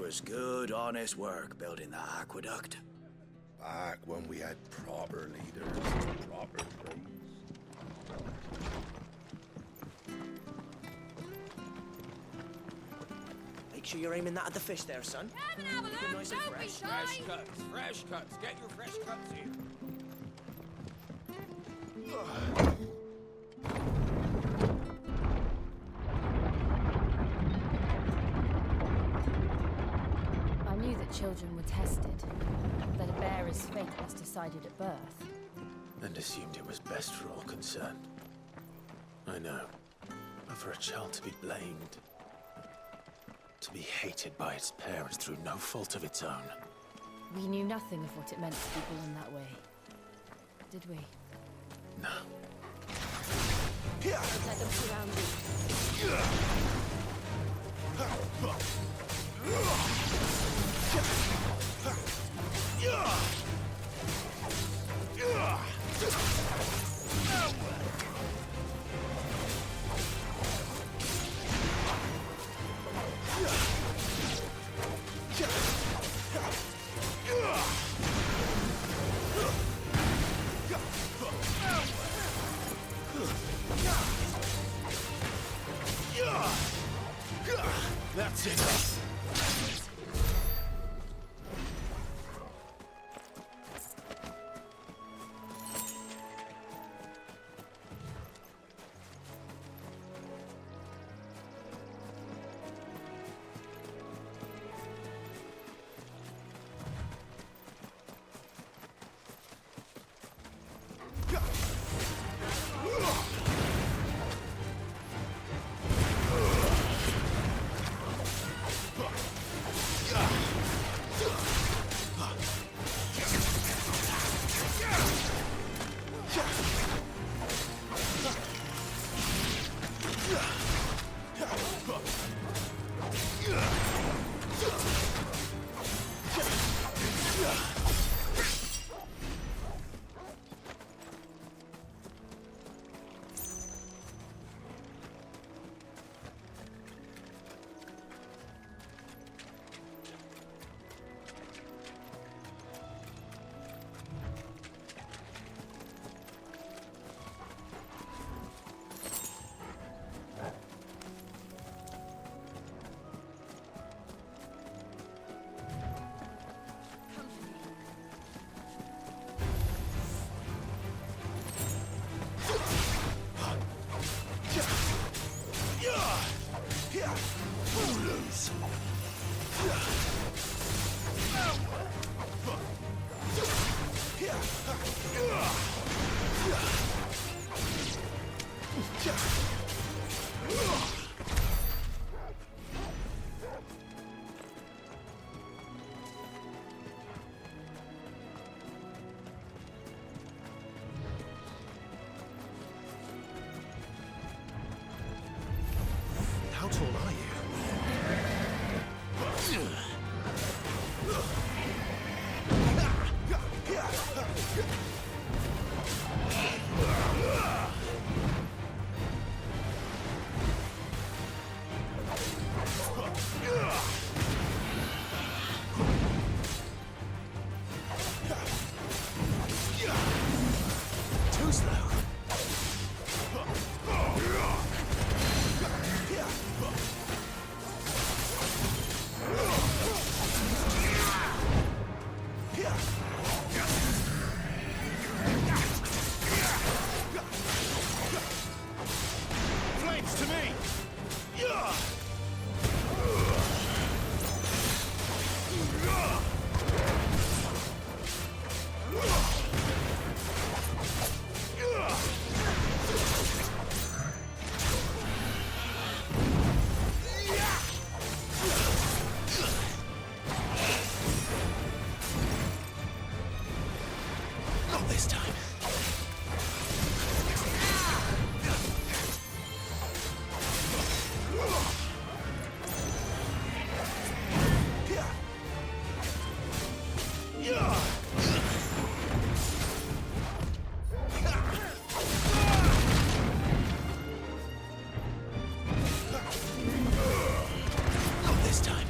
was good, honest work building that aqueduct. Back when we had proper leaders, proper priests. Make sure you're aiming that at the fish there, son. Come and have a look, Nice and don't be fresh. shy. Fresh cuts, fresh cuts. Get your fresh cuts here. I knew that children were tested, that a bearer's fate was decided at birth. And assumed it was best for all concerned. I know. But for a child to be blamed, to be hated by its parents through no fault of its own. We knew nothing of what it meant to be born that way. Did we? No. Let them surround you. That's it. How tall are you? Too slow. Flames to me! Not this time. Not this time.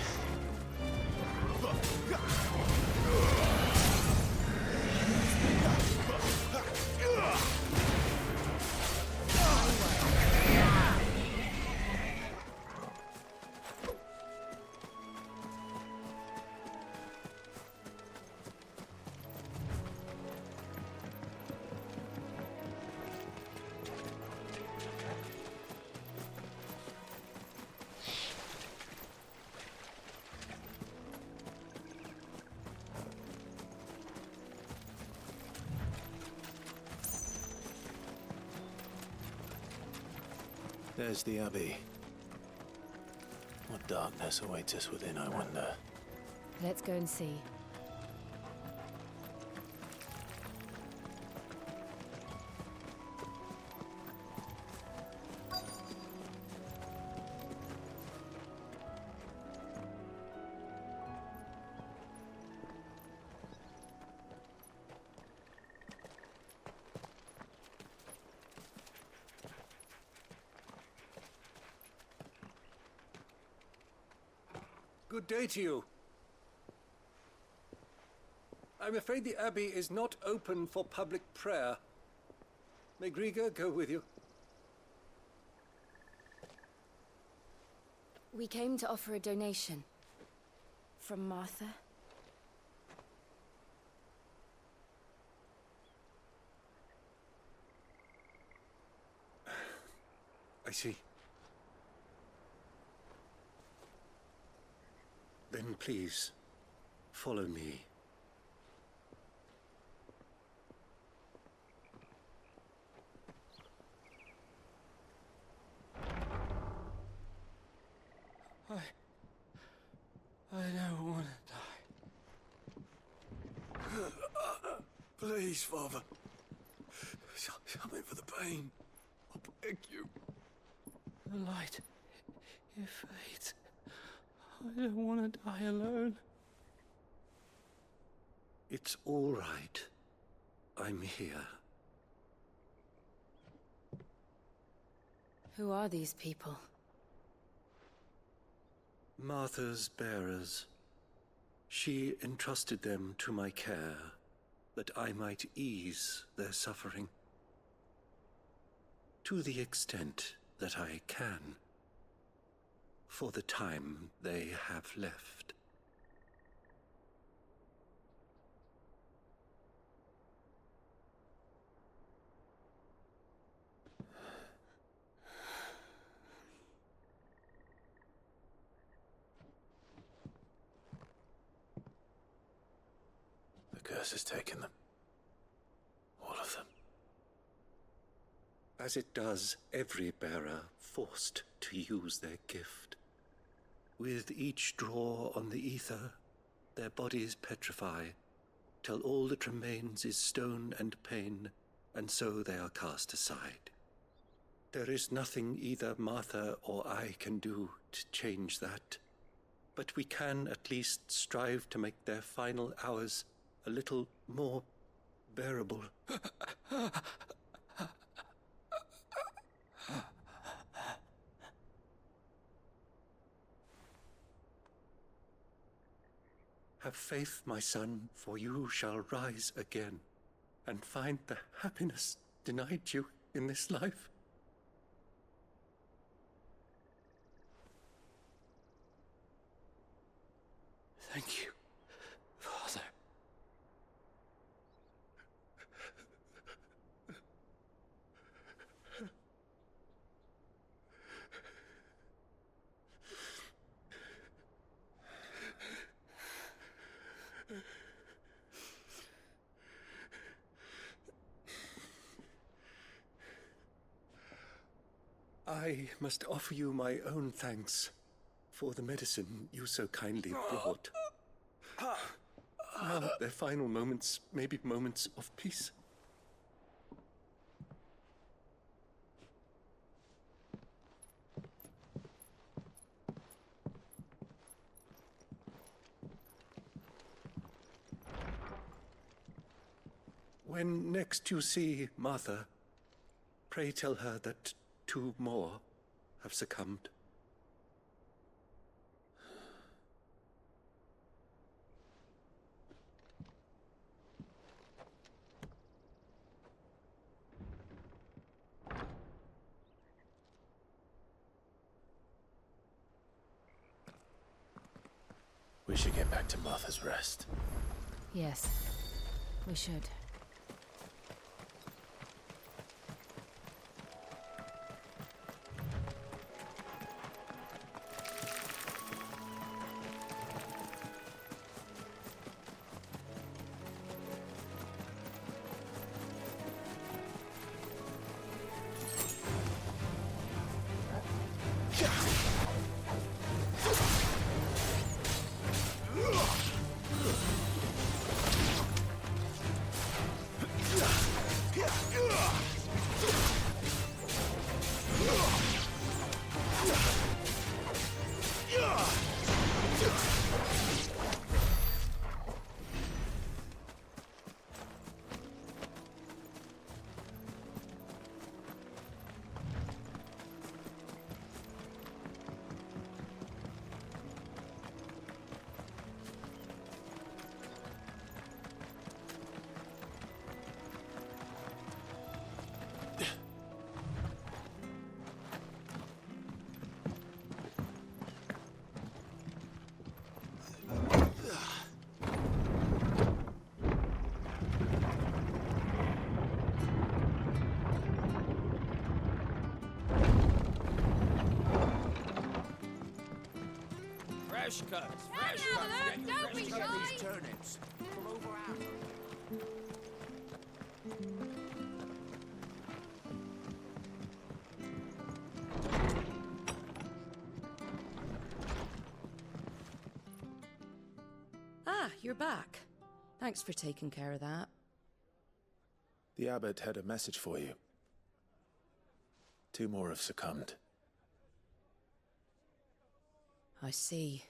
There's the Abbey. What darkness awaits us within, I wonder. Let's go and see. Good day to you. I'm afraid the Abbey is not open for public prayer. May Griga go with you? We came to offer a donation. From Martha. I see. Then please, follow me. I don't want to die. Please, Father. Help me for the pain. I beg you. The light, it fades. I don't want to die alone. It's all right. I'm here. Who are these people? Martha's bearers. She entrusted them to my care, that I might ease their suffering. To the extent that I can, for the time they have left. The curse has taken them. All of them. As it does every bearer forced to use their gift. With each draw on the ether, their bodies petrify, till all that remains is stone and pain, and so they are cast aside. There is nothing either Martha or I can do to change that, but we can at least strive to make their final hours a little more bearable. Have faith, my son, for you shall rise again and find the happiness denied you in this life. Thank you, Father. I must offer you my own thanks for the medicine you so kindly brought. Now their final moments may be moments of peace. When next you see Martha, pray tell her that 2 more have succumbed. We should get back to Martha's Rest. Yes, we should. Fresh cuts, fresh cuts. Get your Don't be fresh cuts. shy. These turnips from over after. Ah, you're back. Thanks for taking care of that. The abbot had a message for you. 2 more have succumbed. I see.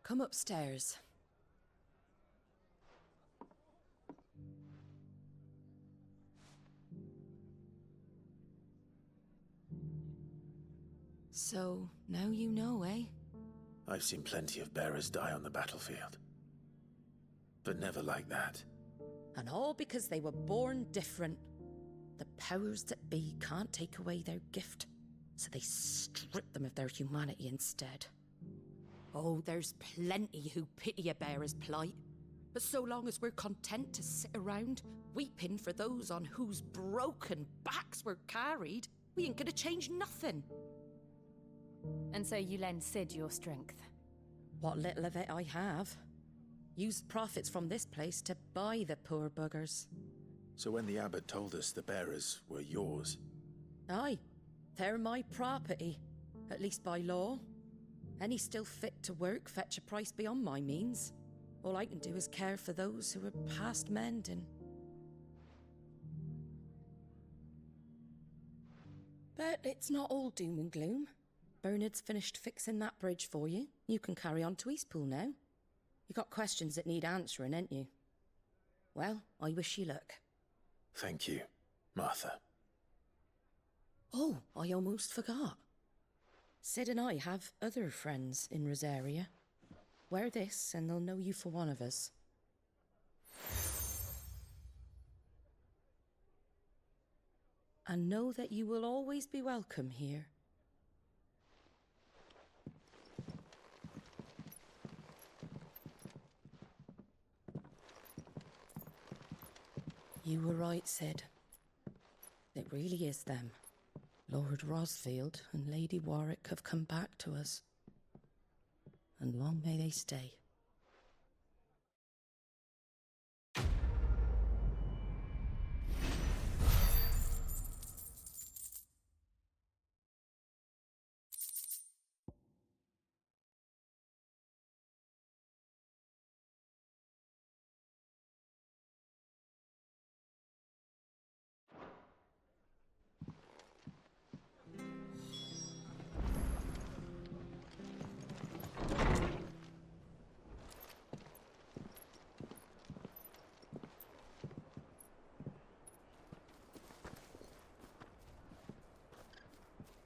Come upstairs. So, now you know, eh? I've seen plenty of bearers die on the battlefield. But never like that. And all because they were born different. The powers that be can't take away their gift, so they strip them of their humanity instead. Oh, there's plenty who pity a bearer's plight. But so long as we're content to sit around, weeping for those on whose broken backs we're carried, we ain't gonna change nothing. And so you lend Sid your strength. What little of it I have. Used profits from this place to buy the poor buggers. So when the abbot told us the bearers were yours, Aye, they're my property, at least by law. Any still fit to work fetch a price beyond my means. All I can do is care for those who are past mending. But it's not all doom and gloom. Bernard's finished fixing that bridge for you. You can carry on to Eastpool now. You got questions that need answering, ain't you? Well, I wish you luck. thank you, Martha. Oh, I almost forgot. Sid and I have other friends in Rosaria. Wear this and they'll know you for one of us. And know that you will always be welcome here. You were right, Sid. It really is them. Lord Rosfield and Lady Warwick have come back to us. And long may they stay.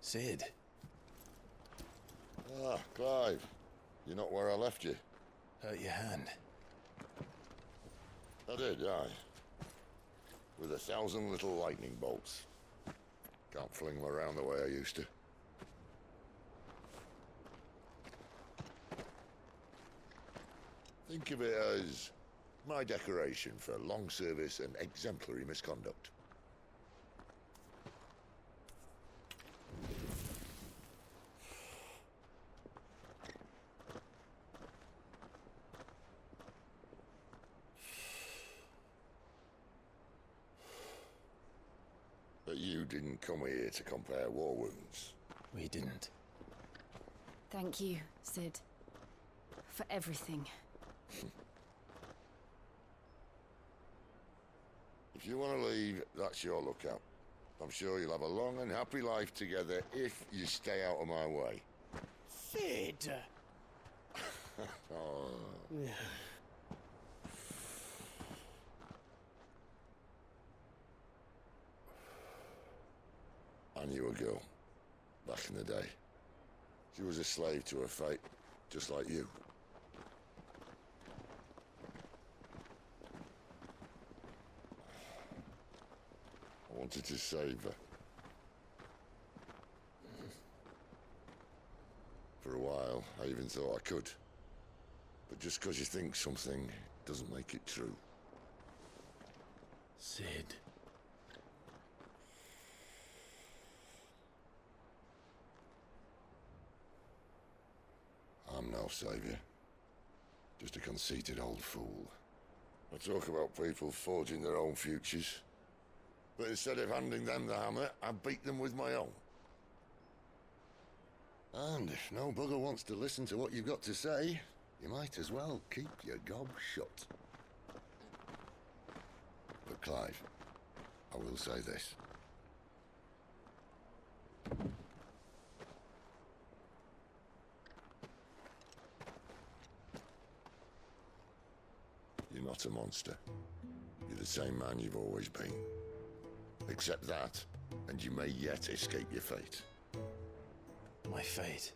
Sid, Ah, Clive. You're not where I left you. hurt your hand. I did, aye. With 1,000 little lightning bolts. Can't fling them around the way I used to. Think of it as my decoration for long service and exemplary misconduct. But you You didn't come here to compare war wounds. We didn't. Thank you, Sid. For everything. If you want to leave, that's your lookout. I'm sure you'll have a long and happy life together if you stay out of my way. Sid! Oh. I knew a girl back in the day. She was a slave to her fate, just like you. I wanted to save her. For a while, I even thought I could. But just because you think something doesn't make it true. Sid. I'm no savior. Just a conceited old fool. I talk about people forging their own futures. But instead of handing them the hammer, I beat them with my own. And if no bugger wants to listen to what you've got to say, you might as well keep your gob shut. But Clive, I will say this. You're not a monster. You're the same man you've always been. Accept that, and you may yet escape your fate. My fate.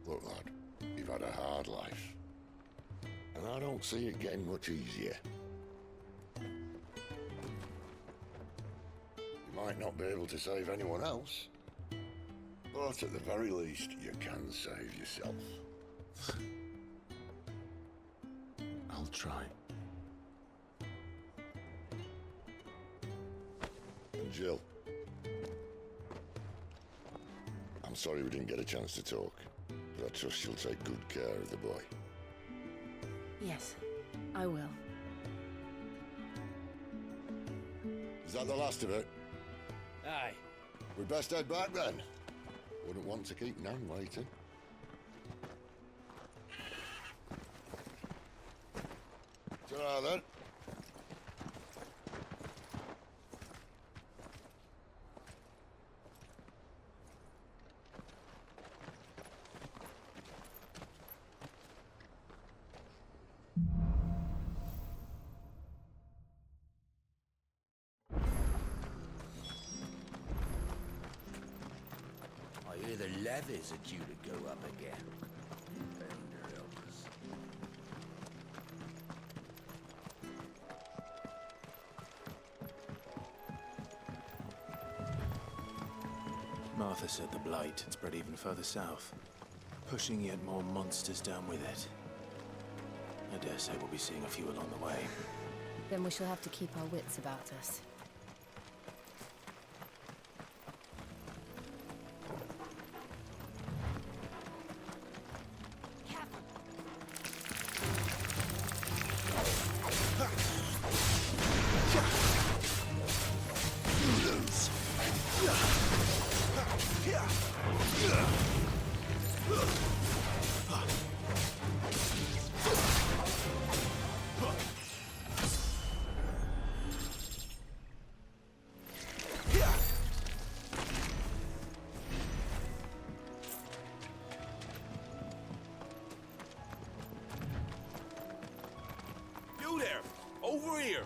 Look, lad, you've had a hard life. And I don't see it getting much easier. You might not be able to save anyone else, but at the very least, you can save yourself. I'll try. And Jill, I'm sorry we didn't get a chance to talk, but I trust you'll take good care of the boy. Yes, I will. Is that the last of it? Aye. We'd best head back then. Wouldn't want to keep Nan waiting. Ta-ra then. I hear the levies are due to go up again. Bender help us. Martha said the blight had spread even further south, pushing yet more monsters down with it. I dare say we'll be seeing a few along the way. Then we shall have to keep our wits about us. You there! Over here!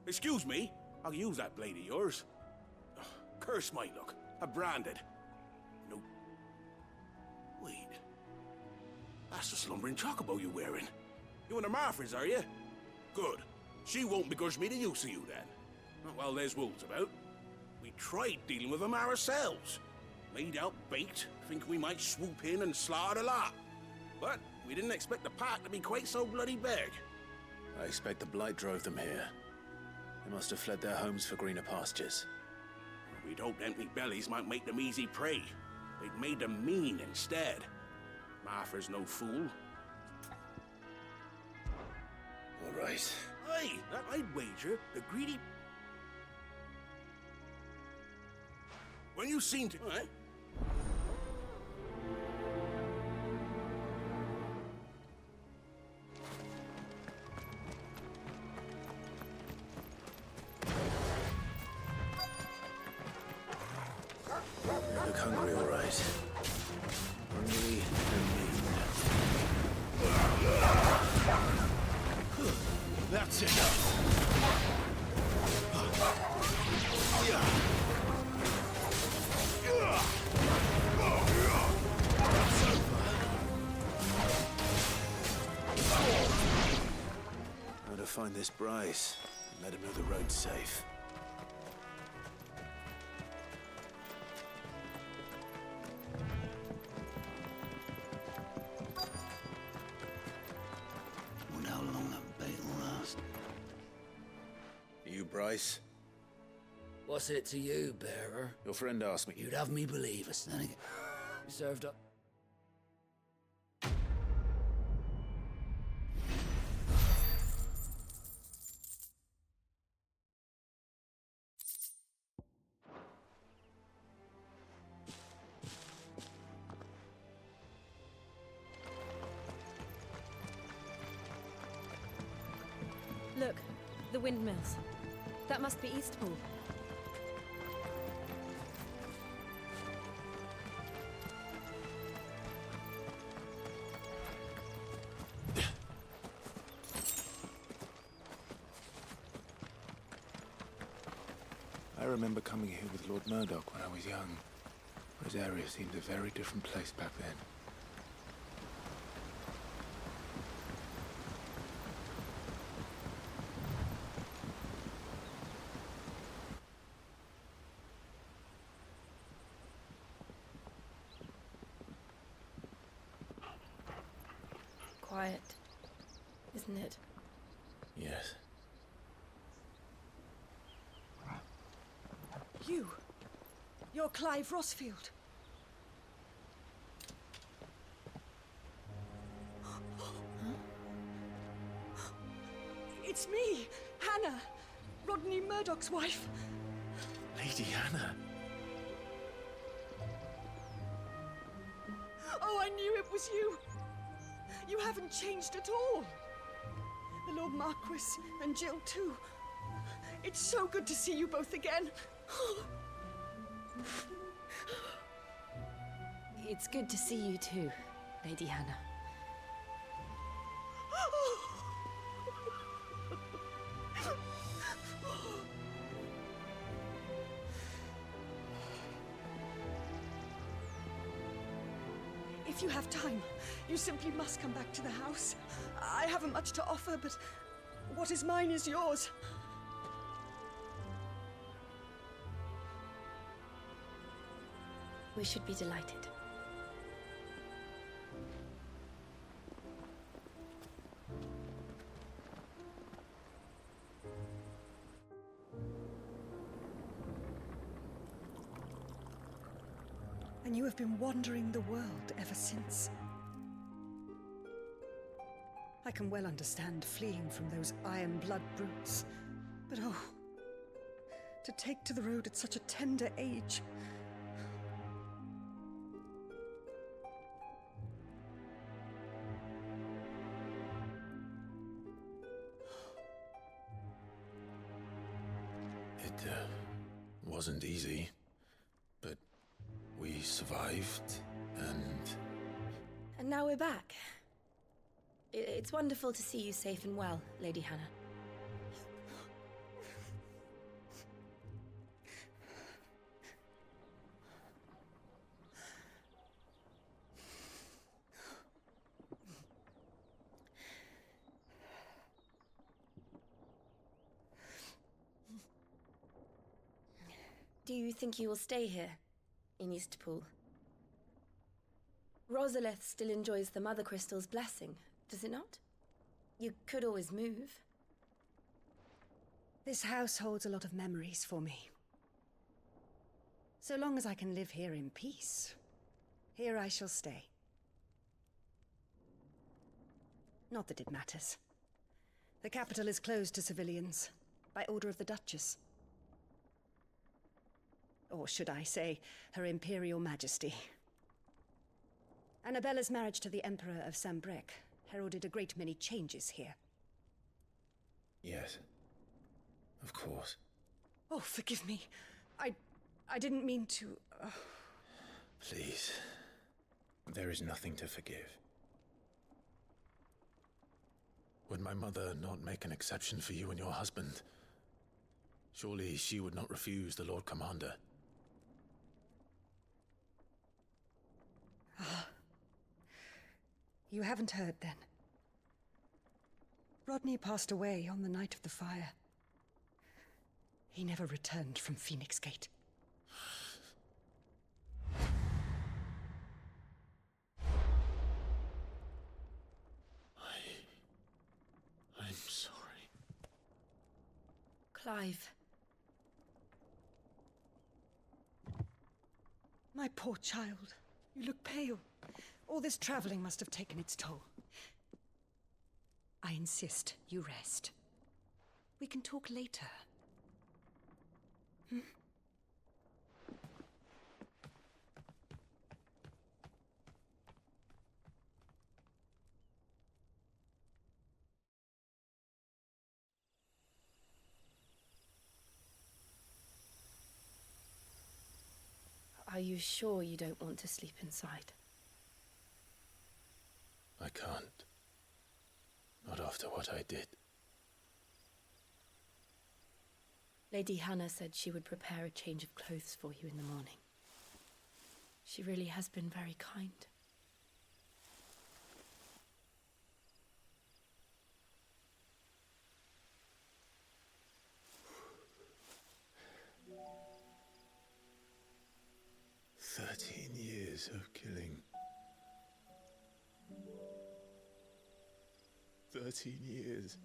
Excuse me, I can use that blade of yours. Ugh, curse my luck. I'm branded. No. Wait. That's the slumbering chocobo you're wearing. You and the Marfors, are you? Good. She won't begrudge me the use of you, then. Well, there's wolves about. We tried dealing with them ourselves. Laid out bait, thinking we might swoop in and slaughter the lot. But we didn't expect the pack to be quite so bloody big. I expect the blight drove them here. They must have fled their homes for greener pastures. We'd hoped empty bellies might make them easy prey. They'd made them mean instead. Martha's no fool. All right. Aye, I'd wager the greedy... When you seem to... Eh? You look hungry, all right. Hungry and mean. That's enough. How to find this Bryce and let him know the road's safe. Wonder how long that bait will last. You, Bryce? What's it to you, bearer? Your friend asked me. You'd have me believe us, then again. You served up. Look, the windmills. That must be Eastpool. I remember coming here with Lord Murdoch when I was young. This area seemed a very different place back then. Quiet, isn't it? Yes. You're Clive Rossfield. It's me, Hannah, Rodney Murdoch's wife. Lady Hannah. Oh, I knew it was you. You haven't changed at all. The Lord Marquis and Jill too. It's so good to see you both again. It's good to see you too, Lady Hannah. If you have time, you simply must come back to the house. I haven't much to offer, but what is mine is yours. We should be delighted. And you have been wandering the world ever since. I can well understand fleeing from those iron blood brutes, but oh, to take to the road at such a tender age. It wasn't easy, but we survived, and... And now we're back. It's wonderful to see you safe and well, Lady Hannah. Do you think you will stay here, in Eastpool? Rosalith still enjoys the Mother Crystal's blessing, does it not? You could always move. This house holds a lot of memories for me. So long as I can live here in peace, here I shall stay. Not that it matters. The capital is closed to civilians, by order of the Duchess. Or should I say, Her Imperial Majesty. Annabella's marriage to the Emperor of Sambrec heralded a great many changes here. Yes. Of course. Oh, forgive me. I didn't mean to... Please. There is nothing to forgive. Would my mother not make an exception for you and your husband? Surely she would not refuse the Lord Commander. You haven't heard, then. Rodney passed away on the night of the fire. He never returned from Phoenix Gate. I'm sorry. Clive. My poor child. You look pale. All this traveling must have taken its toll. I insist you rest. We can talk later. Are you sure you don't want to sleep inside? I can't. Not after what I did. Lady Hannah said she would prepare a change of clothes for you in the morning. She really has been very kind. Years of killing. 13 years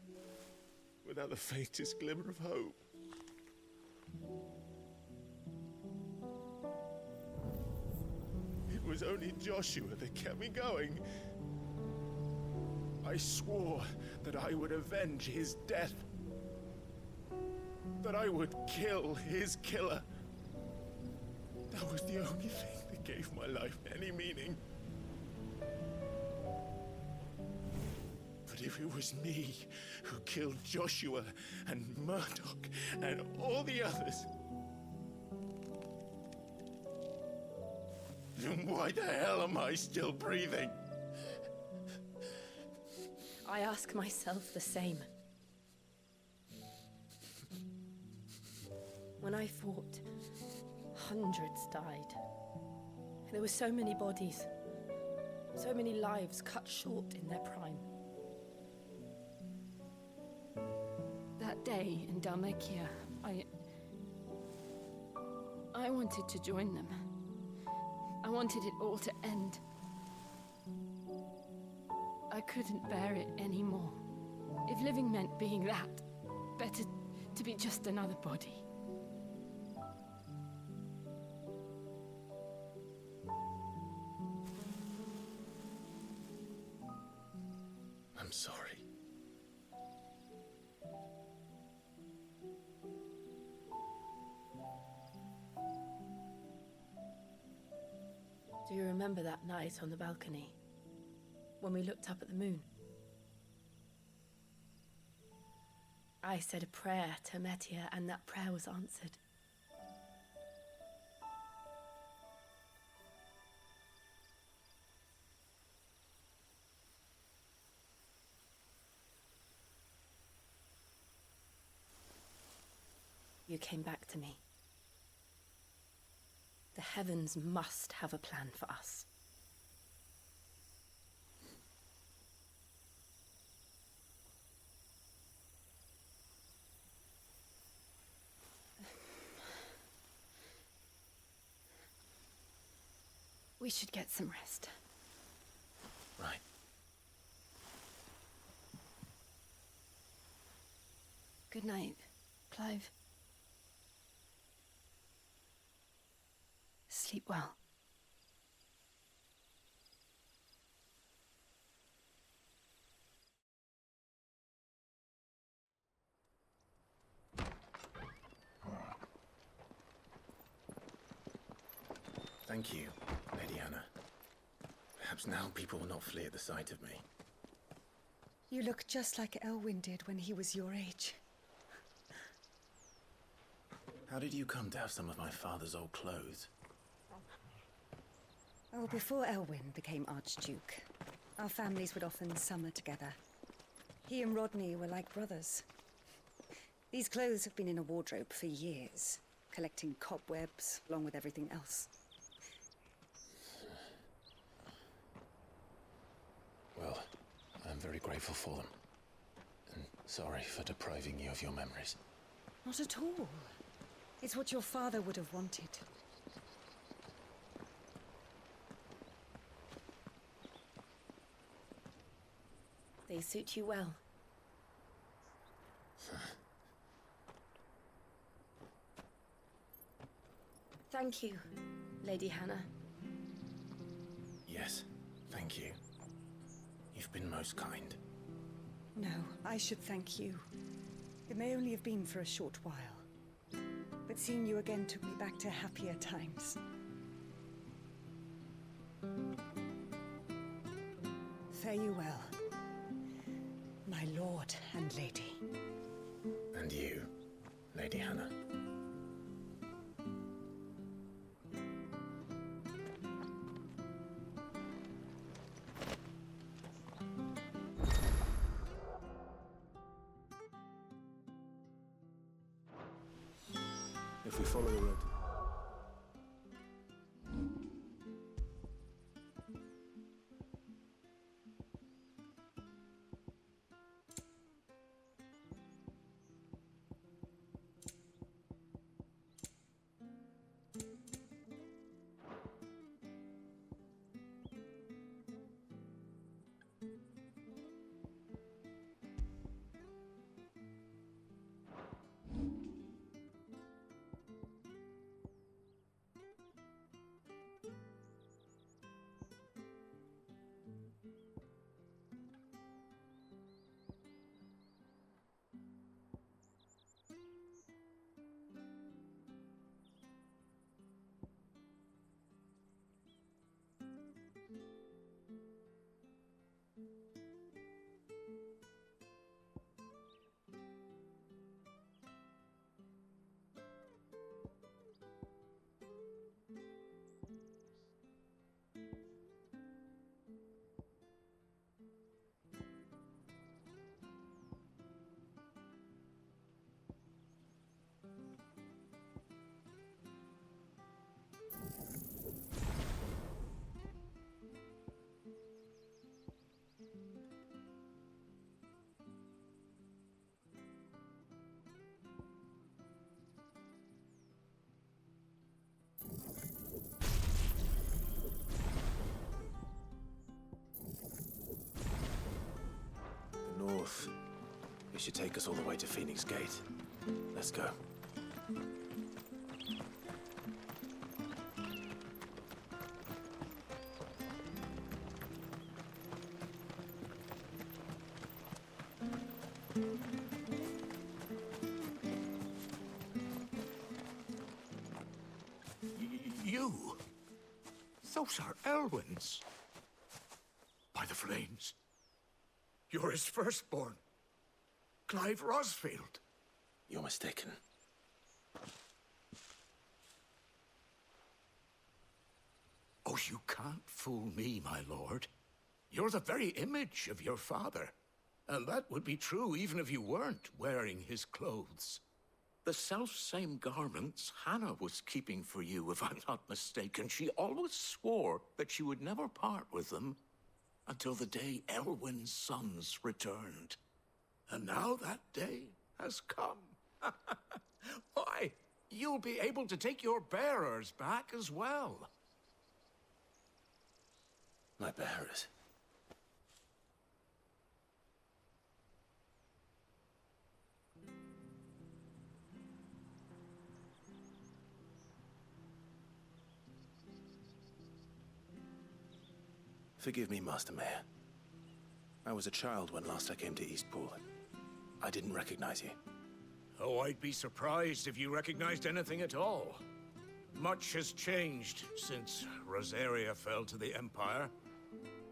without the faintest glimmer of hope. It was only Joshua that kept me going. I swore that I would avenge his death. That I would kill his killer. That was the only thing that gave my life any meaning. But if it was me who killed Joshua and Murdoch and all the others, then why the hell am I still breathing? I ask myself the same. When I fought, hundreds died. There were so many bodies, so many lives cut short in their prime. That day in Dalmekia, I wanted to join them. I wanted it all to end. I couldn't bear it anymore. If living meant being that, better to be just another body. I'm sorry. Do you remember that night on the balcony, when we looked up at the moon? I said a prayer to Metia, and that prayer was answered. You came back to me. The heavens must have a plan for us. We should get some rest. Right. Good night, Clive. Sleep well. Thank you, Lady Hannah. Perhaps now people will not flee at the sight of me. You look just like Elwyn did when he was your age. How did you come to have some of my father's old clothes? Oh, before Elwyn became Archduke, our families would often summer together. He and Rodney were like brothers. These clothes have been in a wardrobe for years, collecting cobwebs along with everything else. Well, I'm very grateful for them. And sorry for depriving you of your memories. Not at all. It's what your father would have wanted. They suit you well. Thank you, Lady Hannah. Yes, thank you. You've been most kind. No, I should thank you. It may only have been for a short while, but seeing you again took me back to happier times. Fare you well, my lord and lady. And you, Lady Hannah. If we follow the road. North. It should take us all the way to Phoenix Gate. Let's go. You? Those are Elwyn's. By the flames. You're his firstborn. Clive Rosfield. You're mistaken. Oh, you can't fool me, my lord. You're the very image of your father. And that would be true even if you weren't wearing his clothes. The self-same garments Hannah was keeping for you, if I'm not mistaken. She always swore that she would never part with them until the day Elwyn's sons returned. And now that day has come. Why, you'll be able to take your bearers back as well. My bearers? Forgive me, Master Mayor. I was a child when last I came to Eastpool. I didn't recognize you. Oh, I'd be surprised if you recognized anything at all. Much has changed since Rosaria fell to the Empire.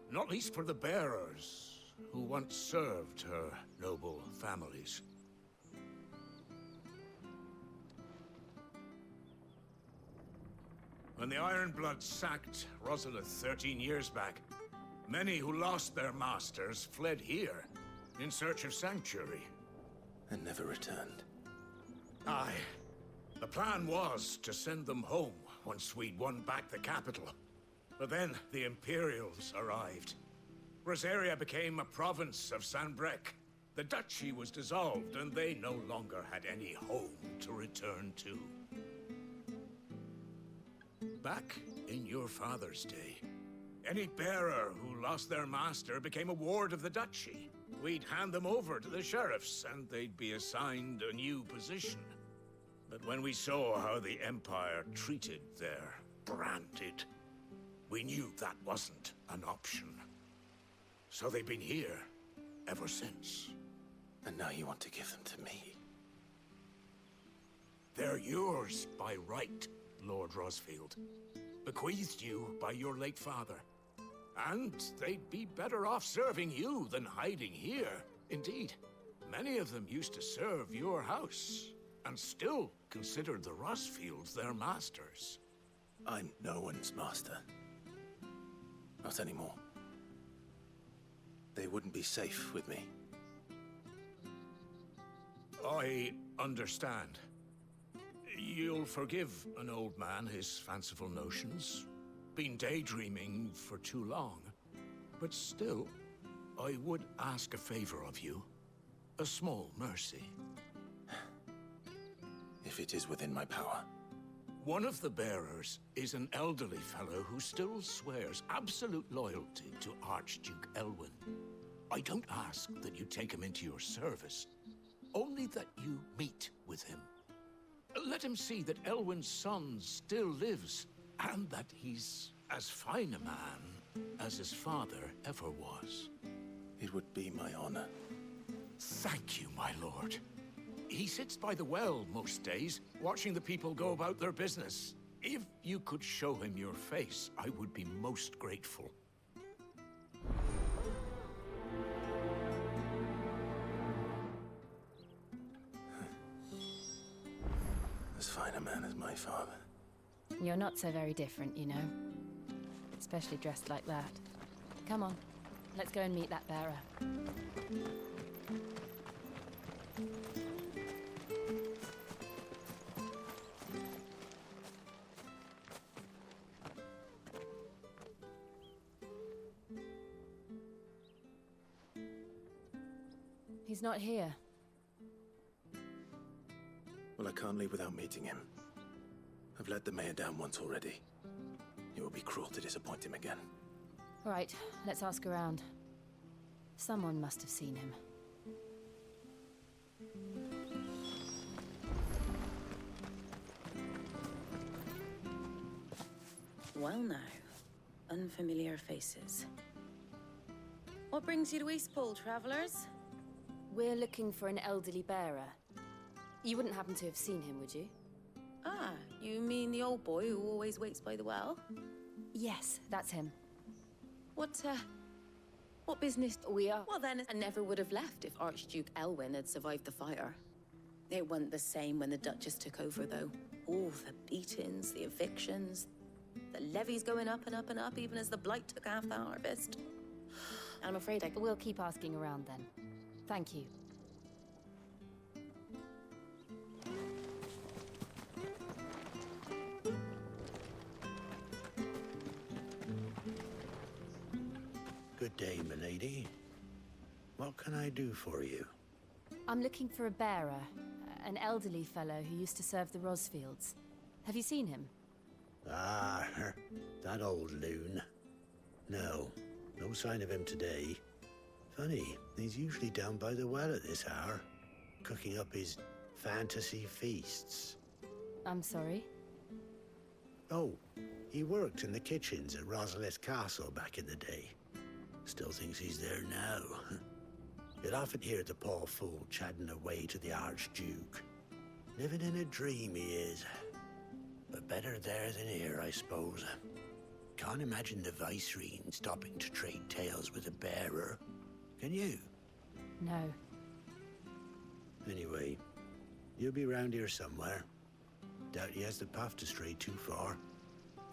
Not least for the bearers, who once served her noble families. When the Ironbloods sacked Rosalith 13 years back, many who lost their masters fled here in search of sanctuary. And never returned. Aye. The plan was to send them home once we'd won back the capital. But then the Imperials arrived. Rosaria became a province of Sanbreque. The duchy was dissolved, and they no longer had any home to return to. Back in your father's day, any bearer who lost their master became a ward of the duchy. We'd hand them over to the sheriffs, and they'd be assigned a new position. But when we saw how the Empire treated their branded, we knew that wasn't an option. So they've been here ever since. And now you want to give them to me? They're yours by right, Lord Rosfield. Bequeathed you by your late father. And they'd be better off serving you than hiding here. Indeed, many of them used to serve your house, and still considered the Rosfields their masters. I'm no one's master. Not anymore. They wouldn't be safe with me. I understand. You'll forgive an old man his fanciful notions. Been daydreaming for too long. But still, I would ask a favor of you. A small mercy. If it is within my power. One of the bearers is an elderly fellow who still swears absolute loyalty to Archduke Elwyn. I don't ask that you take him into your service, only that you meet with him. Let him see that Elwyn's son still lives, and that he's as fine a man as his father ever was. It would be my honor. Thank you, my lord. He sits by the well most days, watching the people go about their business. If you could show him your face, I would be most grateful. As fine a man as my father. You're not so very different, you know. Especially dressed like that. Come on, let's go and meet that bearer. He's not here. Well, I can't leave without meeting him. I've let the mayor down once already. It would be cruel to disappoint him again. All right, let's ask around. Someone must have seen him. Well now, unfamiliar faces. What brings you to Eastpool, travelers? We're looking for an elderly bearer. You wouldn't happen to have seen him, would you? Ah, you mean the old boy who always waits by the well? Yes, that's him. What business? We are... Well then, I never would have left if Archduke Elwyn had survived the fire. It wasn't the same when the Duchess took over, though. All the beatings, the evictions, the levies going up and up and up, even as the Blight took half the harvest. I'm afraid I... We'll keep asking around then. Thank you. Good day, milady. What can I do for you? I'm looking for a bearer, an elderly fellow who used to serve the Rosfields. Have you seen him? Ah, that old loon. No sign of him today. Funny, he's usually down by the well at this hour, cooking up his fantasy feasts. I'm sorry? Oh, he worked in the kitchens at Rosalith Castle back in the day. Still thinks he's there now. You'll often hear the poor fool chatting away to the Archduke. Living in a dream he is. But better there than here, I suppose. Can't imagine the Vicereine stopping to trade tales with a bearer. Can you? No. Anyway, you'll be round here somewhere. Doubt he has the path to stray too far.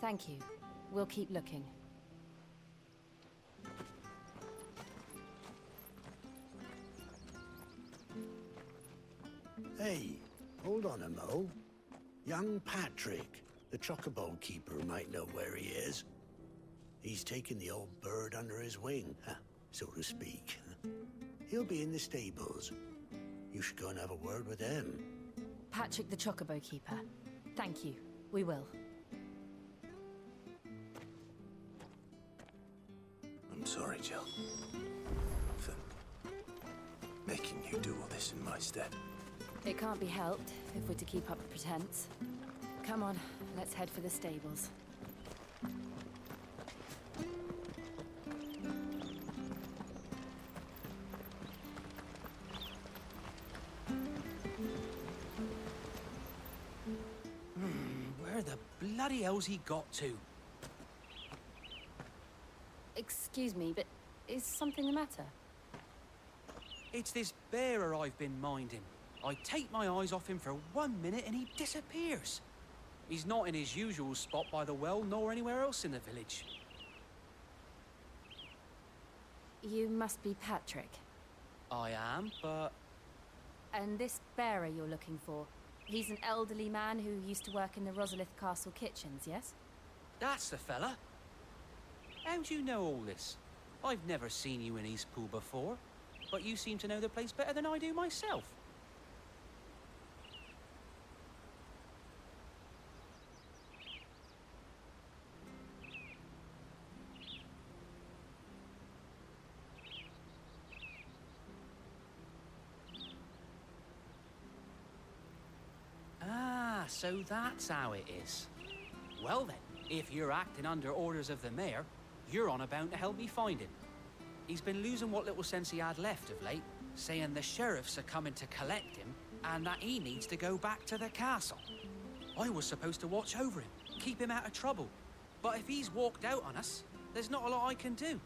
Thank you. We'll keep looking. Hey, hold on a mo. Young Patrick, the chocobo keeper, might know where he is. He's taken the old bird under his wing, so to speak. He'll be in the stables. You should go and have a word with him. Patrick the Chocobo Keeper. Thank you. We will. I'm sorry, Jill. For making you do all this in my stead. It can't be helped if we're to keep up a pretense. Come on, let's head for the stables. Where the bloody hell's he got to? Excuse me, but is something the matter? It's this bearer I've been minding. I take my eyes off him for 1 minute and he disappears. He's not in his usual spot by the well, nor anywhere else in the village. You must be Patrick. I am, but... And this bearer you're looking for, he's an elderly man who used to work in the Rosalith Castle kitchens, yes? That's the fella. How do you know all this? I've never seen you in Eastpool before, but you seem to know the place better than I do myself. Ah, so that's how it is. Well then, if you're acting under orders of the mayor, you're on about to help me find him. He's been losing what little sense he had left of late, saying the sheriffs are coming to collect him and that he needs to go back to the castle. I was supposed to watch over him, keep him out of trouble. But if he's walked out on us, there's not a lot I can do.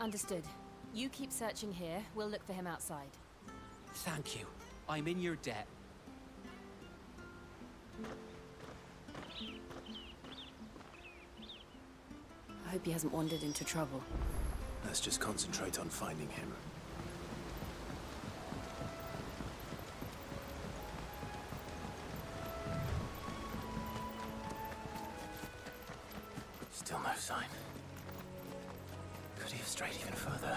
Understood. You keep searching here, we'll look for him outside. Thank you. I'm in your debt. I hope he hasn't wandered into trouble. Let's just concentrate on finding him. Still no sign. Could he have strayed even further?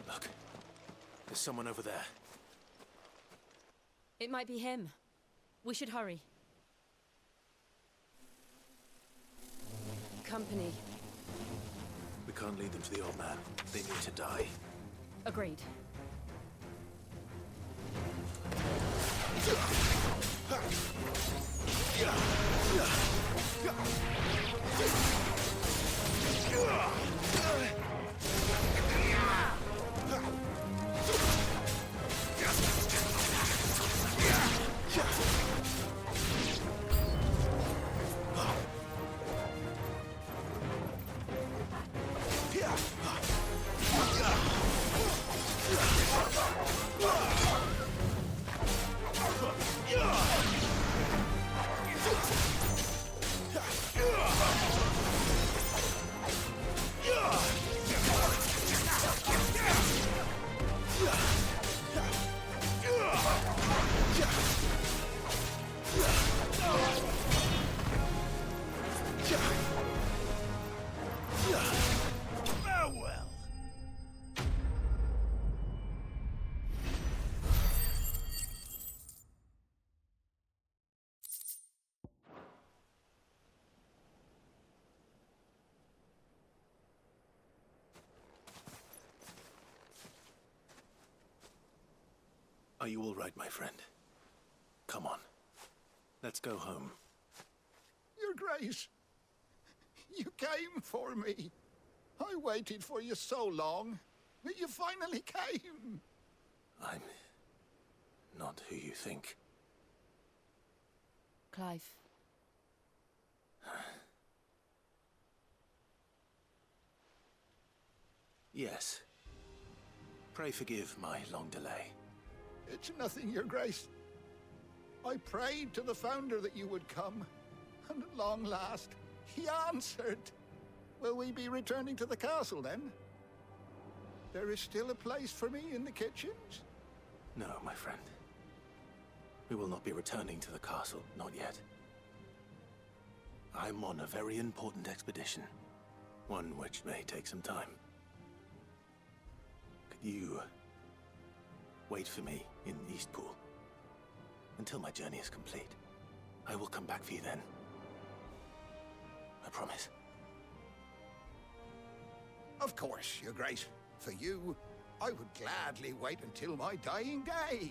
Look, there's someone over there. It might be him. We should hurry. Company. We can't lead them to the old man. They need to die. Agreed. Are you all right, my friend? Come on. Let's go home. Your Grace, you came for me. I waited for you so long. You finally came. I'm not who you think. Clive. Yes. Pray forgive my long delay. It's nothing, Your Grace. I prayed to the Founder that you would come, and at long last, he answered. Will we be returning to the castle, then? There is still a place for me in the kitchens? No, my friend. We will not be returning to the castle, not yet. I'm on a very important expedition, one which may take some time. Could you wait for me in Eastpool until my journey is complete? I will come back for you then. I promise. Of course, Your Grace. For you, I would gladly wait until my dying day.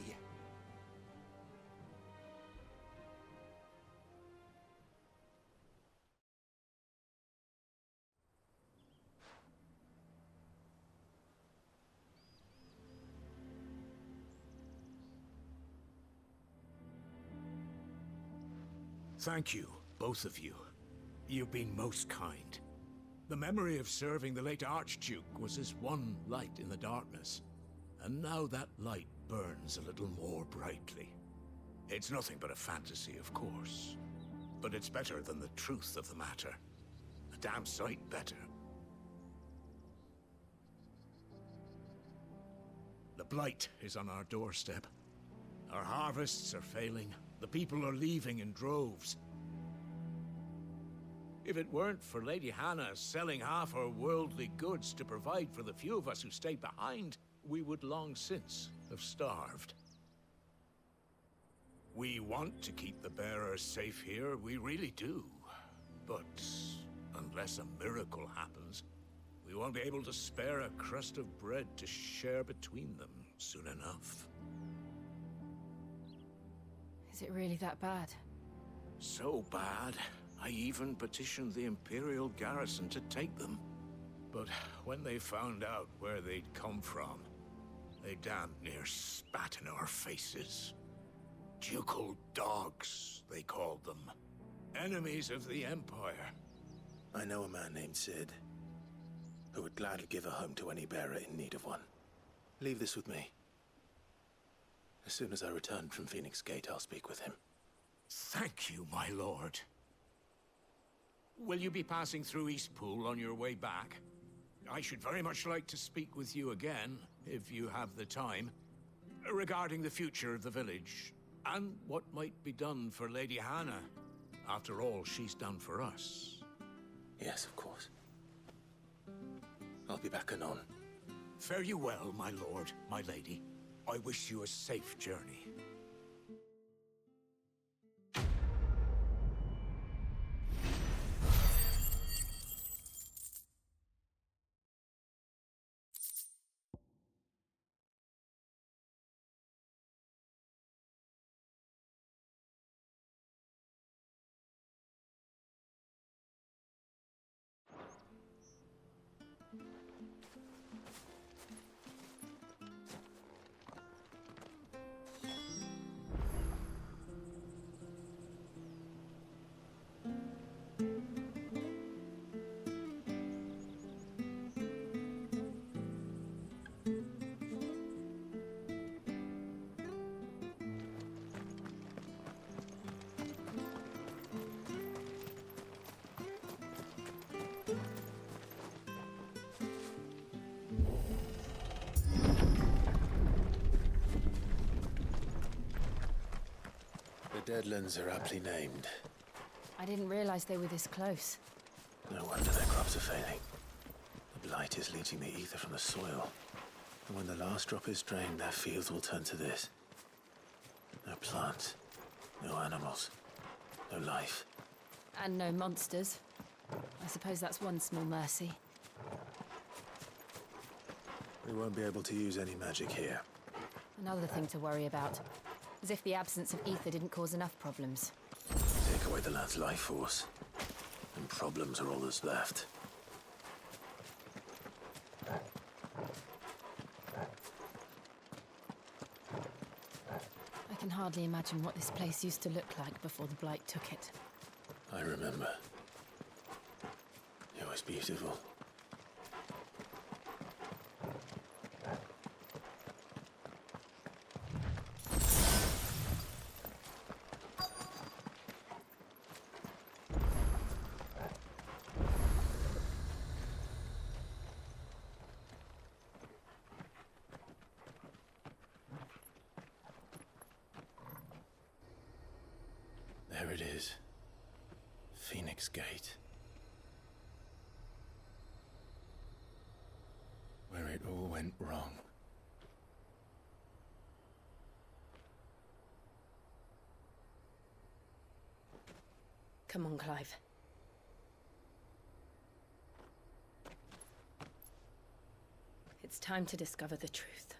Thank you, both of you. You've been most kind. The memory of serving the late Archduke was as one light in the darkness, and now that light burns a little more brightly. It's nothing but a fantasy, of course, but it's better than the truth of the matter. A damn sight better. The blight is on our doorstep. Our harvests are failing. The people are leaving in droves. If it weren't for Lady Hannah selling half her worldly goods to provide for the few of us who stayed behind, we would long since have starved. We want to keep the bearers safe here, we really do. But unless a miracle happens, we won't be able to spare a crust of bread to share between them soon enough. Is it really that bad? So bad, I even petitioned the Imperial garrison to take them. But when they found out where they'd come from, they damn near spat in our faces. Ducal dogs, they called them. Enemies of the Empire. I know a man named Sid, who would gladly give a home to any bearer in need of one. Leave this with me. As soon as I return from Phoenix Gate, I'll speak with him. Thank you, my lord. Will you be passing through Eastpool on your way back? I should very much like to speak with you again, if you have the time, regarding the future of the village, and what might be done for Lady Hannah. After all she's done for us. Yes, of course. I'll be back anon. Fare you well, my lord, my lady. I wish you a safe journey. The Deadlands are aptly named. I didn't realize they were this close. No wonder their crops are failing. The blight is leaching the ether from the soil. And when the last drop is drained, their fields will turn to this. No plants, no animals, no life. And no monsters. I suppose that's one small mercy. We won't be able to use any magic here. Another thing to worry about. As if the absence of ether didn't cause enough problems. Take away the lad's life force, and problems are all that's left. I can hardly imagine what this place used to look like before the Blight took it. I remember. It was beautiful. There it is. Phoenix Gate. Where it all went wrong. Come on, Clive. It's time to discover the truth.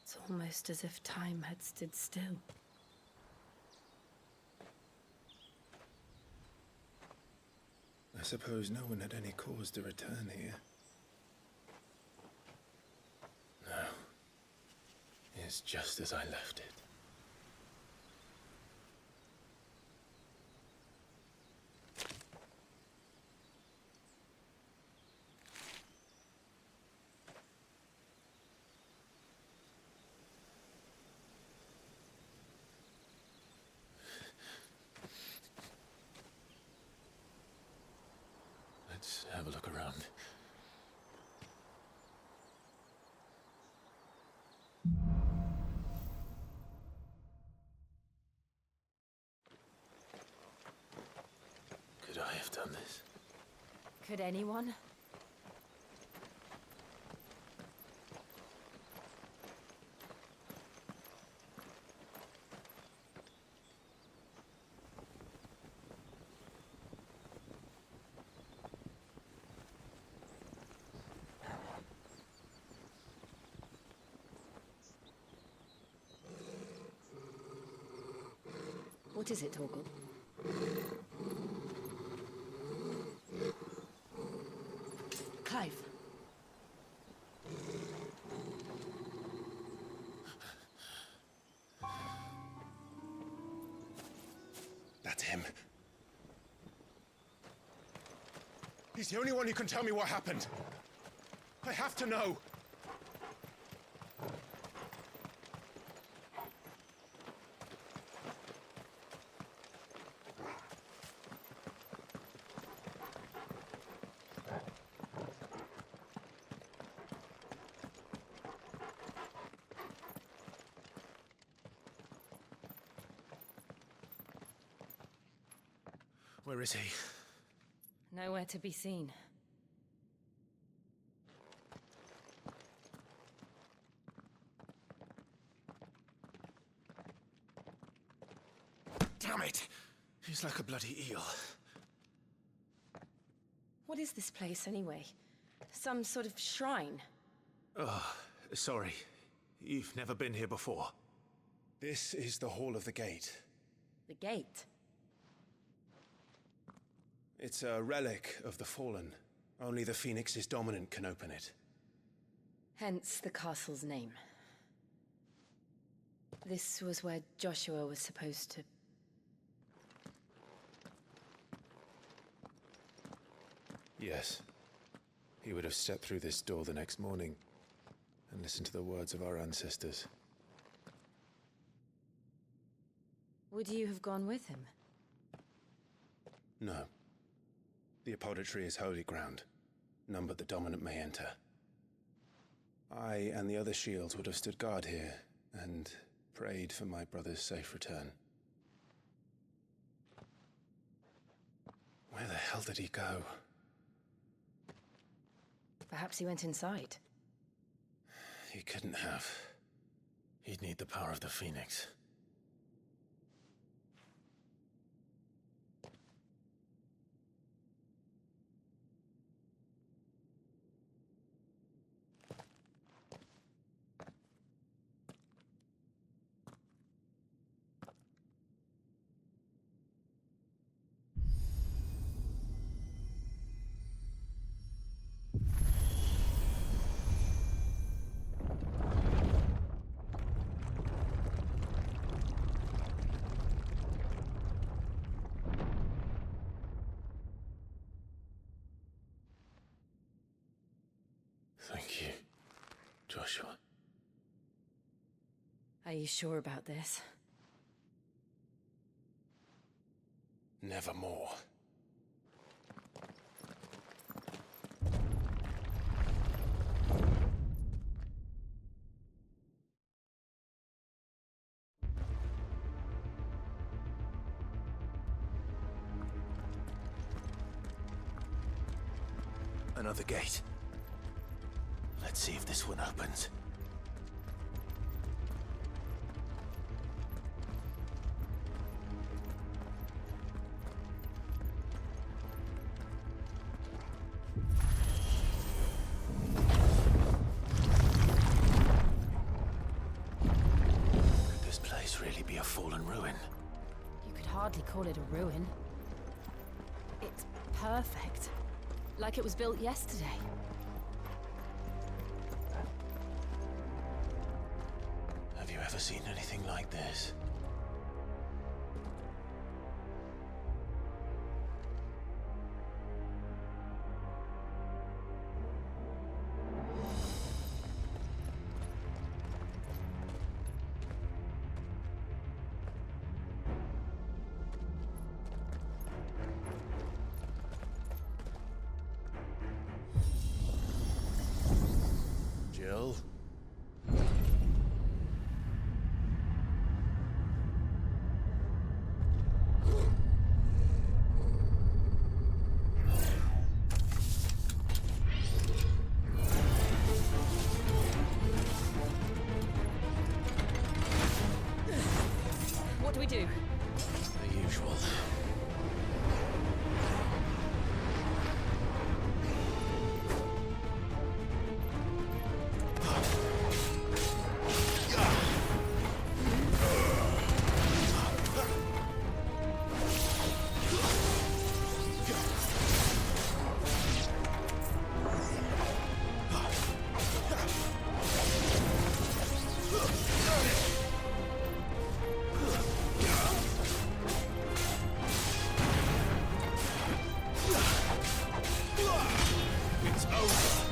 It's almost as if time had stood still. I suppose no one had any cause to return here. No. It's just as I left it. Let's have a look around. Could I have done this? Could anyone? What is it, Torgal? Clive. That's him. He's the only one who can tell me what happened. I have to know. Where is he? Nowhere to be seen. Damn it! He's like a bloody eel. What is this place, anyway? Some sort of shrine? Oh, sorry. You've never been here before. This is the Hall of the Gate. The gate? It's a relic of the Fallen. Only the Phoenix's dominant can open it. Hence the castle's name. This was where Joshua was supposed to... Yes. He would have stepped through this door the next morning and listened to the words of our ancestors. Would you have gone with him? No. The apodatory is holy ground. None but the dominant may enter. I and the other shields would have stood guard here and prayed for my brother's safe return. Where the hell did he go? Perhaps he went inside. He couldn't have. He'd need the power of the Phoenix. Thank you, Joshua. Are you sure about this? Nevermore. Another gate. Let's see if this one opens. Could this place really be a fallen ruin? You could hardly call it a ruin. It's perfect. Like it was built yesterday. Have you ever seen anything like this? Jill? What do we do? The usual. It's over.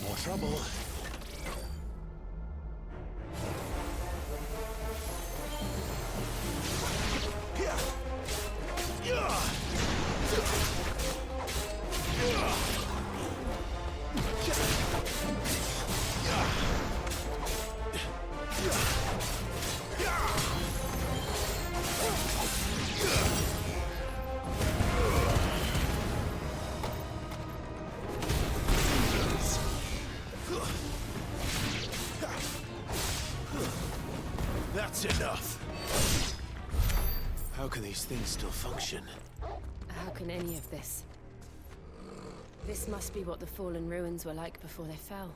More trouble. That's enough. How can these things still function? How can any of this? This must be what the fallen ruins were like before they fell.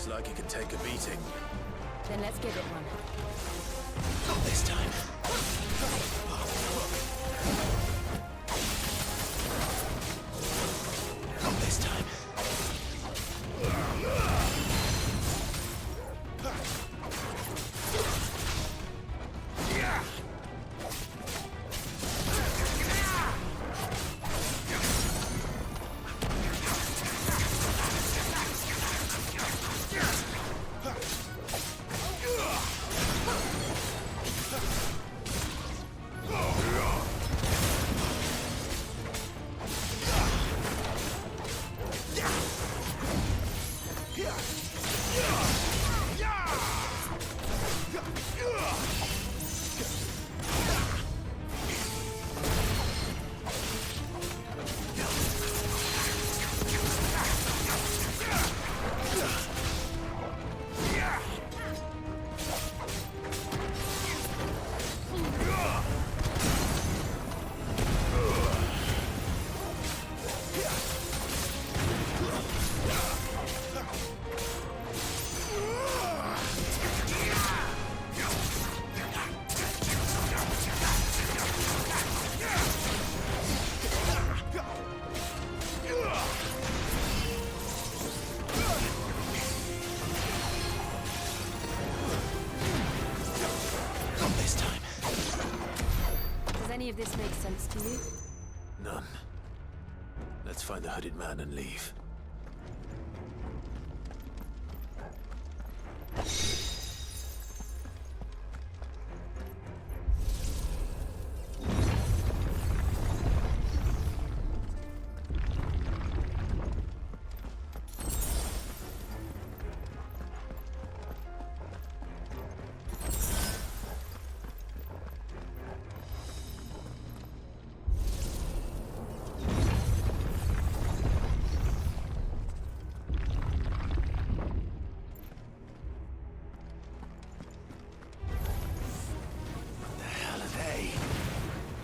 Looks like he can take a beating. Then let's give it one. Not this time. Not this time. Any of this makes sense to you? None. Let's find the hooded man and leave.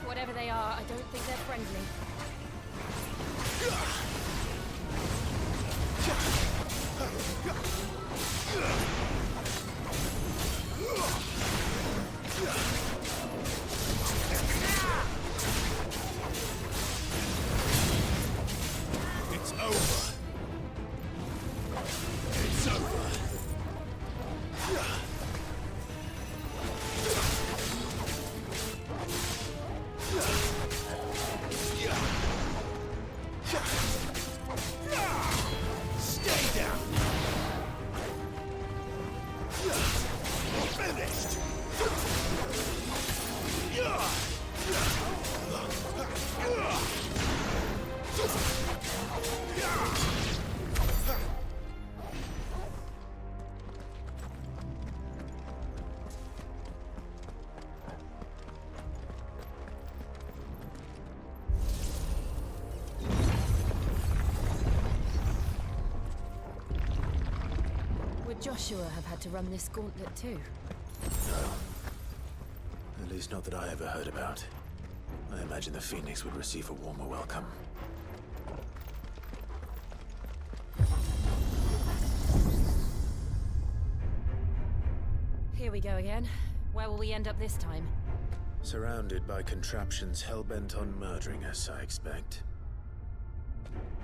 Whatever they are, I don't think they're friendly. It's over. It's over. Stay down. Finished. Would Joshua have had to run this gauntlet too? No. At least not that I ever heard about. I imagine the Phoenix would receive a warmer welcome. Here we go again. Where will we end up this time? Surrounded by contraptions hell-bent on murdering us, I expect.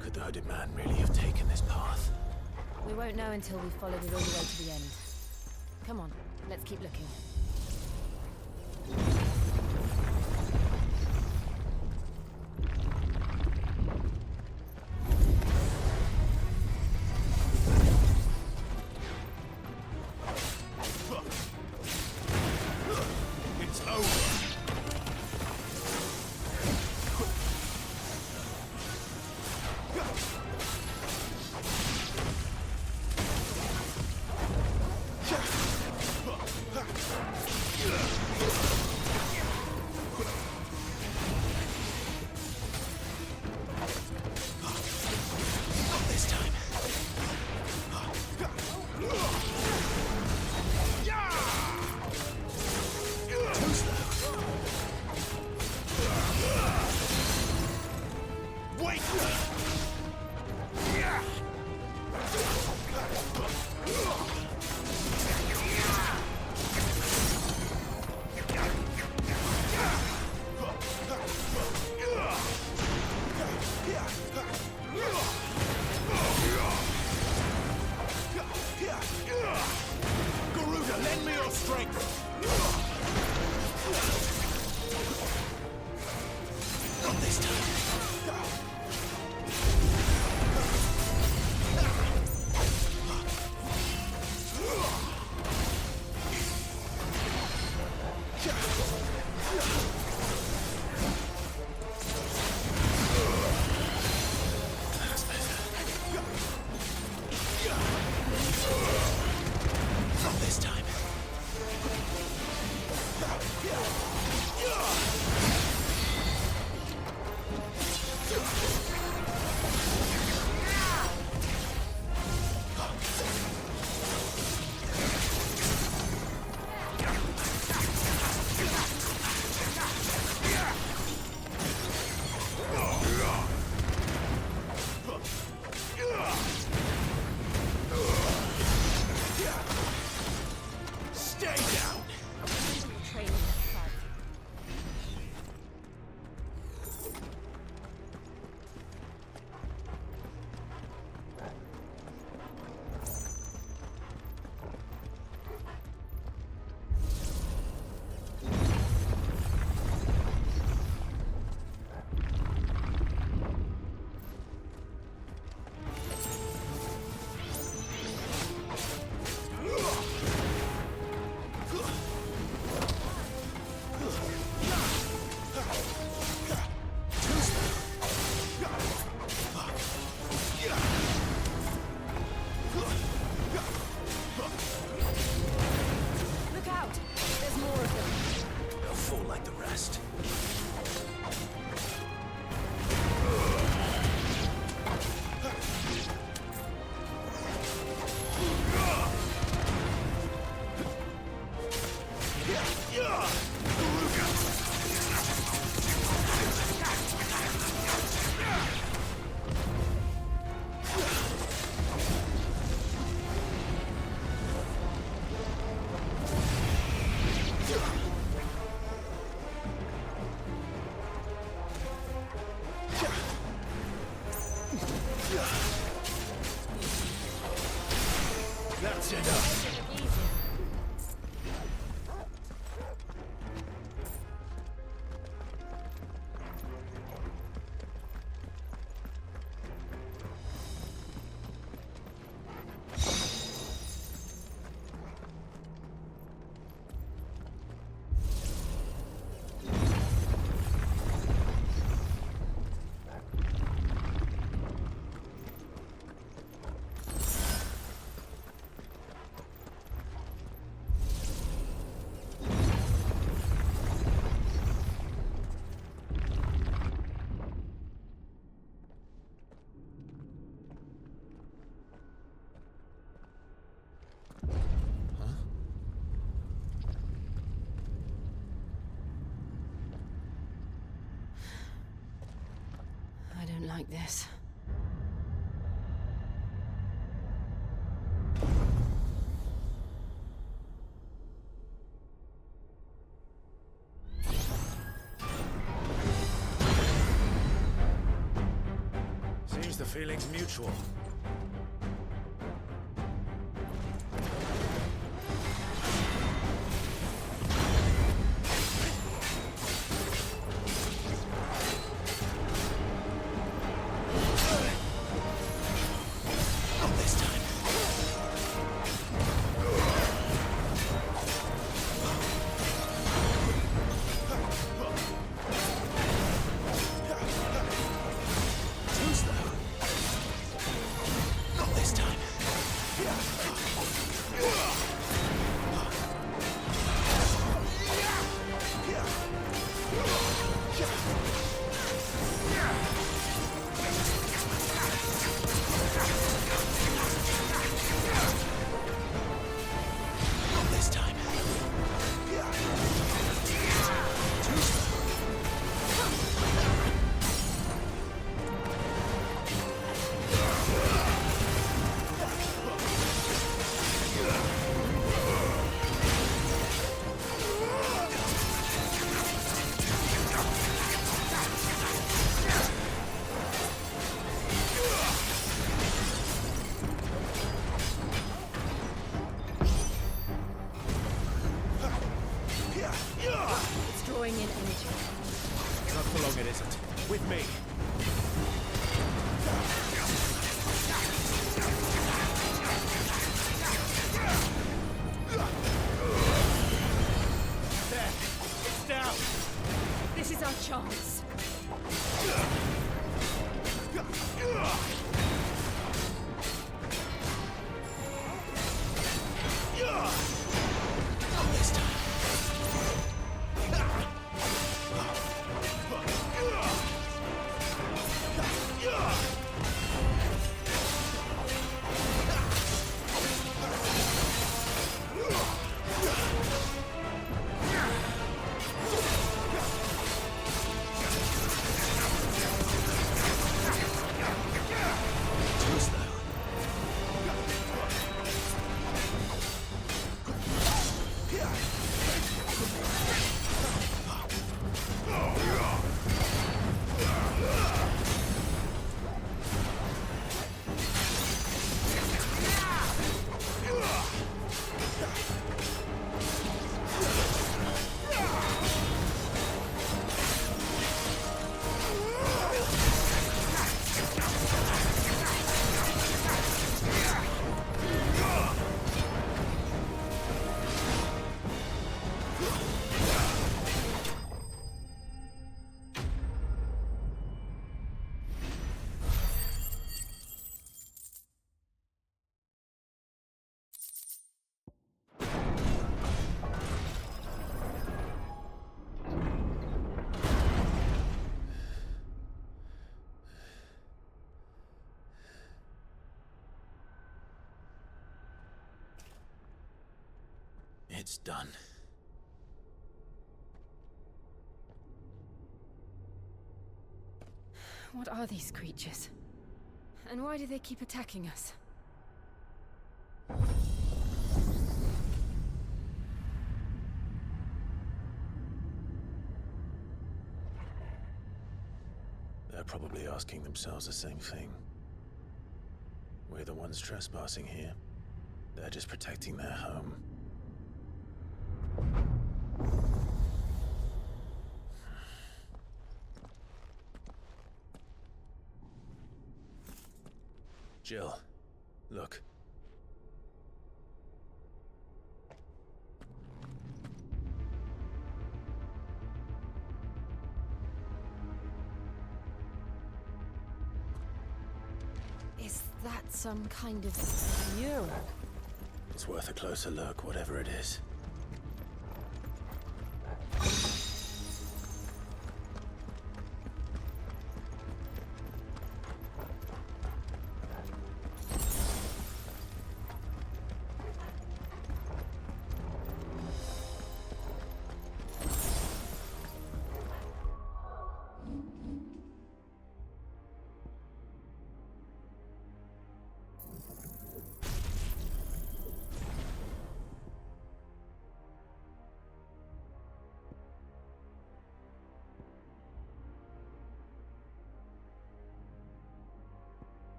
Could the hooded man really have taken this path? We won't know until we follow it all the way to the end. Come on, let's keep looking. It's over. That's enough. I don't like this. Seems the feeling's mutual. It's drawing in energy. Not for long, it isn't. With me. There. It's down. This is our chance. Not this time. It's done. What are these creatures? And why do they keep attacking us? They're probably asking themselves the same thing. We're the ones trespassing here. They're just protecting their home. Jill, look. Is that some kind of mural? It's worth a closer look, whatever it is.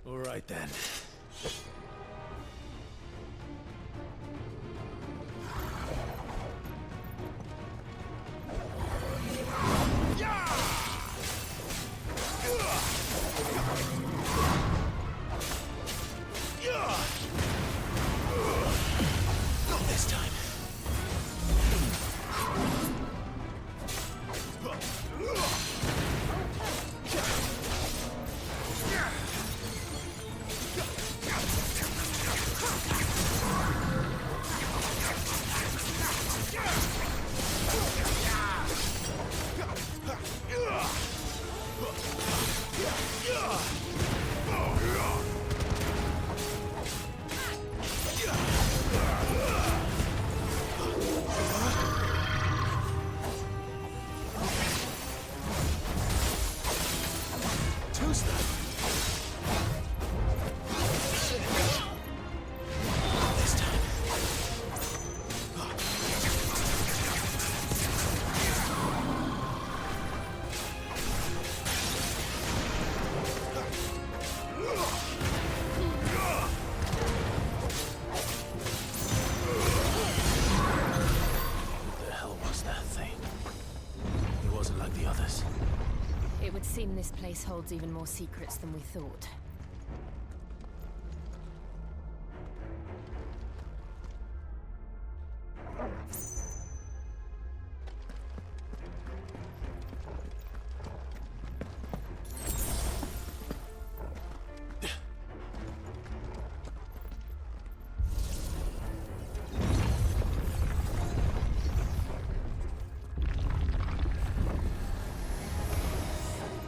All right then. Not this time. It would seem this place holds even more secrets than we thought.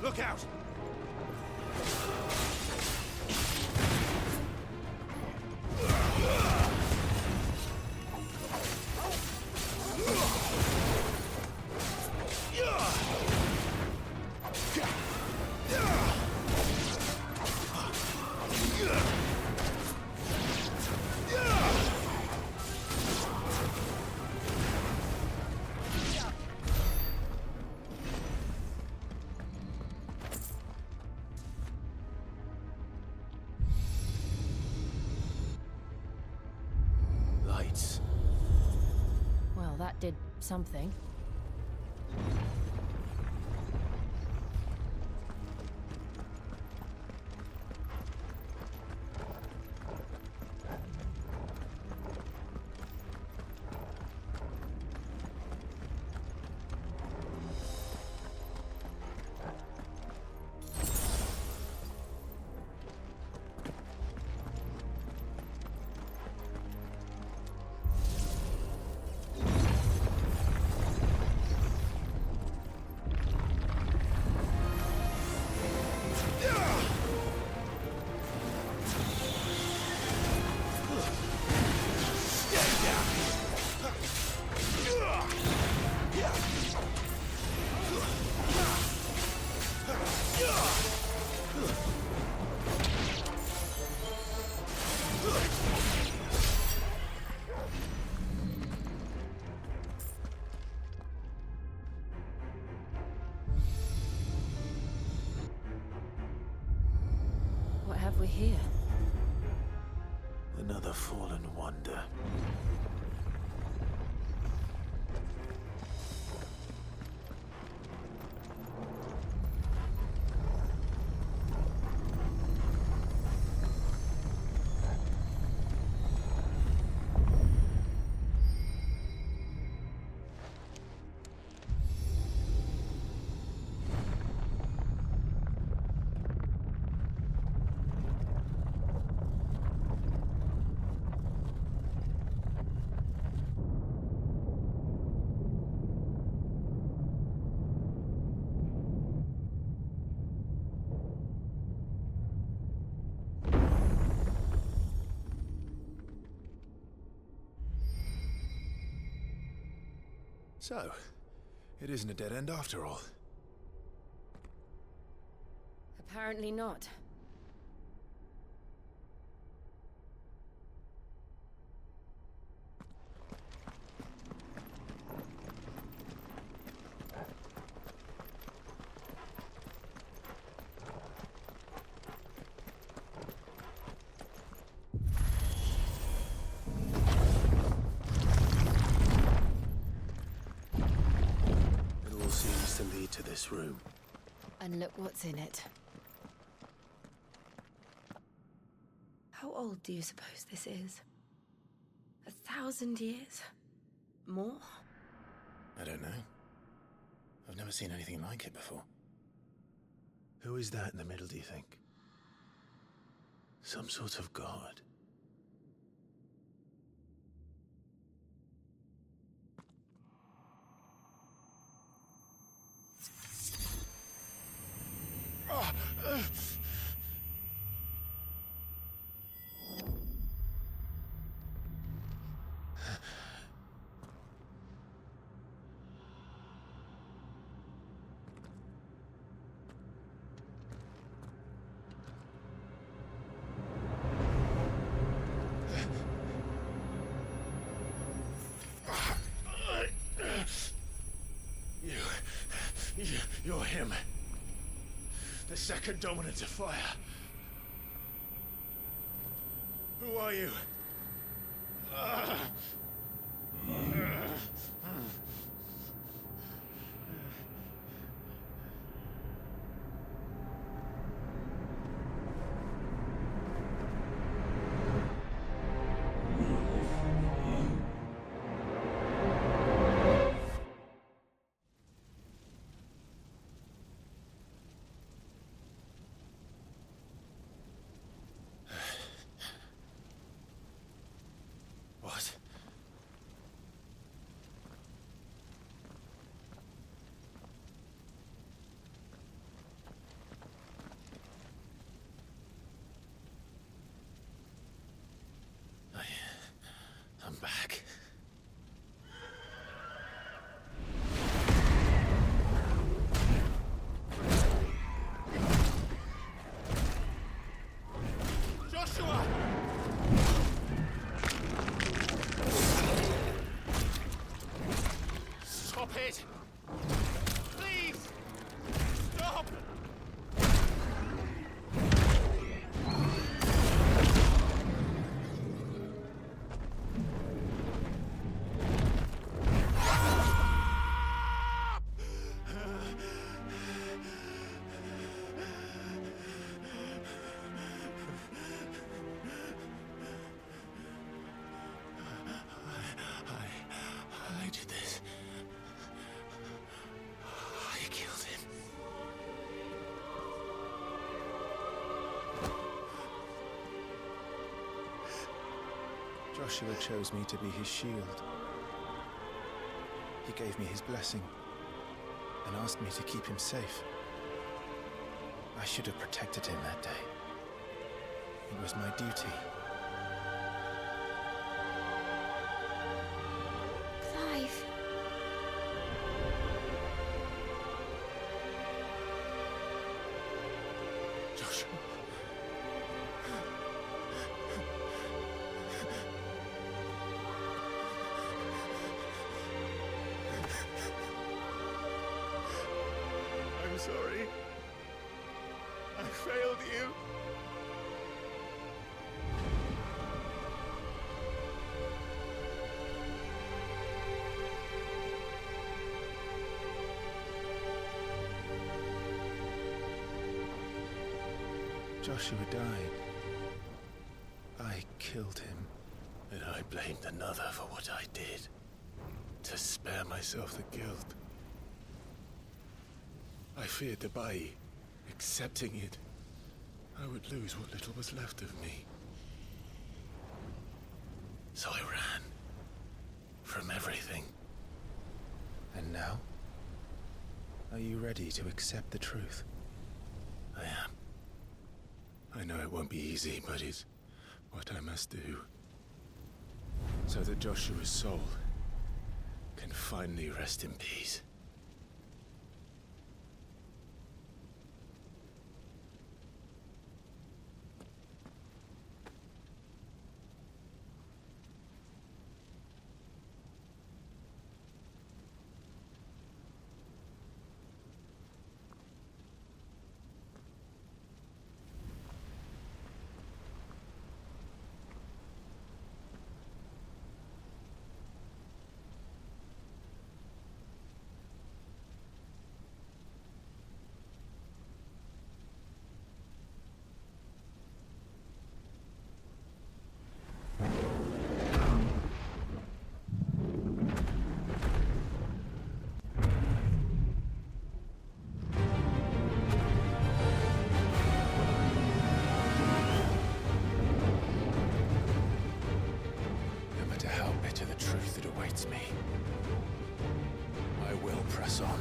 Look out! Well, that did something. have we here? Another fallen wonder. So, it isn't a dead end after all. Apparently not. Seems to lead to this room. And look what's in it. How old do you suppose this is? 1,000 years? More? I don't know. I've never seen anything like it before. Who is that in the middle, do you think? Some sort of god? You're him. The second dominant of fire. Who are you? What? I'm back. Joshua! Stop it! Please! Stop! I did this. I killed him. Joshua chose me to be his shield. He gave me his blessing and asked me to keep him safe. I should have protected him that day. It was my duty. Clive. Joshua. I'm sorry. I failed you. Joshua died. I killed him. And I blamed another for what I did, to spare myself the guilt. I feared that by accepting it, I would lose what little was left of me. So I ran from everything. And now? Are you ready to accept the truth? I am. I know it won't be easy, but it's what I must do. So that Joshua's soul can finally rest in peace. Me. I will press on.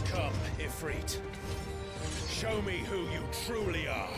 Come, Ifrit. Show me who you truly are.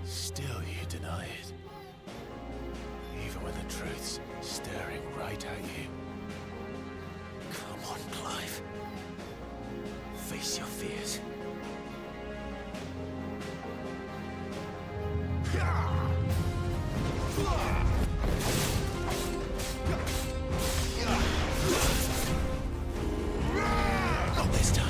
Still you deny it. Even when the truth's staring right at you. Come on, Clive. Face your fears. Not this time.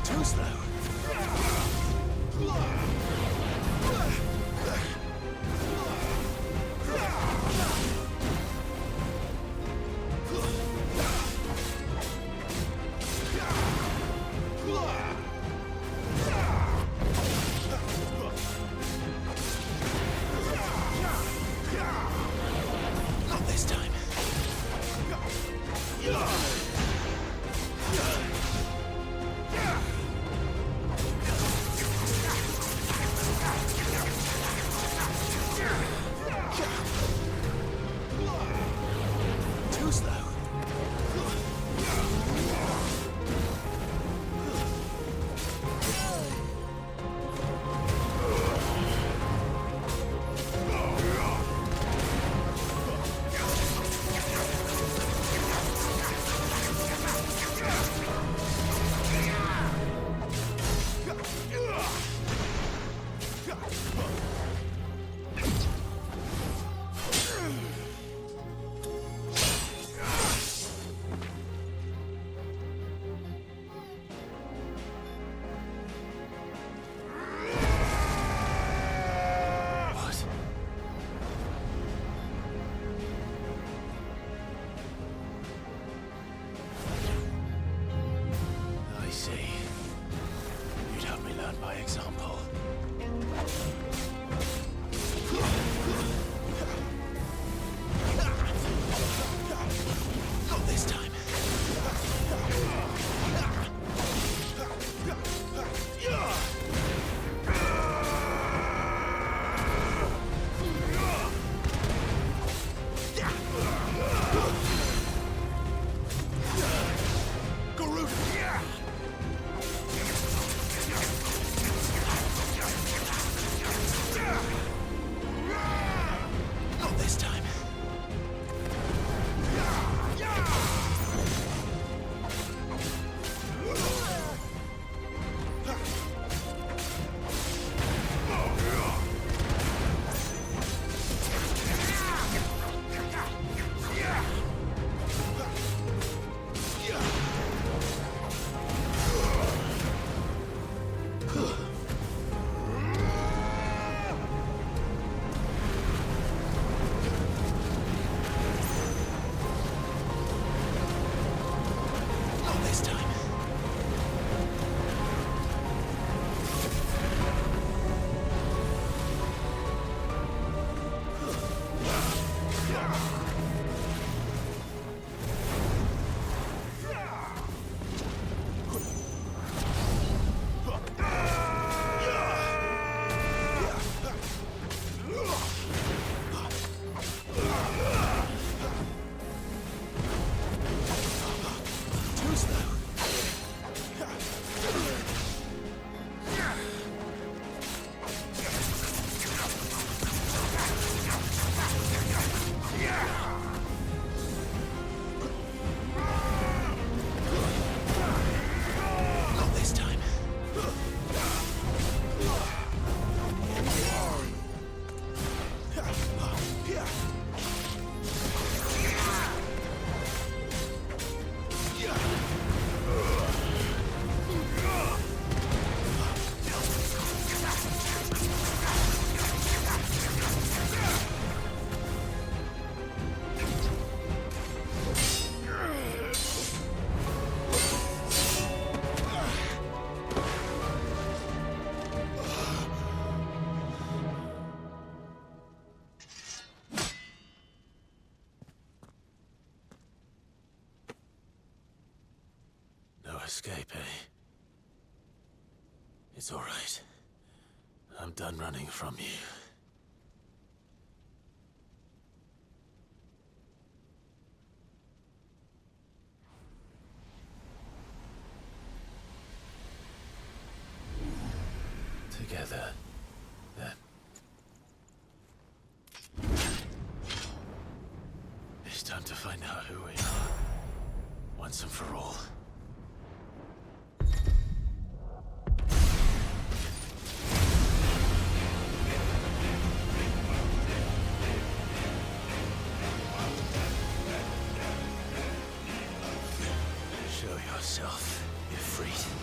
Too slow. Not this time. Too slow. What? I see. You'd have me learn by example. Not this time. Not this time. Not this time. Too slow. Not this time. No escape, eh? It's all right. I'm done running from you. together, then. It's time to find out who we are, once and for all. Show yourself, Ifrit.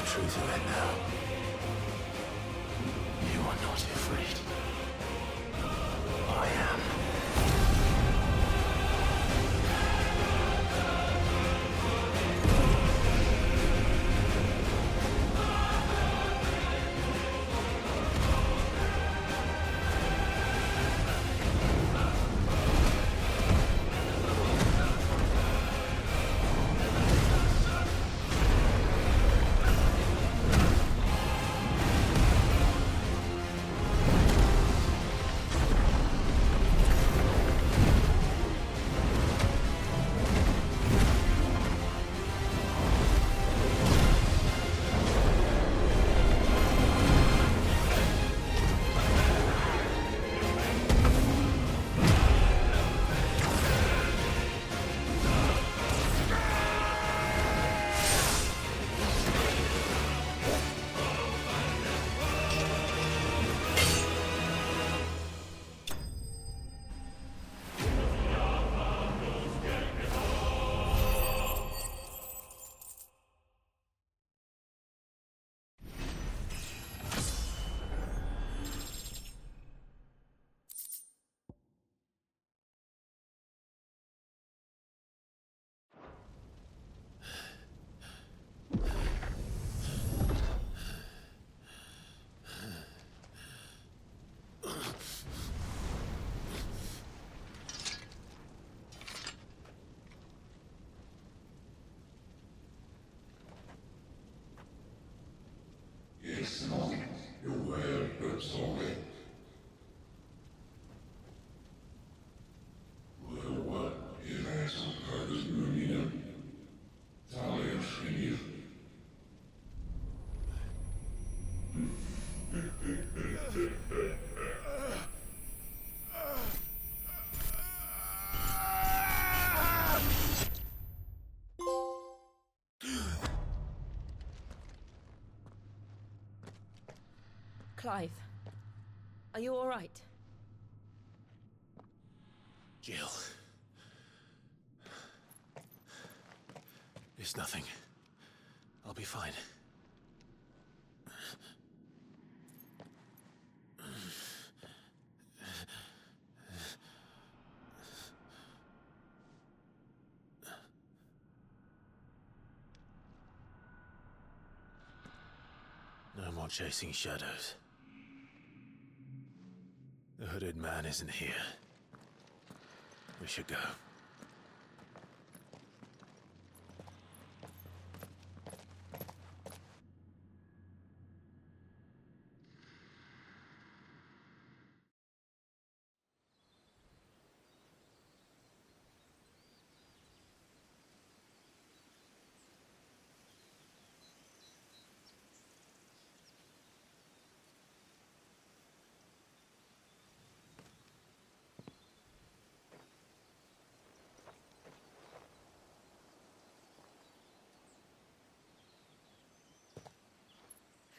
Truth of it now. You are not afraid. I am. Clive, are you all right? Jill. It's nothing. I'll be fine. No more chasing shadows. The hooded man isn't here. We should go.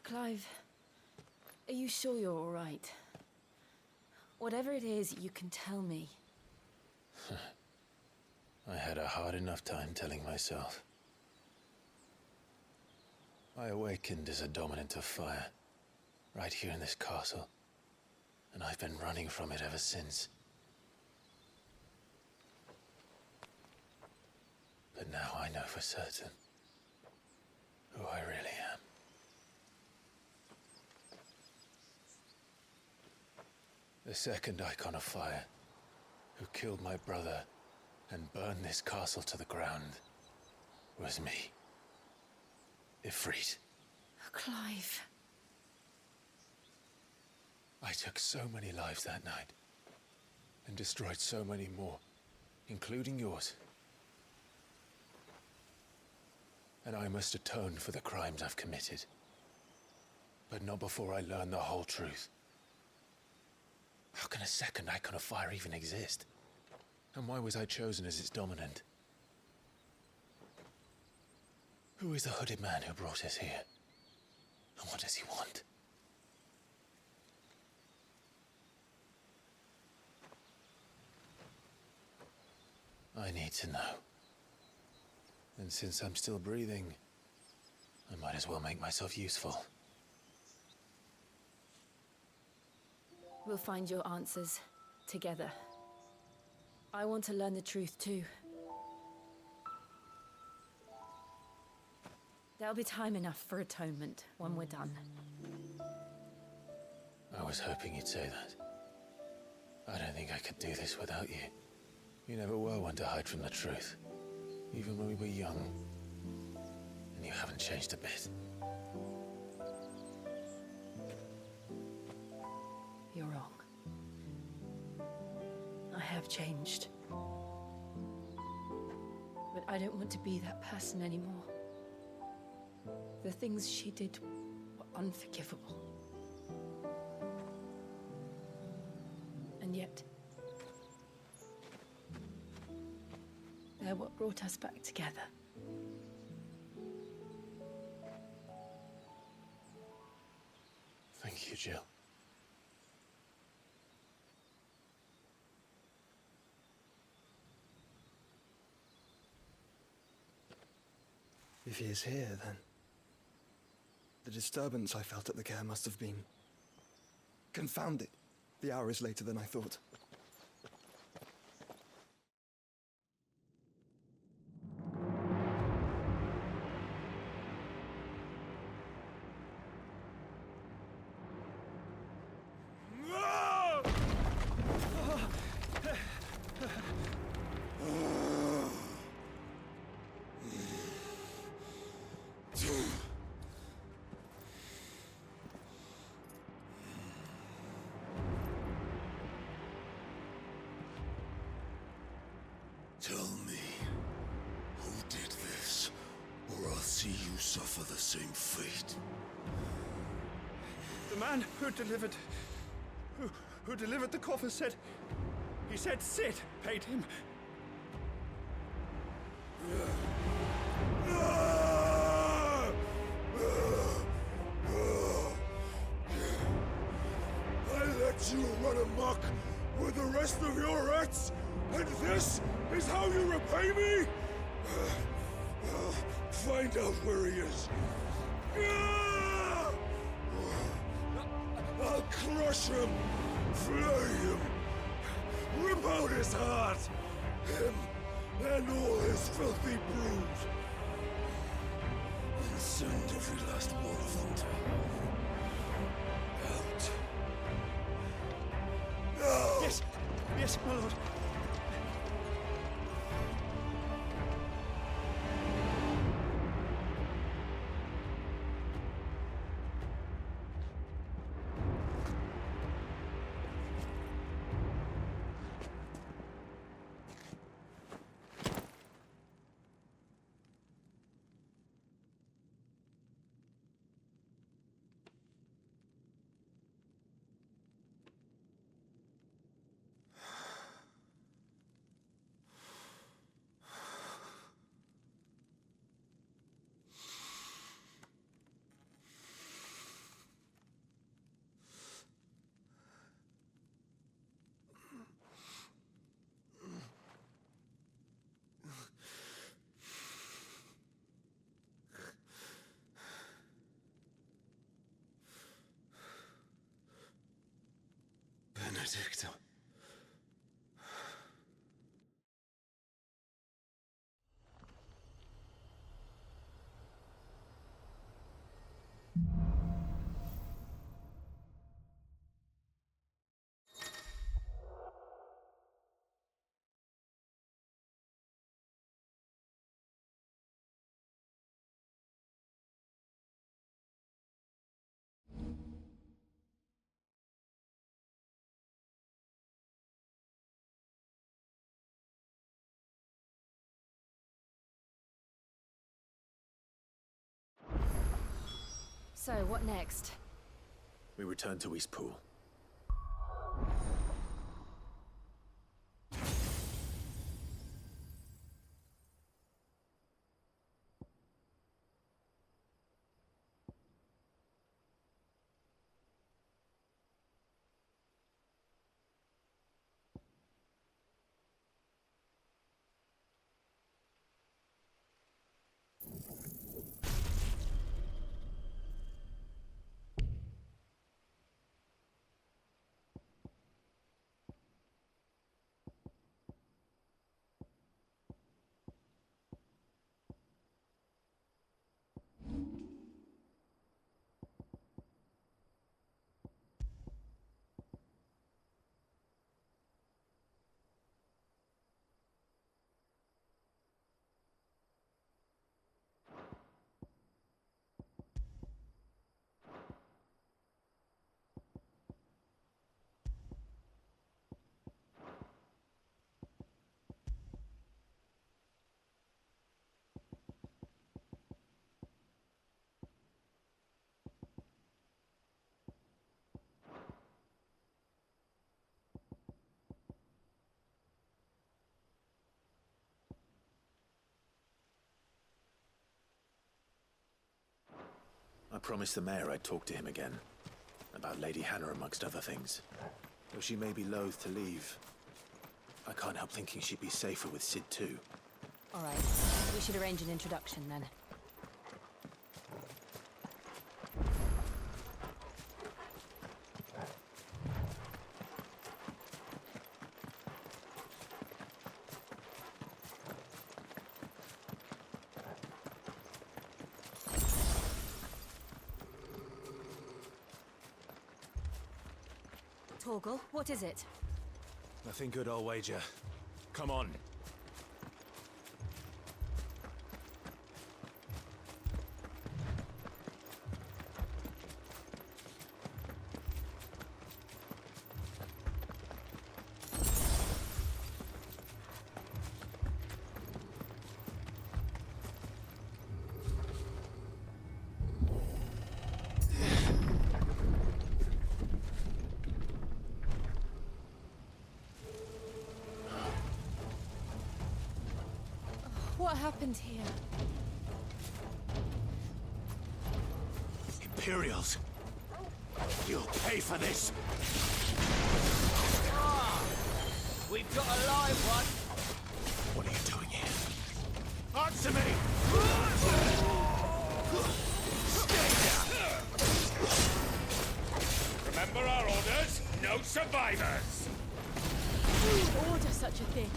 Clive, are you sure you're all right? Whatever it is, you can tell me. I had a hard enough time telling myself. I awakened as a dominant of fire, right here in this castle, and I've been running from it ever since. But now I know for certain who I really am. The second icon of fire, who killed my brother and burned this castle to the ground, was me. Ifrit. Clive. I took so many lives that night, and destroyed so many more, including yours. And I must atone for the crimes I've committed. But not before I learn the whole truth. How can a second icon of fire even exist? And why was I chosen as its dominant? Who is the hooded man who brought us here? And what does he want? I need to know. And since I'm still breathing, I might as well make myself useful. We'll find your answers together. I want to learn the truth too. There'll be time enough for atonement when we're done. I was hoping you'd say that. I don't think I could do this without you. You never were one to hide from the truth, even when we were young. And you haven't changed a bit. You're wrong. I have changed. But I don't want to be that person anymore. The things she did were unforgivable. And yet, they're what brought us back together. Thank you, Jill. If he is here, then the disturbance I felt at the care must have been confounded. The hour is later than I thought. Tell me, who did this, or I'll see you suffer the same fate. The man who delivered the coffer said, he said Sid paid him. I let you run amok with the rest of your rats, and this is how you repay me? Find out where he is. I'll crush him, flay him, rip out his heart, him and all his filthy brood, and send every last one of them to hell. Out. No! Yes, yes, my lord. Benedicto. So, what next? We return to Eastpool. I promised the mayor I'd talk to him again. About Lady Hannah, amongst other things. Though she may be loath to leave, I can't help thinking she'd be safer with Sid too. All right, we should arrange an introduction then. Torgal, what is it? Nothing good, I'll wager. Come on. What happened here? Imperials! You'll pay for this! We've got a live one! What are you doing here? Answer me! Stay down! Remember our orders? No survivors! Who order such a thing?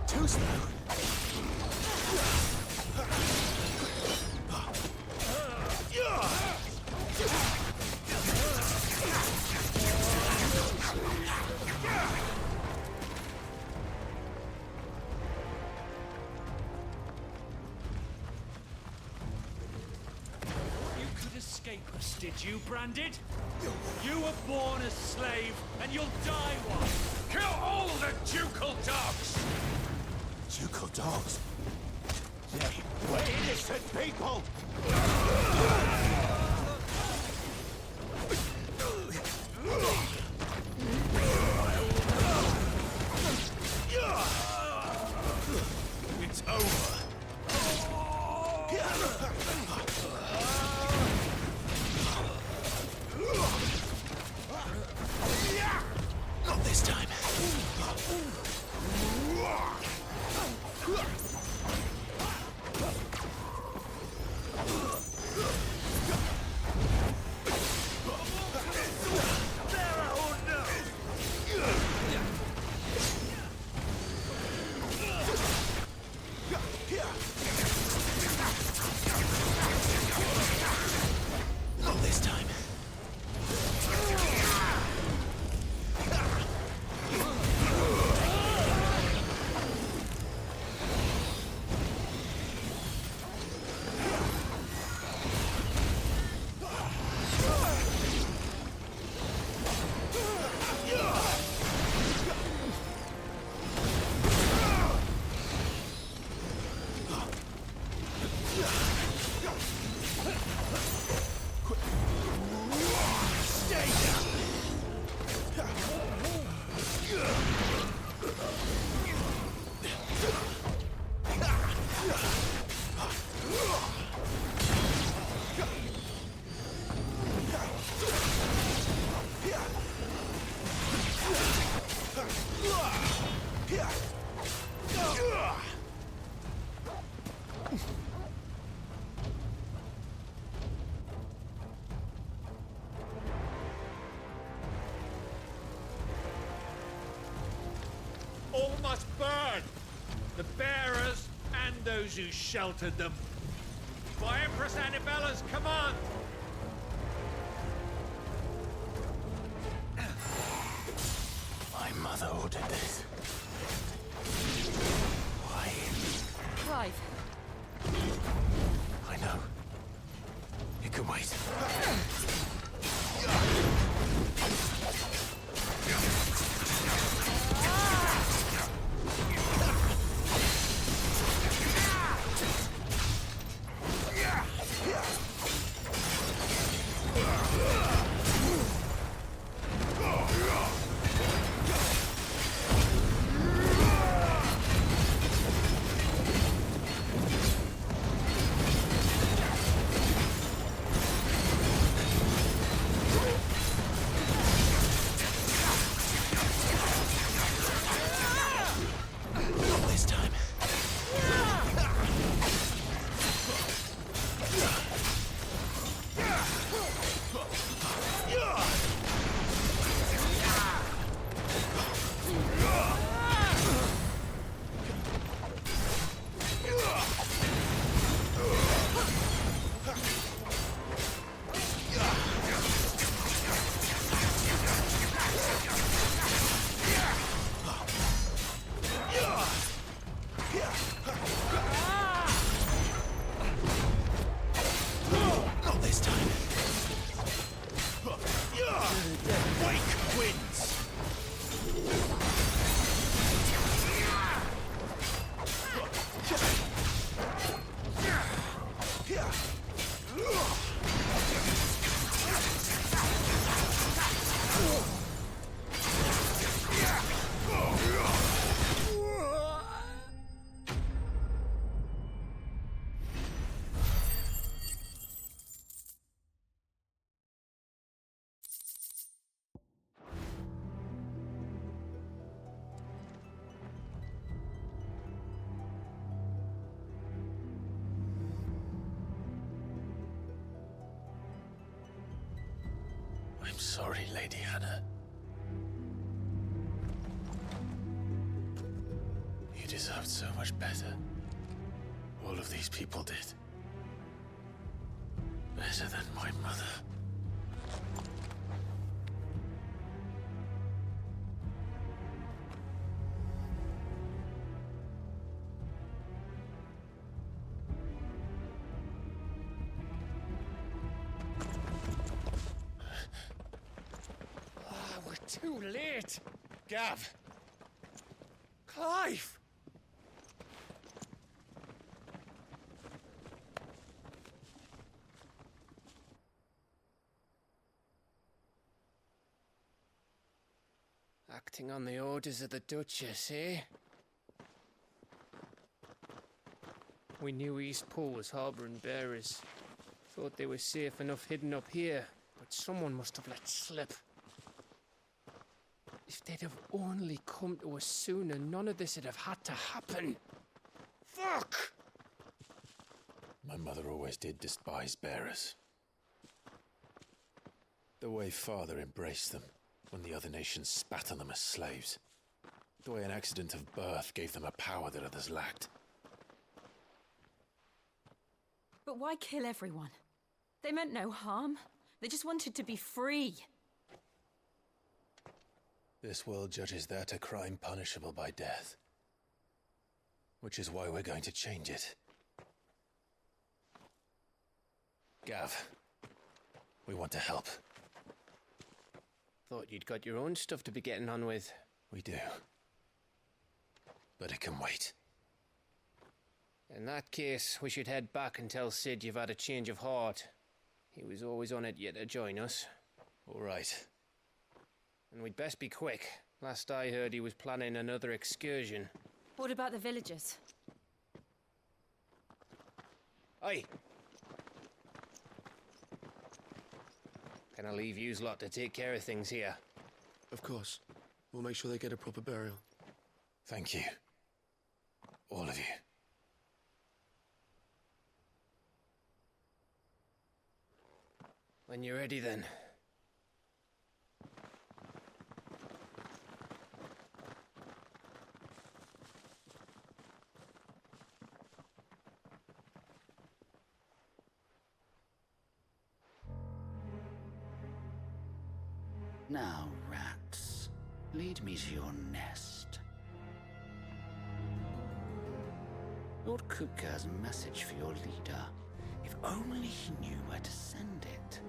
Too slow. You could escape us, did you, Branded? You were born a slave, and you'll die one. Kill all the ducal dogs! Ducal dogs? We're innocent people! must burn! The bearers and those who sheltered them. By Empress Annabella's command! My mother ordered this. Why? Clive. I know. It can wait. I'm sorry, Lady Hannah. You deserved so much better. All of these people did. Better than my mother. Too late! Gav! Clive! Acting on the orders of the Duchess, eh? We knew East Pool was harbouring bearers. Thought they were safe enough hidden up here, but someone must have let slip. If they'd have only come to us sooner, none of this would have had to happen. Fuck! My mother always did despise bearers. The way Father embraced them when the other nations spat on them as slaves. The way an accident of birth gave them a power that others lacked. But why kill everyone? They meant no harm. They just wanted to be free. This world judges that a crime punishable by death. Which is why we're going to change it. Gav, we want to help. Thought you'd got your own stuff to be getting on with. We do. But it can wait. In that case, we should head back and tell Sid you've had a change of heart. He was always on it yet to join us. All right. And we'd best be quick. Last I heard, he was planning another excursion. What about the villagers? Aye. Can I leave yous lot to take care of things here? Of course. We'll make sure they get a proper burial. Thank you. All of you. When you're ready, then. Now, rats, lead me to your nest. Lord Kupka has a message for your leader. If only he knew where to send it.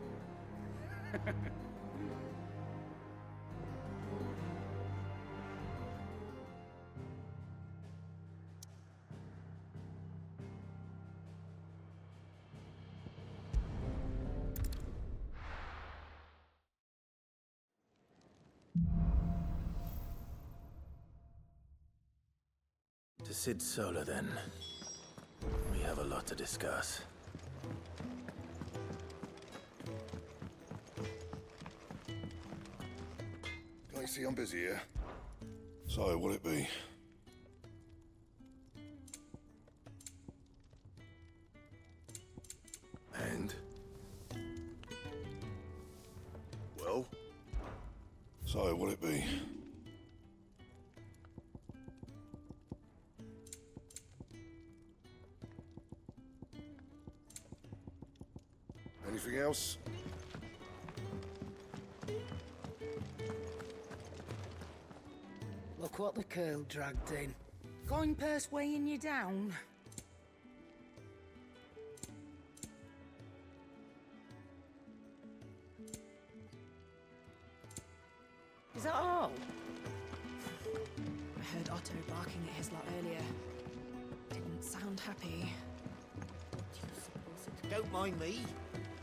To Sid Solar, then. We have a lot to discuss. Lacey, I'm busy here. So, what'll it be? And? Well? So, what'll it be? Anything else? Look what the curl dragged in. Coin purse weighing you down. Is that all? I heard Otto barking at his lot earlier. Didn't sound happy. Don't mind me.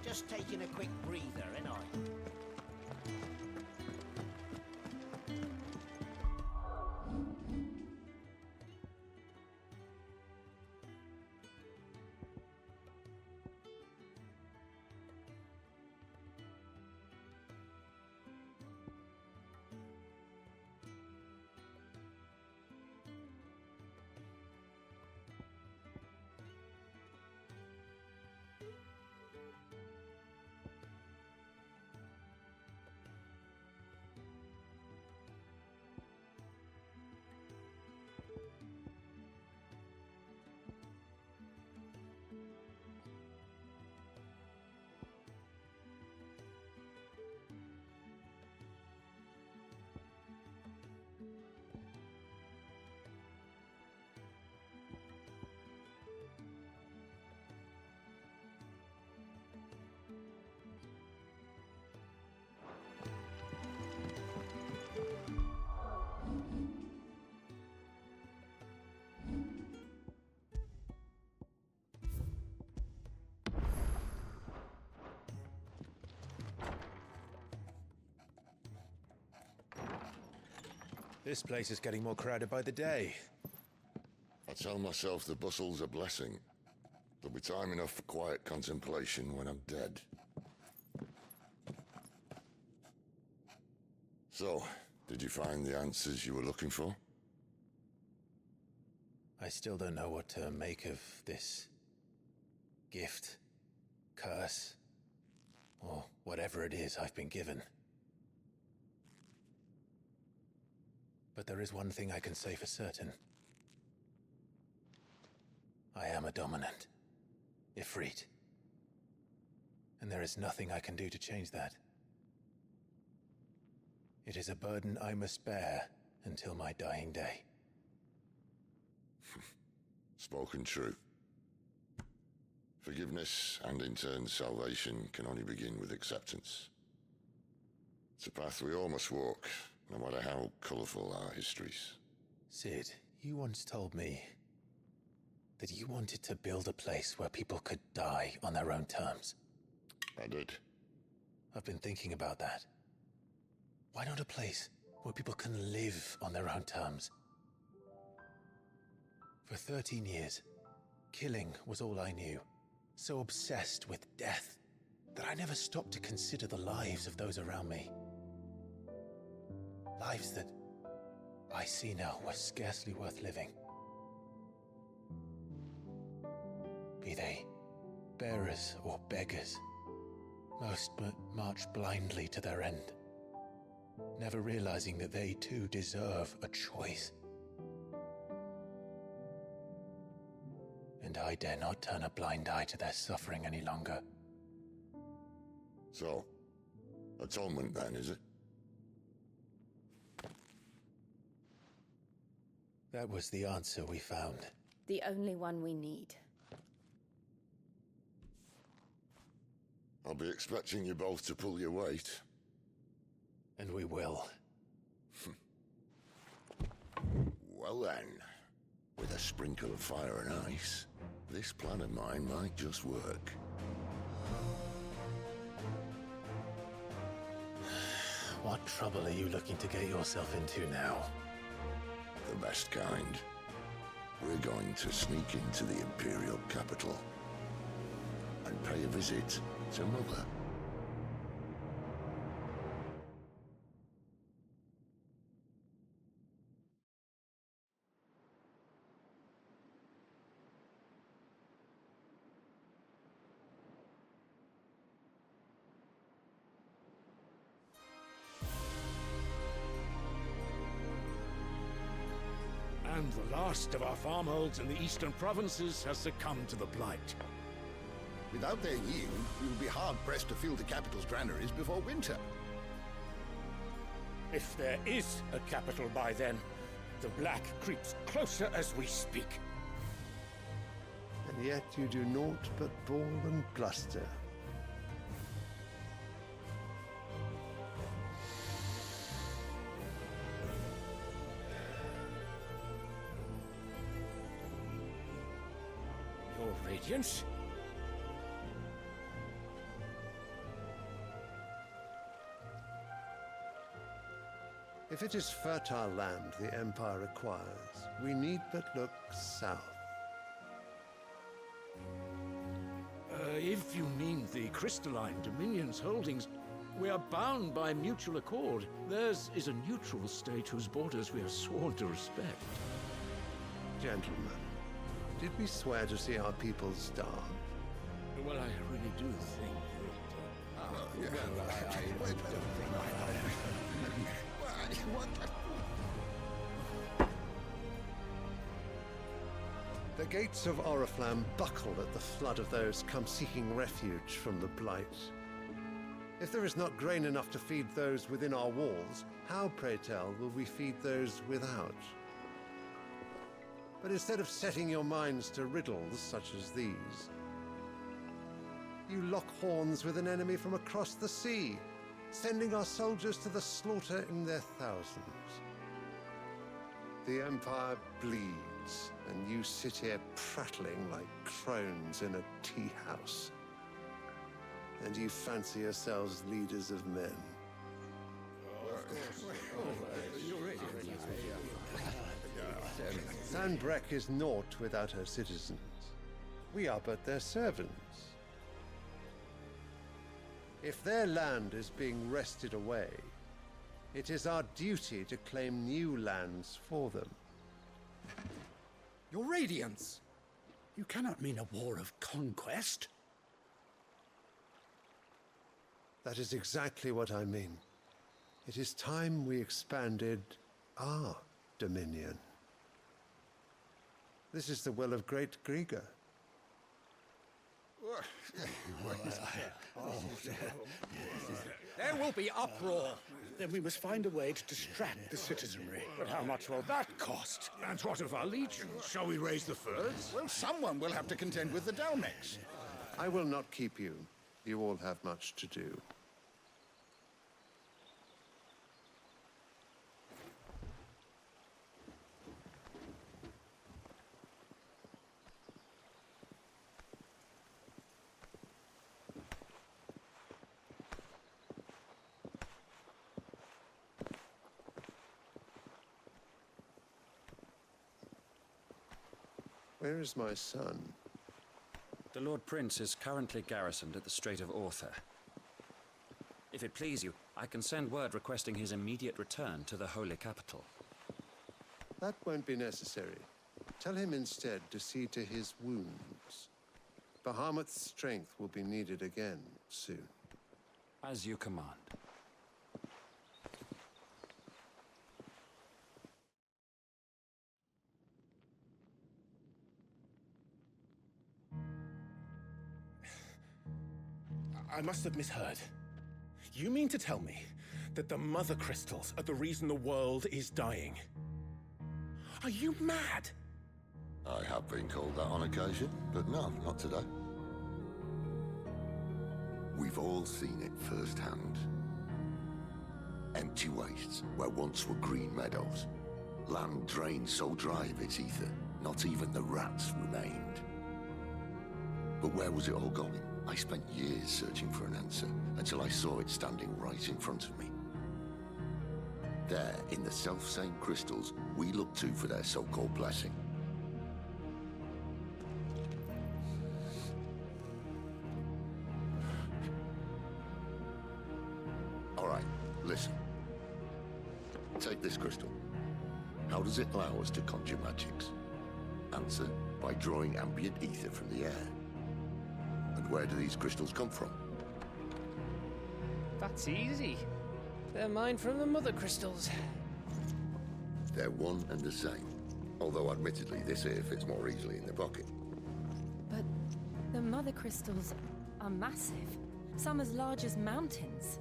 Just taking a quick breather, ain't I? This place is getting more crowded by the day. I tell myself the bustle's a blessing. There'll be time enough for quiet contemplation when I'm dead. So, did you find the answers you were looking for? I still don't know what to make of this gift, curse, or whatever it is I've been given. But there is one thing I can say for certain. I am a dominant, Ifrit. And there is nothing I can do to change that. It is a burden I must bear until my dying day. Spoken true. Forgiveness and in turn salvation can only begin with acceptance. It's a path we all must walk, no matter how colourful our histories. Sid, you once told me that you wanted to build a place where people could die on their own terms. I did. I've been thinking about that. Why not a place where people can live on their own terms? For 13 years, killing was all I knew. So obsessed with death that I never stopped to consider the lives of those around me. Lives that I see now were scarcely worth living. Be they bearers or beggars, most march blindly to their end, never realizing that they too deserve a choice. And I dare not turn a blind eye to their suffering any longer. So, atonement then, is it? That was the answer we found. The only one we need. I'll be expecting you both to pull your weight. And we will. Well then, with a sprinkle of fire and ice, this plan of mine might just work. What trouble are you looking to get yourself into now? The best kind. We're going to sneak into the Imperial capital and pay a visit to Mother. And the last of our farmholds in the eastern provinces has succumbed to the blight. Without their yield, we will be hard-pressed to fill the capital's granaries before winter. If there is a capital by then, the black creeps closer as we speak. And yet you do naught but bawl and bluster. Your Radiance? If it is fertile land the Empire requires, we need but look south. If you mean the crystalline Dominion's holdings, we are bound by mutual accord. Theirs is a neutral state whose borders we are sworn to respect. Gentlemen, did we swear to see our people starve? Well, I really do think that... I don't think The gates of Oriflamme buckle at the flood of those come seeking refuge from the blight. If there is not grain enough to feed those within our walls, how, pray tell, will we feed those without? But instead of setting your minds to riddles such as these, you lock horns with an enemy from across the sea, sending our soldiers to the slaughter in their thousands. The Empire bleeds, and you sit here prattling like crones in a tea house. And you fancy yourselves leaders of men. Sanbreque is naught without her citizens. We are but their servants. If their land is being wrested away, it is our duty to claim new lands for them. Your Radiance! You cannot mean a war of conquest. That is exactly what I mean. It is time we expanded our dominion. This is the will of great Grieger. There will be uproar. Then we must find a way to distract the citizenry. But how much will that cost? And what of our legions? Shall we raise the furs? Well, someone will have to contend with the Dalmex. I will not keep you. You all have much to do. Where is my son? The Lord Prince is currently garrisoned at the Strait of Arthur. If it please you, I can send word requesting his immediate return to the Holy Capital. That won't be necessary. Tell him instead to see to his wounds. Bahamut's strength will be needed again soon. As you command. I must have misheard. You mean to tell me that the Mother Crystals are the reason the world is dying? Are you mad? I have been called that on occasion, but no, not today. We've all seen it firsthand. Empty wastes where once were green meadows. Land drained so dry of its ether, not even the rats remained. But where was it all going? I spent years searching for an answer, until I saw it standing right in front of me. There, in the self-same crystals we look to for their so-called blessing. All right, listen. Take this crystal. How does it allow us to conjure magics? Answer, by drawing ambient ether from the air. And where do these crystals come from? That's easy. They're mine from the mother crystals. They're one and the same. Although admittedly this here fits more easily in the pocket. But the mother crystals are massive. Some as large as mountains.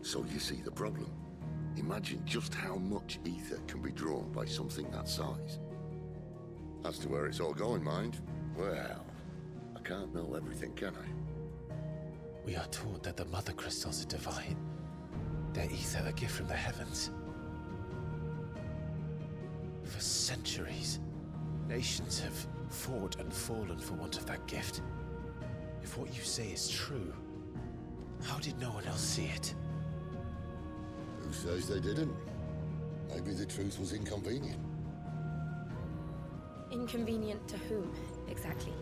So you see the problem. Imagine just how much ether can be drawn by something that size. As to where it's all going, mind, well, I can't know everything, can I? We are taught that the mother crystals are divine. Their ether a gift from the heavens. For centuries, nations have fought and fallen for want of that gift. If what you say is true, how did no one else see it? Who says they didn't? Maybe the truth was inconvenient. Inconvenient to whom, exactly?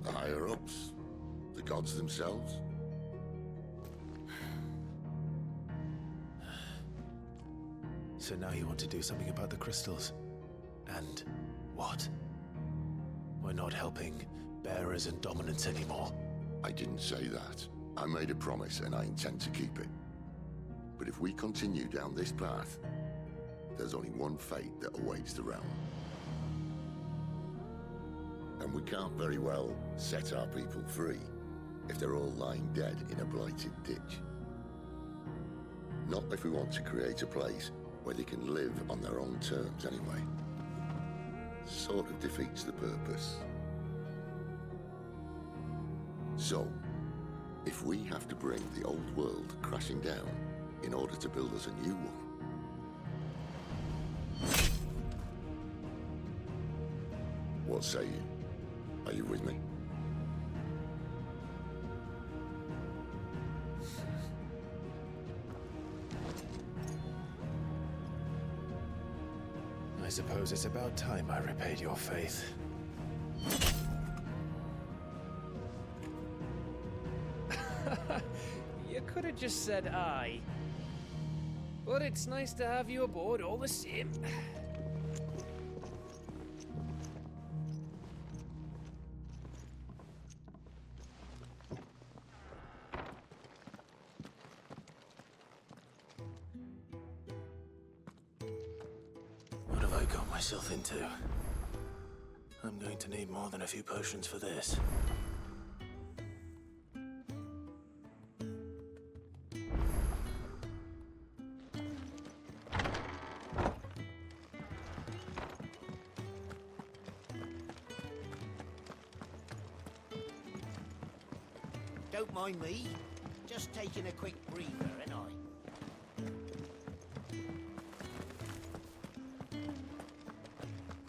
The higher-ups? The gods themselves? So now you want to do something about the crystals? And what? We're not helping bearers and dominants anymore. I didn't say that. I made a promise and I intend to keep it. But if we continue down this path, there's only one fate that awaits the realm. And we can't very well set our people free if they're all lying dead in a blighted ditch. Not if we want to create a place where they can live on their own terms anyway. Sort of defeats the purpose. So, if we have to bring the old world crashing down in order to build us a new one, what say you? Are you with me? I suppose it's about time I repaid your faith. You could have just said aye. But it's nice to have you aboard all the same. What have I got myself into? I'm going to need more than a few potions for this. Don't mind me. Just taking a quick breather, ain't I?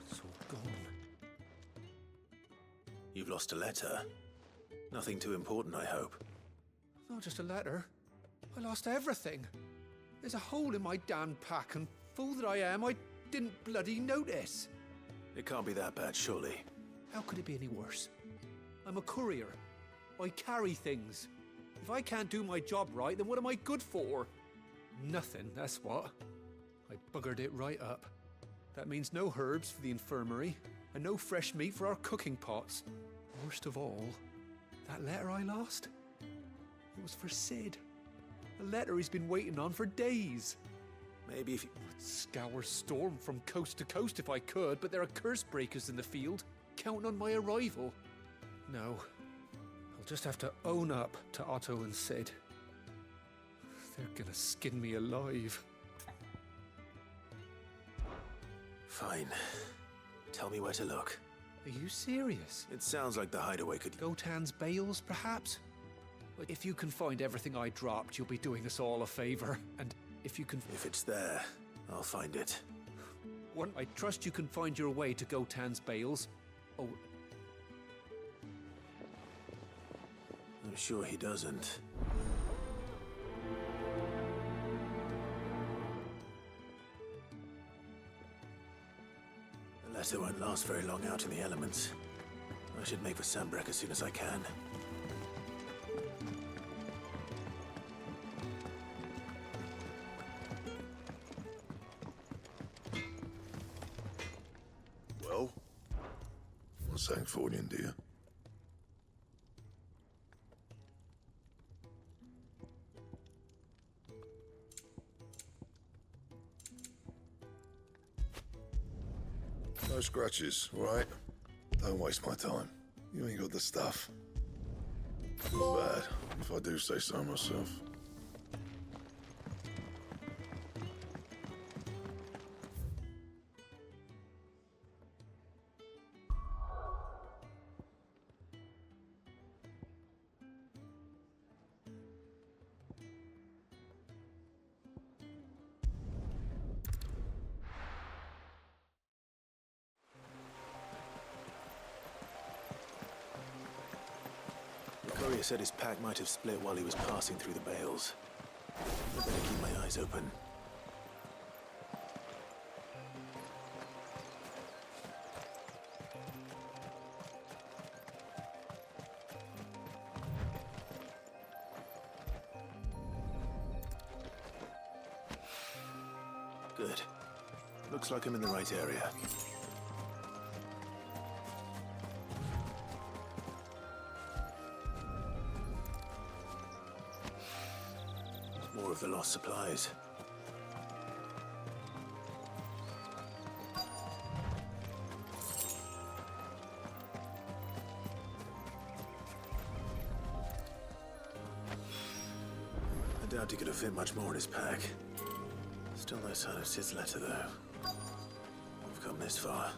It's all gone. You've lost a letter. Nothing too important, I hope. Not just a letter. I lost everything. There's a hole in my damn pack, and fool that I am, I didn't bloody notice. It can't be that bad, surely. How could it be any worse? I'm a courier. I carry things. If I can't do my job right, then what am I good for? Nothing, that's what. I buggered it right up. That means no herbs for the infirmary, and no fresh meat for our cooking pots. Worst of all, that letter I lost? It was for Sid. A letter he's been waiting on for days. Maybe if you... I'd scour Storm from coast to coast if I could, but there are curse breakers in the field, counting on my arrival. No. I'll just have to own up to Otto and Sid. They're gonna skin me alive. Fine. Tell me where to look. Are you serious? It sounds like the hideaway could... Gotan's bales, perhaps? But if you can find everything I dropped, you'll be doing us all a favor. And if you can... If it's there, I'll find it. One, I trust you can find your way to Gotan's bales. Oh... I'm sure he doesn't. The letter won't last very long out in the elements. I should make for Sambrek as soon as I can. Well? What's that for you, dear? No scratches, all right? Don't waste my time. You ain't got the stuff. Not bad, if I do say so myself. The courier said his pack might have split while he was passing through the bales. I better keep my eyes open. Good. Looks like I'm in the right area. More of the lost supplies. I doubt he could have fit much more in his pack. Still no sign of Sid's letter, though. We've come this far.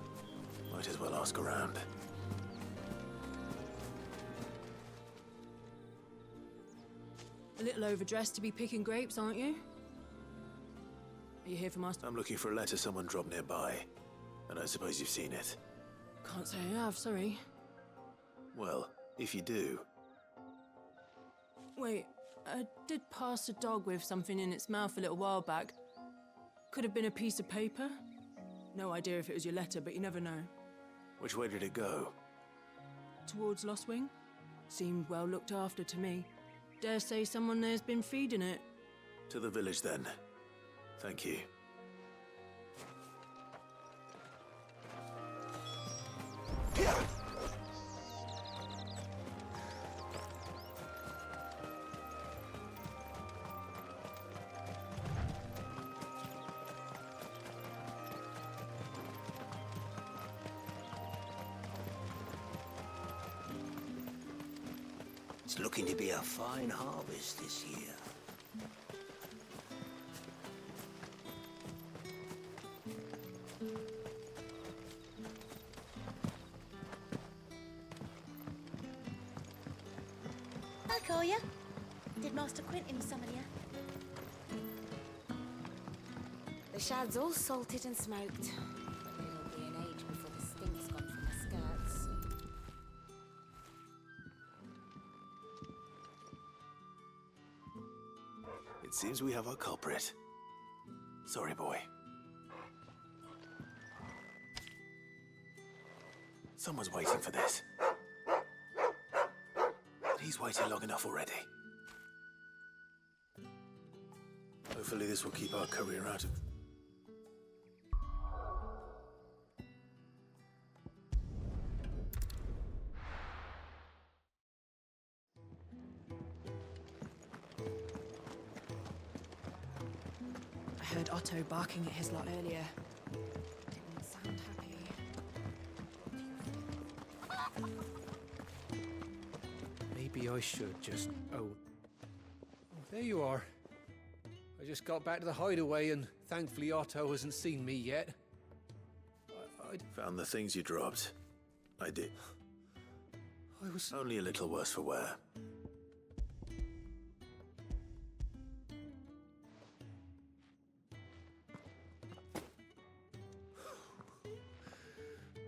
Might as well ask around. A little overdressed to be picking grapes, aren't you? Are you here from us? I'm looking for a letter someone dropped nearby, and I suppose you've seen it. Can't say I have, sorry. Well, if you do... Wait, I did pass a dog with something in its mouth a little while back. Could have been a piece of paper. No idea if it was your letter, but you never know. Which way did it go? Towards Lost Wing? Seemed well looked after to me. Dare say someone there's been feeding it. To the village, then. Thank you. It's looking to be a fine harvest this year. Hi, Collier. Did Master Quentin summon you? The shad's all salted and smoked. But it'll be an age before the stink's gone from my skirts. It seems we have our culprit. Sorry, boy. Someone's waiting for this. But he's waited long enough already. Hopefully this will keep our courier out of... I heard Otto barking at his lot earlier. Didn't sound happy. Maybe I should just... Oh, there you are. I just got back to the hideaway and thankfully Otto hasn't seen me yet. I Found the things you dropped. I did. I was... Only a little worse for wear.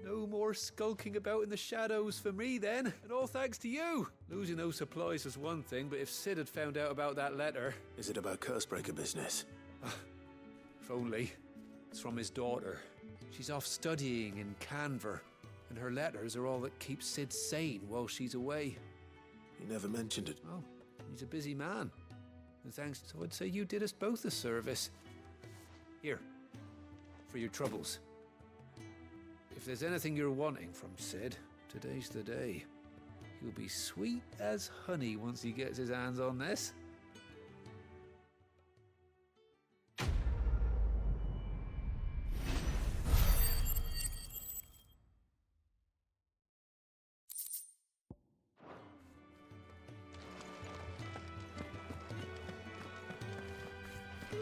No more skulking about in the shadows for me then, and all thanks to you. Losing those supplies was one thing, but if Sid had found out about that letter... Is it about Cursebreaker business? If only. It's from his daughter. She's off studying in Canver, and her letters are all that keeps Sid sane while she's away. He never mentioned it. Oh, he's a busy man. And thanks, so I'd say you did us both a service. Here, for your troubles. If there's anything you're wanting from Sid, today's the day. He'll be sweet as honey once he gets his hands on this.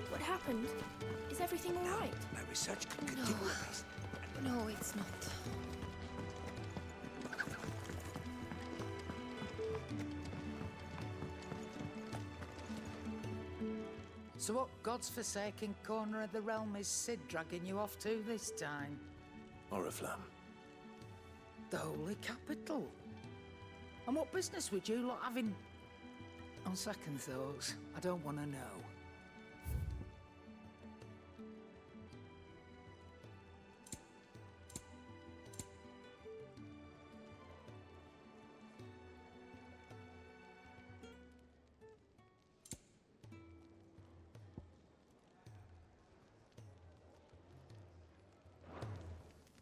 What happened? Is everything all right? My research can continue at least. No, it's not. So what God's forsaken corner of the realm is Sid dragging you off to this time? Oriflamme. The Holy Capital. And what business would you lot having? On second thoughts, I don't want to know.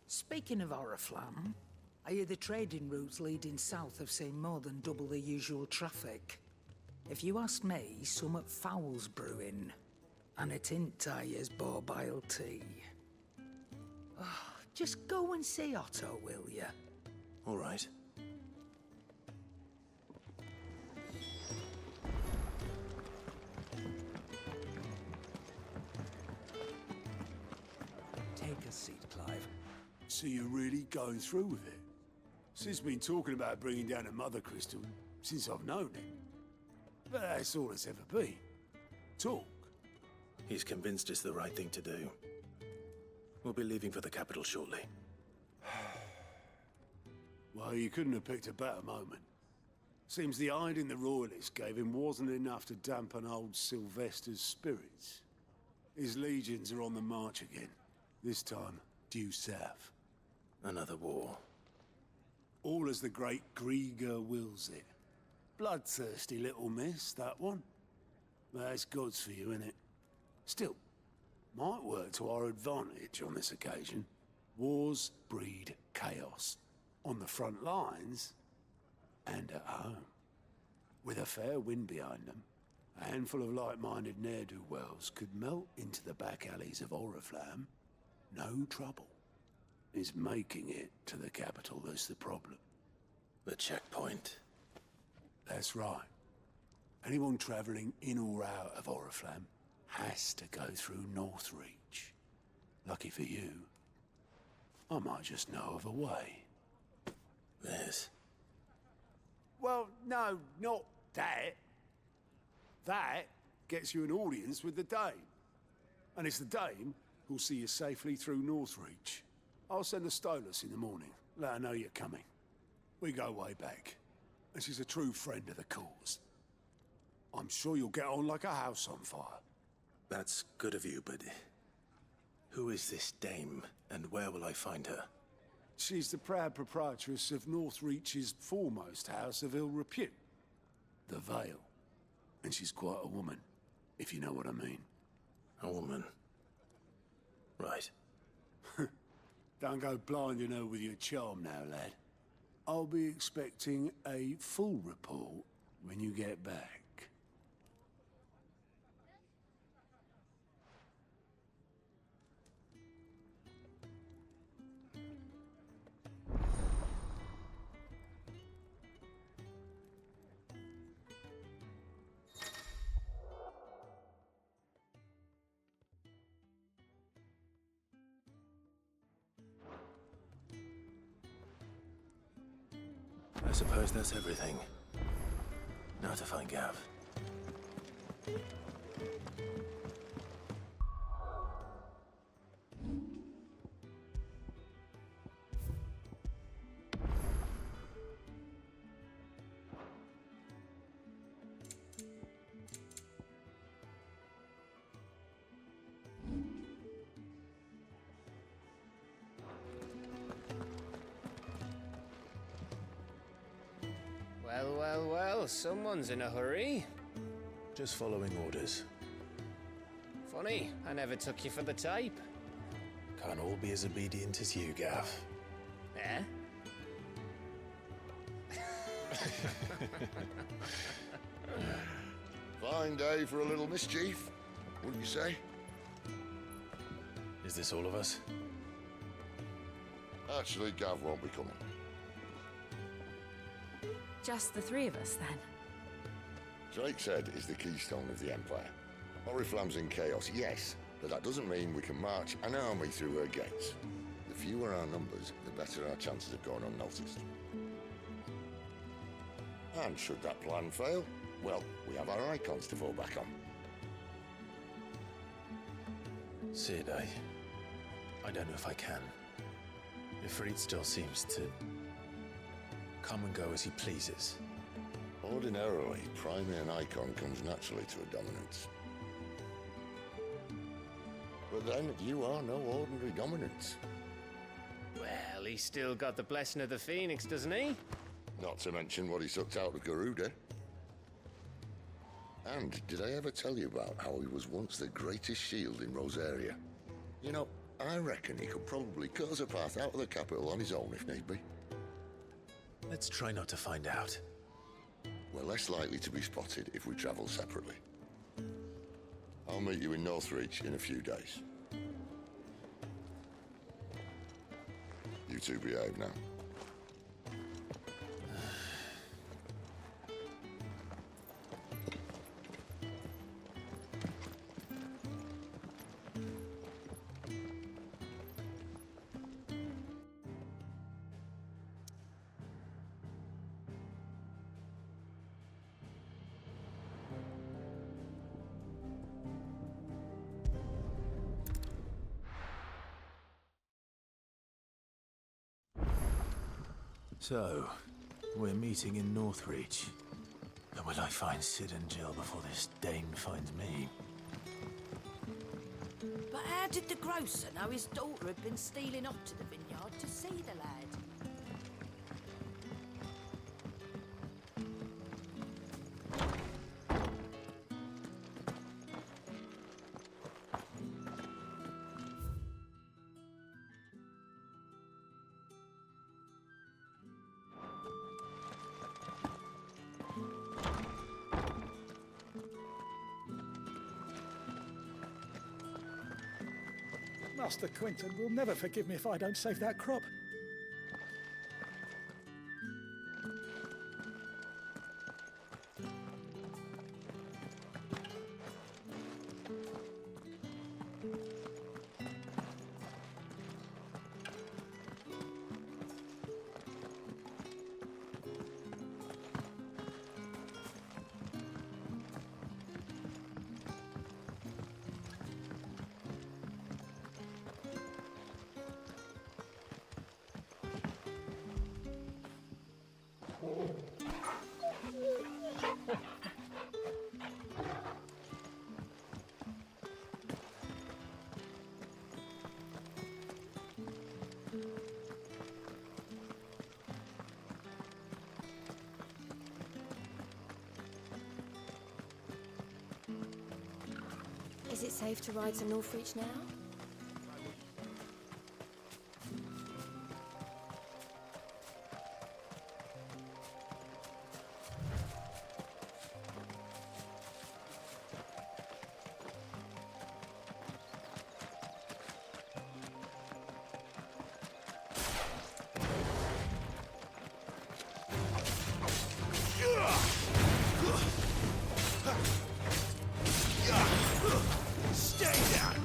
Speaking of Oriflamme, I hear the trading routes leading south have seen more than double the usual traffic. If you ask me, summat foul's brewing, and it ain't Tyre's borbile tea. Oh, just go and see Otto, will ya? All right. Take a seat, Clive. So you're really going through with it? Sid's been talking about bringing down a mother crystal since I've known him. But that's all it's ever been. Talk. He's convinced it's the right thing to do. We'll be leaving for the capital shortly. Well, you couldn't have picked a better moment. Seems the hiding the royalists gave him wasn't enough to dampen old Sylvester's spirits. His legions are on the march again, this time due south. Another war. All as the great Grieger wills it. Bloodthirsty little miss, that one. That's God's for you, innit? Still, might work to our advantage on this occasion. Wars breed chaos. On the front lines, and at home. With a fair wind behind them, a handful of like-minded ne'er-do-wells could melt into the back alleys of Oriflamme. No trouble. It's making it to the capital that's the problem. The checkpoint. That's right. Anyone travelling in or out of Oriflamme has to go through Northreach. Lucky for you, I might just know of a way. This? Well, no, not that. That gets you an audience with the Dame. And it's the Dame who'll see you safely through Northreach. I'll send the Stolas in the morning. Let her know you're coming. We go way back. And she's a true friend of the cause. I'm sure you'll get on like a house on fire. That's good of you, but... who is this Dame, and where will I find her? She's the proud proprietress of Northreach's foremost house of ill repute, the Vale. And she's quite a woman, if you know what I mean. A woman? Right. Don't go blinding her with your charm now, lad. I'll be expecting a full report when you get back. I suppose that's everything. Now to find Gav. Well, someone's in a hurry. Just following orders. Funny, I never took you for the type. Can't all be as obedient as you, Gav. Eh? Fine day for a little mischief, wouldn't you say? Is this all of us? Actually, Gav won't be coming. Just the three of us, then? Drake's Head is the keystone of the Empire. Oriflamme's in chaos, yes, but that doesn't mean we can march an army through her gates. The fewer our numbers, the better our chances of going unnoticed. And should that plan fail, well, we have our icons to fall back on. Sid, I don't know if I can. Ifrit still seems to come and go as he pleases. Ordinarily, priming an icon comes naturally to a dominance. But then, you are no ordinary dominance. Well, he's still got the blessing of the Phoenix, doesn't he? Not to mention what he sucked out of Garuda. And did I ever tell you about how he was once the greatest shield in Rosaria? You know, I reckon he could probably cut us a path out of the capital on his own if need be. Let's try not to find out. We're less likely to be spotted if we travel separately. I'll meet you in Northreach in a few days. You two behave now. So, we're meeting in Northreach. And will I find Sid and Jill before this Dane finds me? But how did the grocer know his daughter had been stealing off to the vineyard to see the lad? Master Quinton will never forgive me if I don't save that crop. Is it safe to ride to Northreach now? Stay down!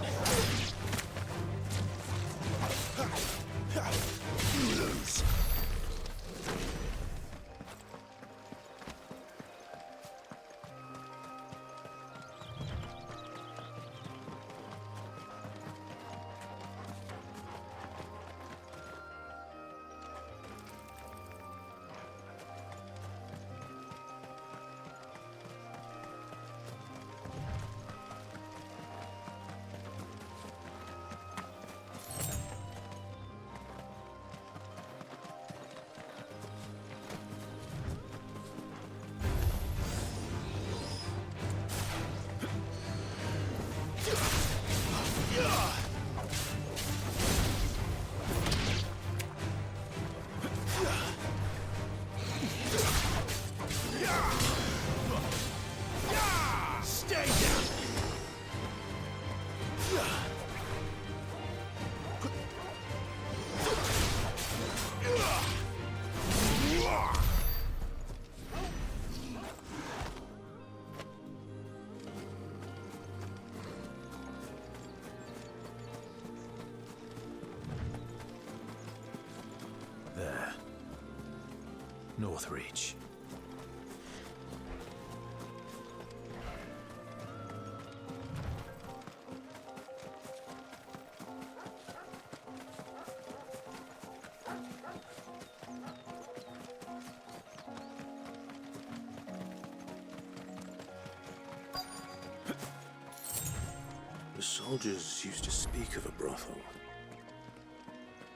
Northreach. The soldiers used to speak of a brothel,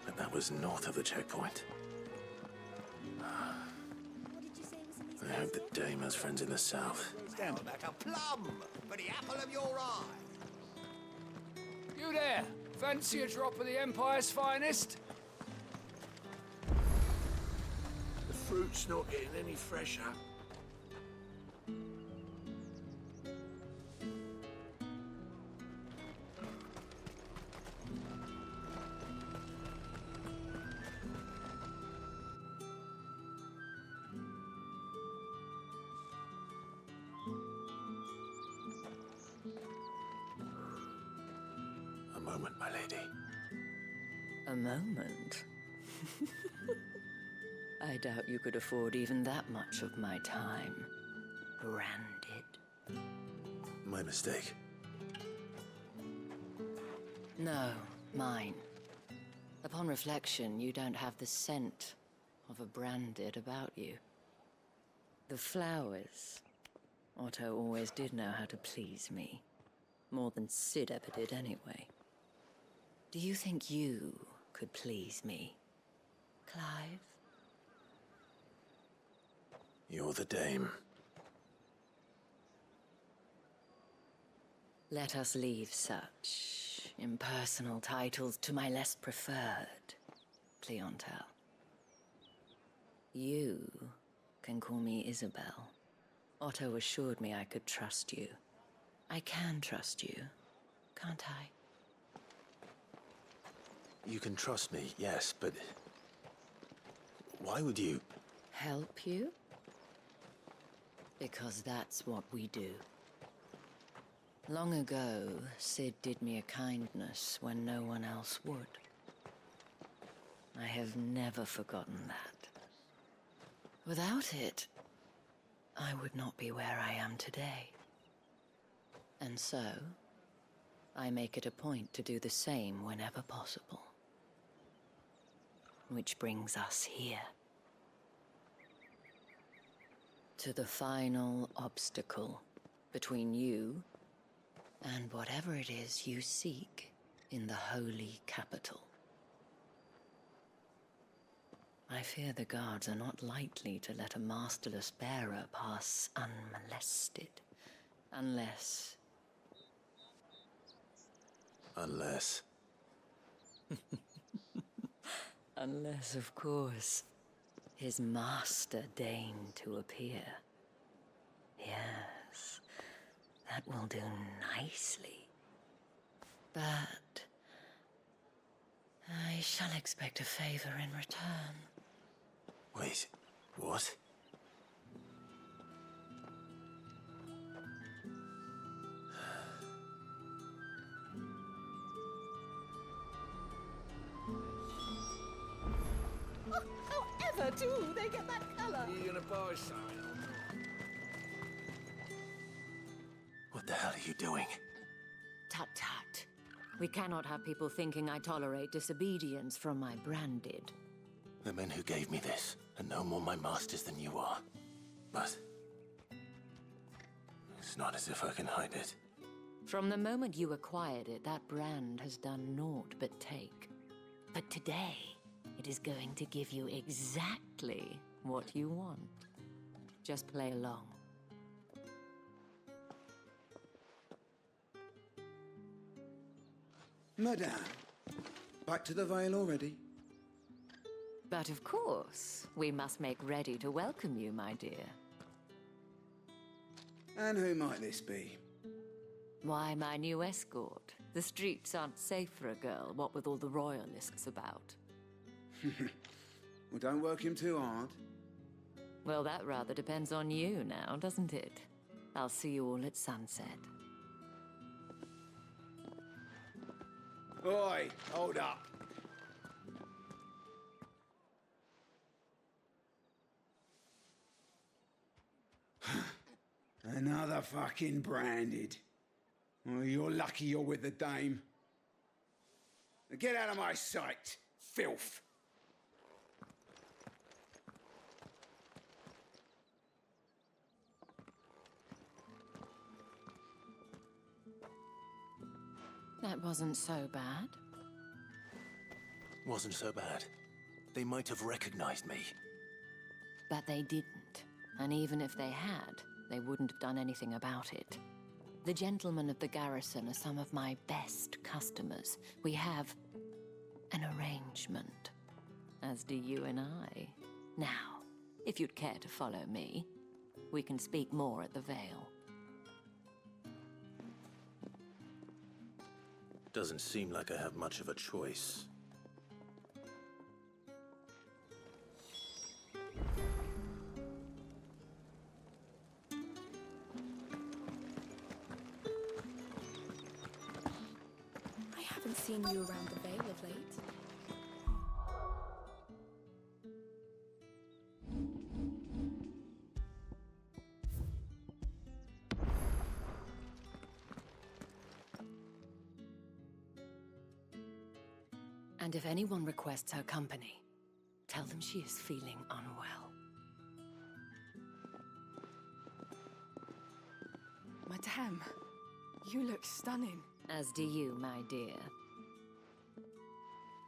but that was north of the checkpoint. I hope the dame has friends in the south. Down like a plum for the apple of your eye. You there? Fancy a drop of the Empire's finest? The fruit's not getting any fresher. A moment, my lady. A moment? I doubt you could afford even that much of my time. Branded. My mistake. No, mine. Upon reflection, you don't have the scent of a branded about you. The flowers. Otto always did know how to please me. More than Sid ever did anyway. Do you think you could please me, Clive? You're the dame. Let us leave such impersonal titles to my less preferred clientele. You can call me Isabel. Otto assured me I could trust you. I can trust you, can't I? You can trust me, yes, but why would you? Help you? Because that's what we do. Long ago, Sid did me a kindness when no one else would. I have never forgotten that. Without it, I would not be where I am today. And so, I make it a point to do the same whenever possible. Which brings us here. To the final obstacle between you and whatever it is you seek in the holy capital. I fear the guards are not likely to let a masterless bearer pass unmolested, unless... Unless... Unless, of course, his master deigned to appear. Yes, that will do nicely. But I shall expect a favor in return. Wait, what? However, do they get that color? Are you gonna buy something? What the hell are you doing? Tut tut. We cannot have people thinking I tolerate disobedience from my branded. The men who gave me this are no more my masters than you are. But it's not as if I can hide it. From the moment you acquired it, that brand has done naught but take. But today, it is going to give you exactly what you want. Just play along. Madame, back to the Vale already? But of course, we must make ready to welcome you, my dear. And who might this be? Why, my new escort. The streets aren't safe for a girl, what with all the royalists about. Well, don't work him too hard. Well, that rather depends on you now, doesn't it? I'll see you all at sunset. Oi, hold up. Motherfucking branded. Well, you're lucky you're with the dame. Now get out of my sight, filth. That wasn't so bad. Wasn't so bad. They might have recognized me. But they didn't. And even if they had, they wouldn't have done anything about it. The gentlemen of the garrison are some of my best customers. We have an arrangement, as do you and I. Now, if you'd care to follow me, we can speak more at the Vale. Doesn't seem like I have much of a choice. I haven't seen you around the Vale of late. And if anyone requests her company, tell them she is feeling unwell. Madame, you look stunning. As do you, my dear.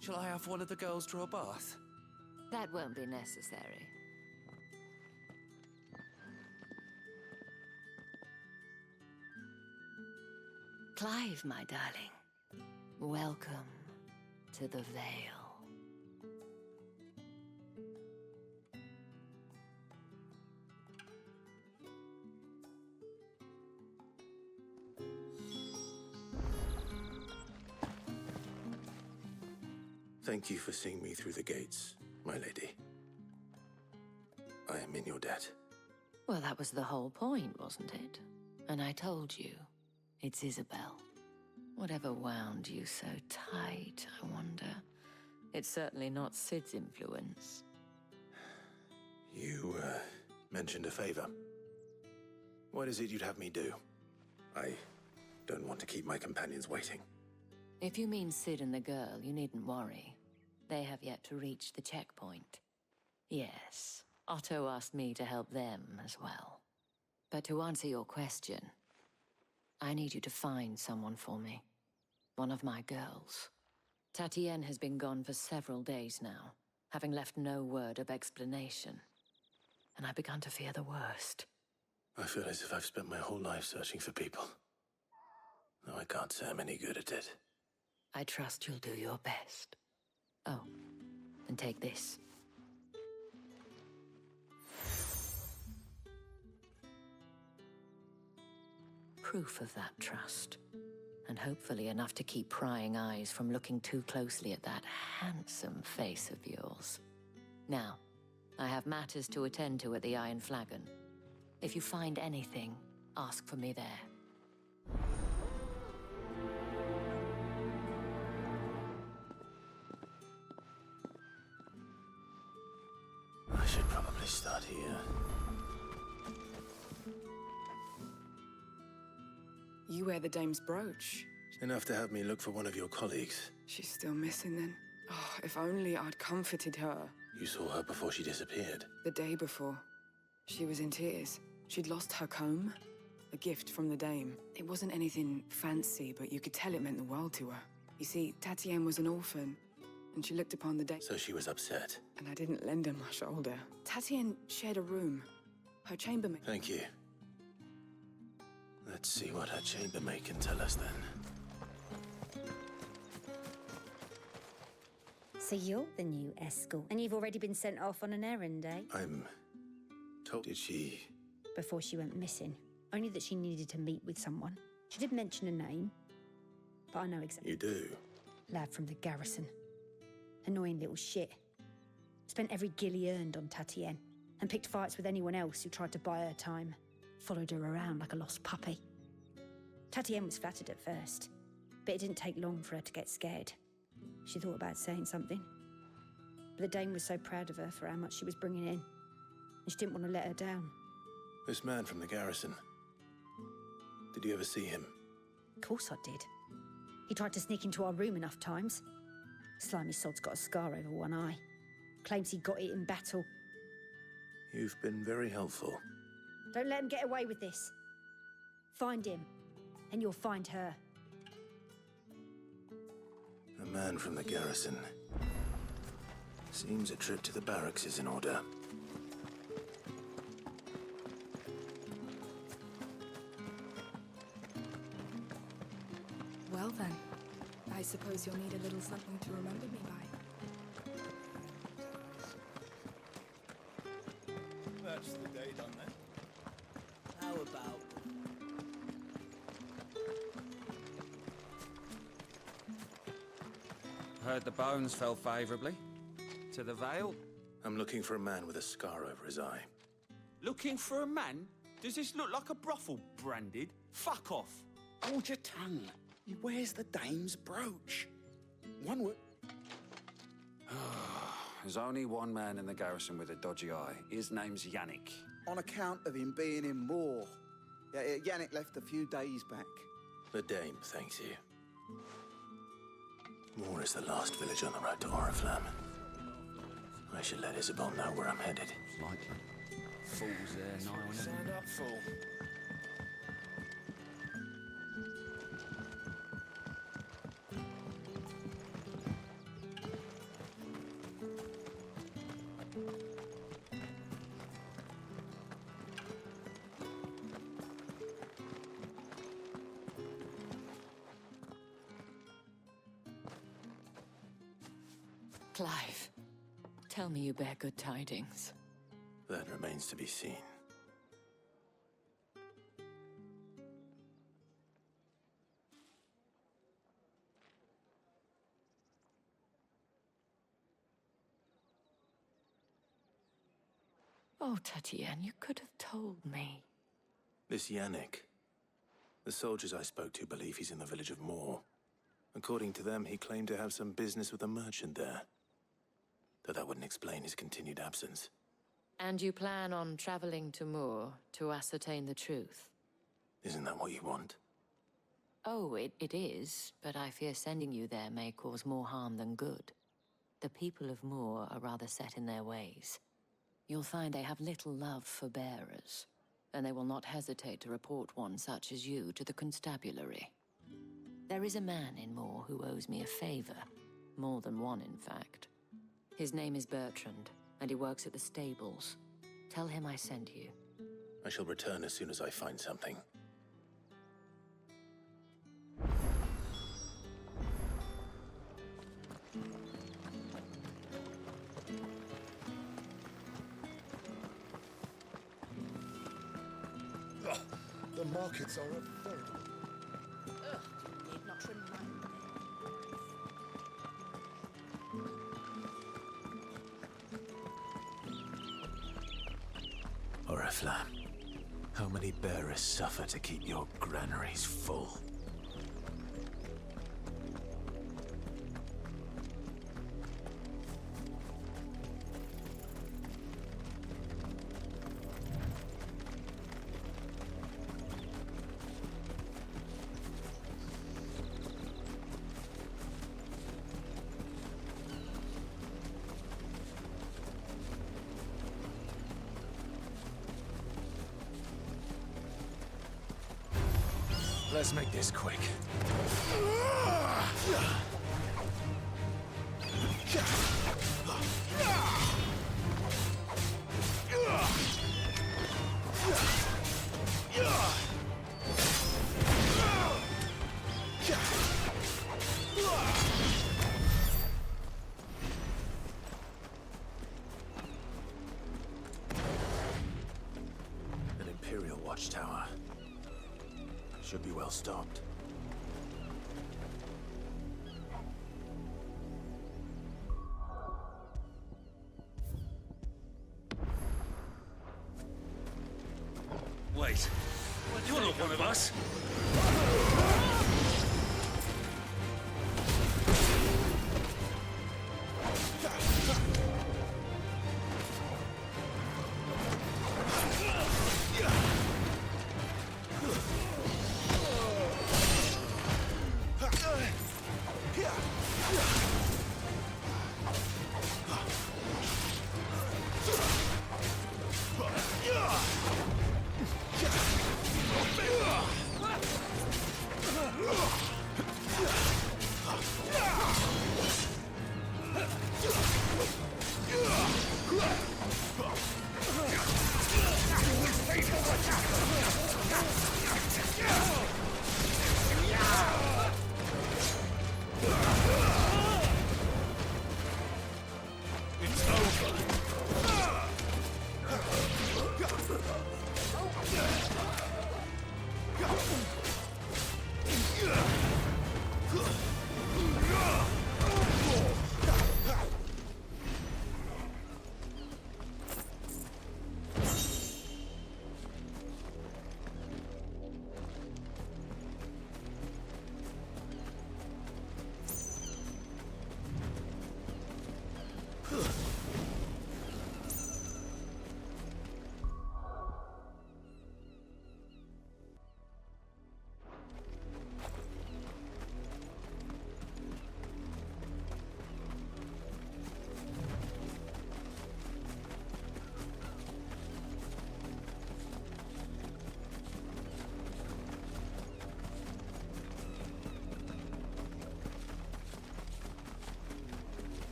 Shall I have one of the girls draw a bath? That won't be necessary. Clive, my darling. Welcome to the Vale. Thank you for seeing me through the gates, my lady. I am in your debt. Well, that was the whole point, wasn't it? And I told you, it's Isabel. Whatever wound you so tight, I wonder. It's certainly not Sid's influence. You, mentioned a favor. What is it you'd have me do? I don't want to keep my companions waiting. If you mean Sid and the girl, you needn't worry. They have yet to reach the checkpoint. Yes, Otto asked me to help them as well. But to answer your question, I need you to find someone for me. One of my girls. Tatienne has been gone for several days now, having left no word of explanation. And I've begun to fear the worst. I feel as if I've spent my whole life searching for people. Though I can't say I'm any good at it. I trust you'll do your best. Oh, and take this. Proof of that trust. And hopefully enough to keep prying eyes from looking too closely at that handsome face of yours. Now, I have matters to attend to at the Iron Flagon. If you find anything, ask for me there. I should probably start here. You wear the dame's brooch. Enough to have me look for one of your colleagues. She's still missing then. Oh, if only I'd comforted her. You saw her before she disappeared. The day before. She was in tears. She'd lost her comb. A gift from the dame. It wasn't anything fancy, but you could tell it meant the world to her. You see, Tatienne was an orphan, and she looked upon the dame. So she was upset. And I didn't lend her my shoulder. Tatienne shared a room. Her chambermaid. Thank you. Let's see what her chambermaid can tell us then. So you're the new escort, and you've already been sent off on an errand, eh? I'm told. Did she? Before she went missing. Only that she needed to meet with someone. She did mention a name, but I know exactly. You do? Lad from the garrison. Annoying little shit. Spent every guil he earned on Tatienne, and picked fights with anyone else who tried to buy her time. Followed her around like a lost puppy. Tatienne was flattered at first, but it didn't take long for her to get scared. She thought about saying something. But the dame was so proud of her for how much she was bringing in, and she didn't want to let her down. This man from the garrison. Did you ever see him? Of course I did. He tried to sneak into our room enough times. Slimy sod's got a scar over one eye. Claims he got it in battle. You've been very helpful. Don't let him get away with this. Find him, and you'll find her. A man from the garrison. Seems a trip to the barracks is in order. Well then, I suppose you'll need a little something to remember me by. That's the day done then. How about... Heard the bones fell favourably. To the Vale? I'm looking for a man with a scar over his eye. Looking for a man? Does this look like a brothel, Branded? Fuck off. Hold your tongue. He wears the dame's brooch. One word. There's only one man in the garrison with a dodgy eye. His name's Yannick. On account of him being in Moor. Yeah, Yannick left a few days back. The dame thanks you. Moor is the last village on the road to Oriflamme. I should let Isabel know where I'm headed. Likely. Fools there, nigh on Stand it. up, fool. Clive, tell me you bear good tidings. That remains to be seen. Oh, Tatienne, you could have told me. This Yannick. The soldiers I spoke to believe he's in the village of Moor. According to them, he claimed to have some business with a merchant there. Though that wouldn't explain his continued absence. And you plan on traveling to Moor to ascertain the truth? Isn't that what you want? Oh, it is, but I fear sending you there may cause more harm than good. The people of Moor are rather set in their ways. You'll find they have little love for bearers, and they will not hesitate to report one such as you to the constabulary. There is a man in Moor who owes me a favor. More than one, in fact. His name is Bertrand, and he works at the stables. Tell him I sent you. I shall return as soon as I find something. The markets are a very... Ugh, you need not remind me. Oriflamme, how many bearers suffer to keep your granaries full? Let's make this quick. An Imperial watchtower. Should be well stocked. Wait, you're not one of us.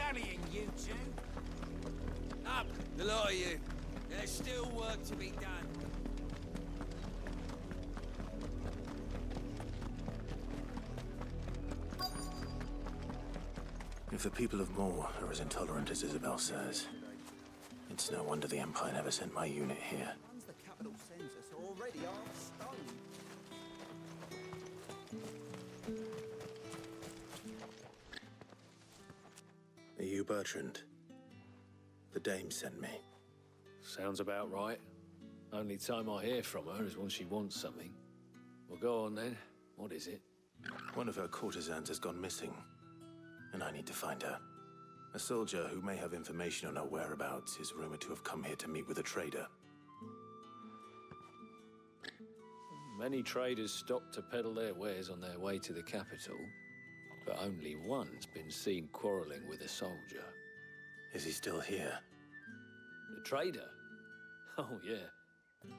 dilly-dallying, you two. Up, the lot of you. There's still work to be done. If the people of Moor are as intolerant as Isabel says, it's no wonder the Empire never sent my unit here. The capital census are already half stoned. Are you Bertrand? The dame sent me. Sounds about right. Only time I hear from her is when she wants something. Well, go on then. What is it? One of her courtesans has gone missing, and I need to find her. A soldier who may have information on her whereabouts is rumored to have come here to meet with a trader. Many traders stop to peddle their wares on their way to the capital, but only one's been seen quarrelling with a soldier. Is he still here? The trader? Oh, yeah.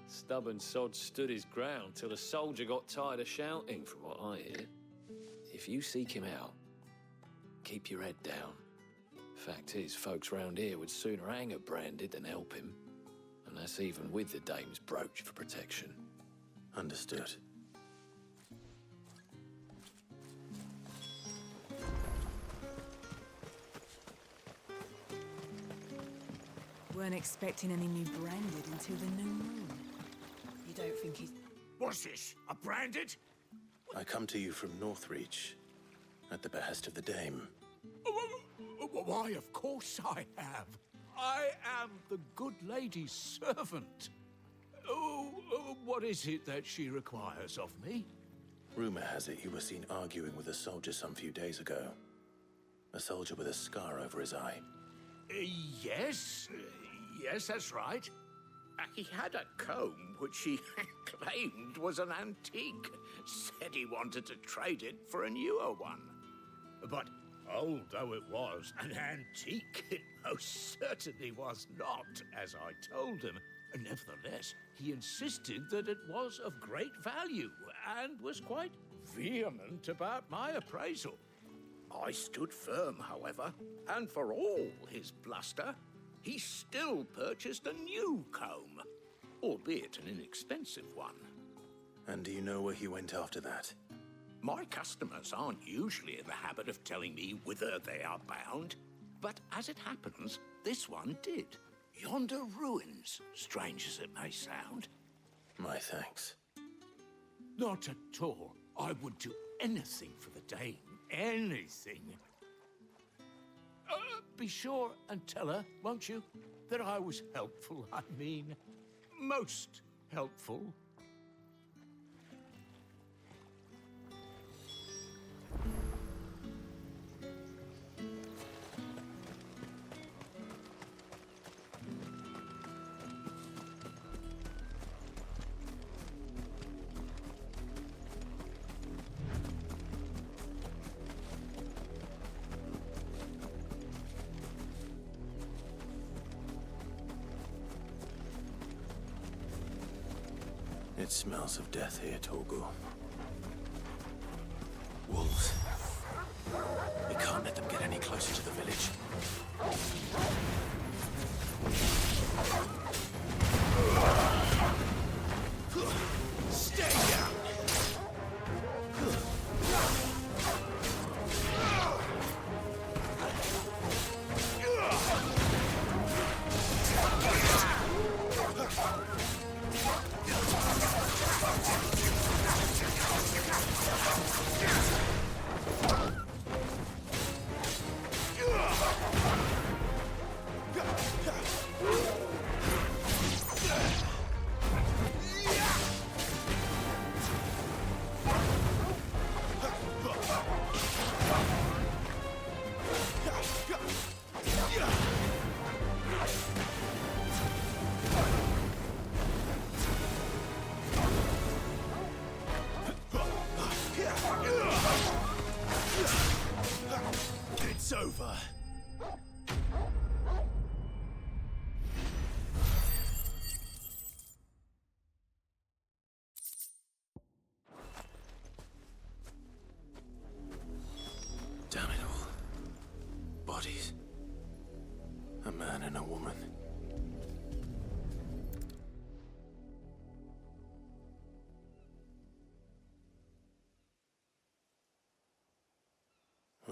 Stubborn sod stood his ground till the soldier got tired of shouting, from what I hear. If you seek him out, keep your head down. Fact is, folks round here would sooner hang a branded than help him. And that's even with the dame's brooch for protection. Understood. Weren't expecting any new branded until the new moon. You don't think he's... What's this? A branded? I come to you from Northreach, at the behest of the dame. Why, of course I have. I am the good lady's servant. What is it that she requires of me? Rumor has it you were seen arguing with a soldier some few days ago. A soldier with a scar over his eye. Yes, that's right. He had a comb which he claimed was an antique. Said he wanted to trade it for a newer one. But old though it was, an antique it most certainly was not, as I told him. Nevertheless, he insisted that it was of great value and was quite vehement about my appraisal. I stood firm, however, and for all his bluster, he still purchased a new comb, albeit an inexpensive one. And do you know where he went after that? My customers aren't usually in the habit of telling me whither they are bound, but as it happens, this one did. Yonder ruins, strange as it may sound. My thanks. Not at all. I would do anything for the dame. Anything. Be sure and tell her, won't you, that I was helpful. I mean, most helpful. It smells of death here, Torgal. Wolves. We can't let them get any closer to the village. Stay down! It's over. Damn it all. Bodies.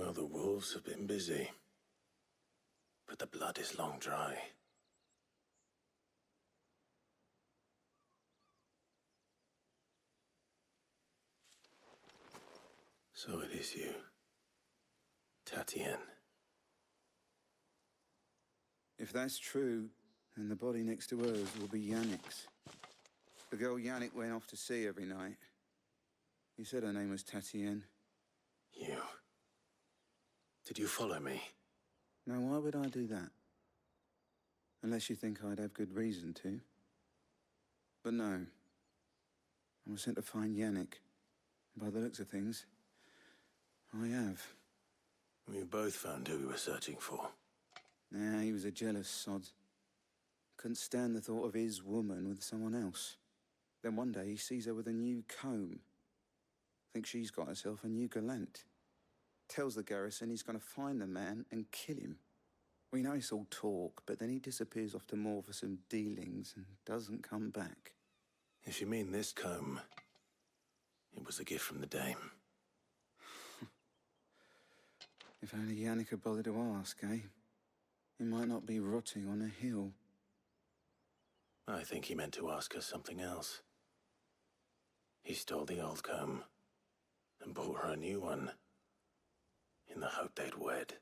Well, the wolves have been busy. But the blood is long dry. So it is you, Tatienne. If that's true, then the body next to hers will be Yannick's. The girl Yannick went off to sea every night. He said her name was Tatienne. You... Did you follow me? Now, why would I do that? Unless you think I'd have good reason to. But no. I was sent to find Yannick. By the looks of things, I have. We both found who we were searching for. Nah, he was a jealous sod. Couldn't stand the thought of his woman with someone else. Then one day he sees her with a new comb. Thinks she's got herself a new gallant. Tells the garrison he's going to find the man and kill him. We know it's all talk, but then he disappears off to Moor for some dealings and doesn't come back. If you mean this comb, it was a gift from the dame. If only Yannick had bothered to ask, eh? He might not be rotting on a hill. I think he meant to ask her something else. He stole the old comb and bought her a new one in the hope they'd wed.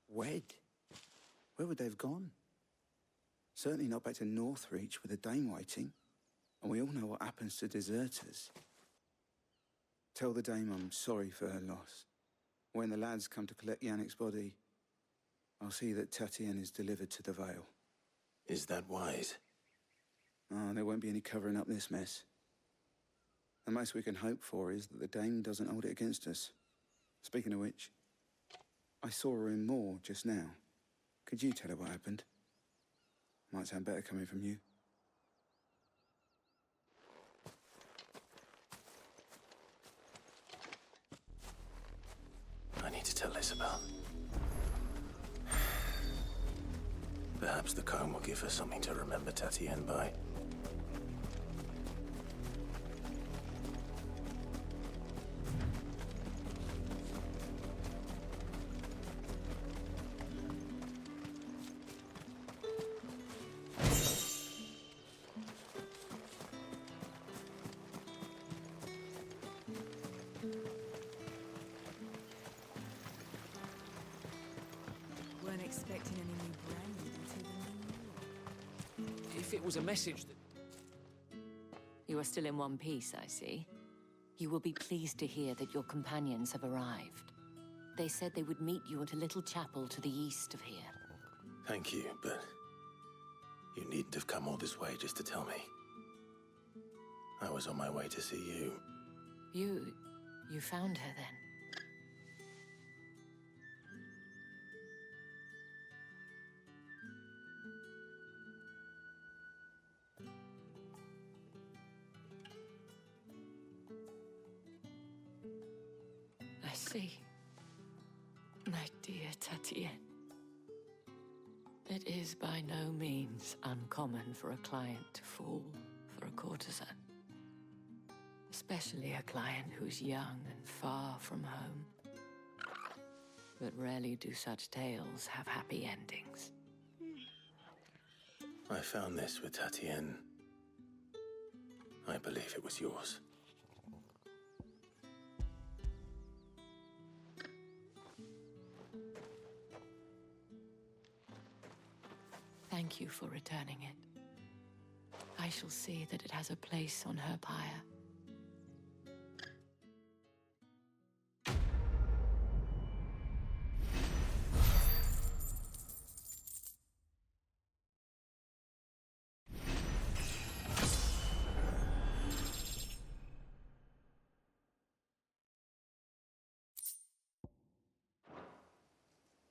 Wed? Where would they have gone? Certainly not back to Northreach with a dame waiting. And we all know what happens to deserters. Tell the dame I'm sorry for her loss. When the lads come to collect Yannick's body, I'll see that Tatienne is delivered to the Vale. Is that wise? Oh, there won't be any covering up this mess. The most we can hope for is that the dame doesn't hold it against us. Speaking of which, I saw her in Moor just now. Could you tell her what happened? Might sound better coming from you. I need to tell Isabel. Perhaps the comb will give her something to remember Tatienne by. Weren't expecting any new brand until the new year. If it was a message that... You are still in one piece, I see. You will be pleased to hear that your companions have arrived. They said they would meet you at a little chapel to the east of here. Thank you, but you needn't have come all this way just to tell me. I was on my way to see you. You found her then? I see. My dear Tatienne. It is by no means uncommon for a client to fall for a courtesan. Especially a client who's young and far from home. But rarely do such tales have happy endings. I found this with Tatienne. I believe it was yours. Thank you for returning it. I shall see that it has a place on her pyre.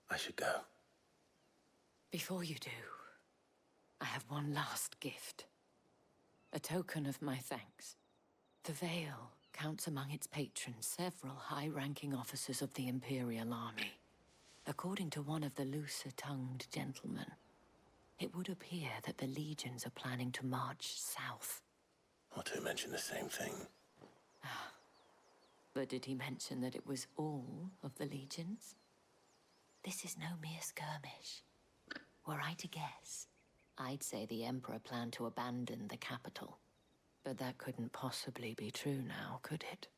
I should go. Before you do, I have one last gift. A token of my thanks. The Vale counts among its patrons several high-ranking officers of the Imperial Army. According to one of the looser-tongued gentlemen, it would appear that the legions are planning to march south. Or to mention the same thing. But did he mention that it was all of the legions? This is no mere skirmish. Were I to guess, I'd say the Emperor planned to abandon the capital. But that couldn't possibly be true now, could it?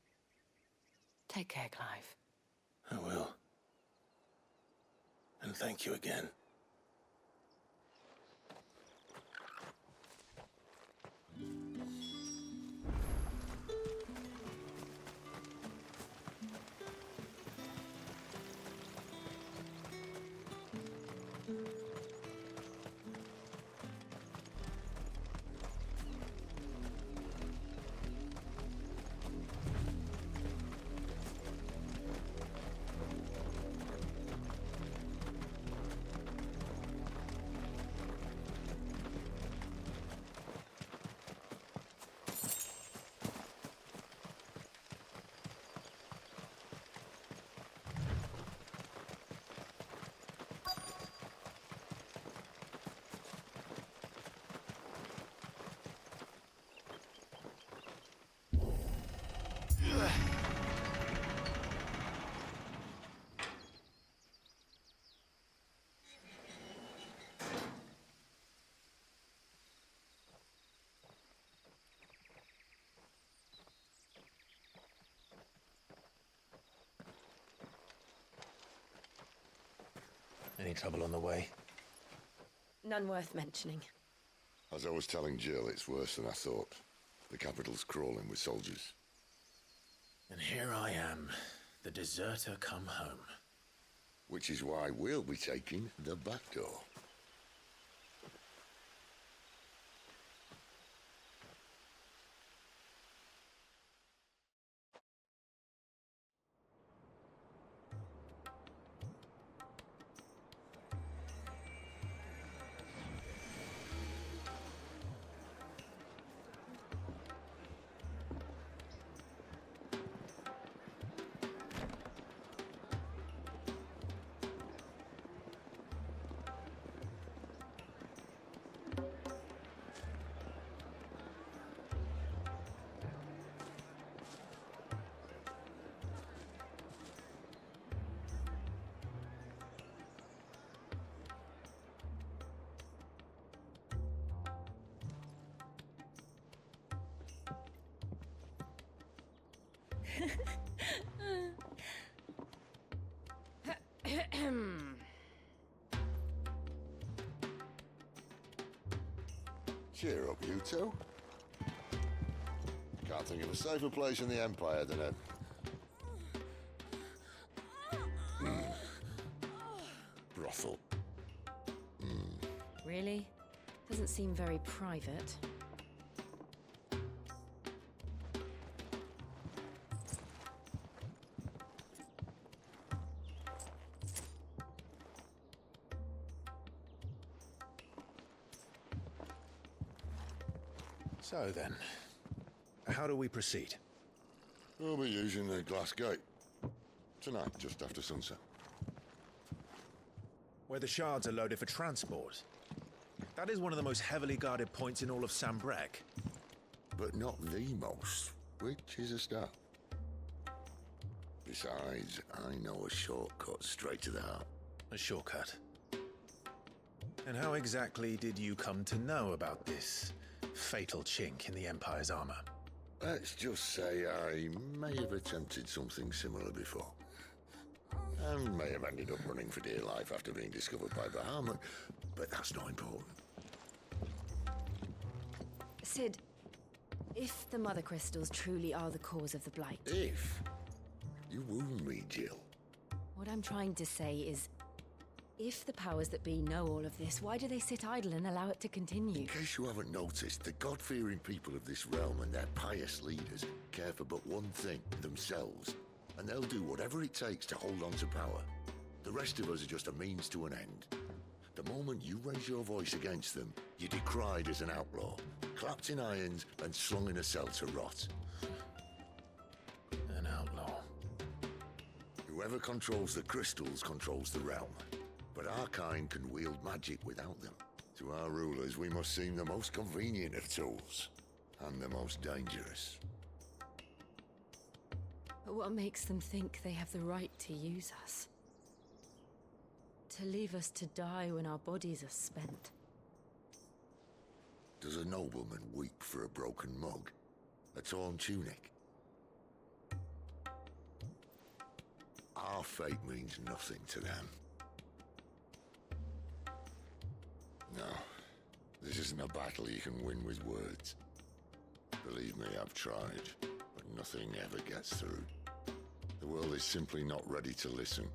Take care, Clive. I will. And thank you again. Any trouble on the way? None worth mentioning. As I was telling Jill, it's worse than I thought. The capital's crawling with soldiers. And here I am, the deserter come home. Which is why we'll be taking the back door. Cheer up, you two. Can't think of a safer place in the Empire than a... brothel. Really? Doesn't seem very private. So then, how do we proceed? We'll be using the glass gate. Tonight, just after sunset. Where the shards are loaded for transport. That is one of the most heavily guarded points in all of Sambrec. But not the most, which is a start. Besides, I know a shortcut straight to the heart. A shortcut? And how exactly did you come to know about this fatal chink in the Empire's armor? Let's just say I may have attempted something similar before. And may have ended up running for dear life after being discovered by Bahamut, but that's not important. Sid, if the Mother Crystals truly are the cause of the Blight... If? You wound me, Jill. What I'm trying to say is, if the powers that be know all of this, why do they sit idle and allow it to continue? In case you haven't noticed, the God-fearing people of this realm and their pious leaders care for but one thing, themselves. And they'll do whatever it takes to hold on to power. The rest of us are just a means to an end. The moment you raise your voice against them, you're decried as an outlaw, clapped in irons and slung in a cell to rot. An outlaw. Whoever controls the crystals controls the realm. But our kind can wield magic without them. To our rulers, we must seem the most convenient of tools, and the most dangerous. But what makes them think they have the right to use us? To leave us to die when our bodies are spent. Does a nobleman weep for a broken mug? A torn tunic? Our fate means nothing to them. No, this isn't a battle you can win with words. Believe me, I've tried, but nothing ever gets through. The world is simply not ready to listen.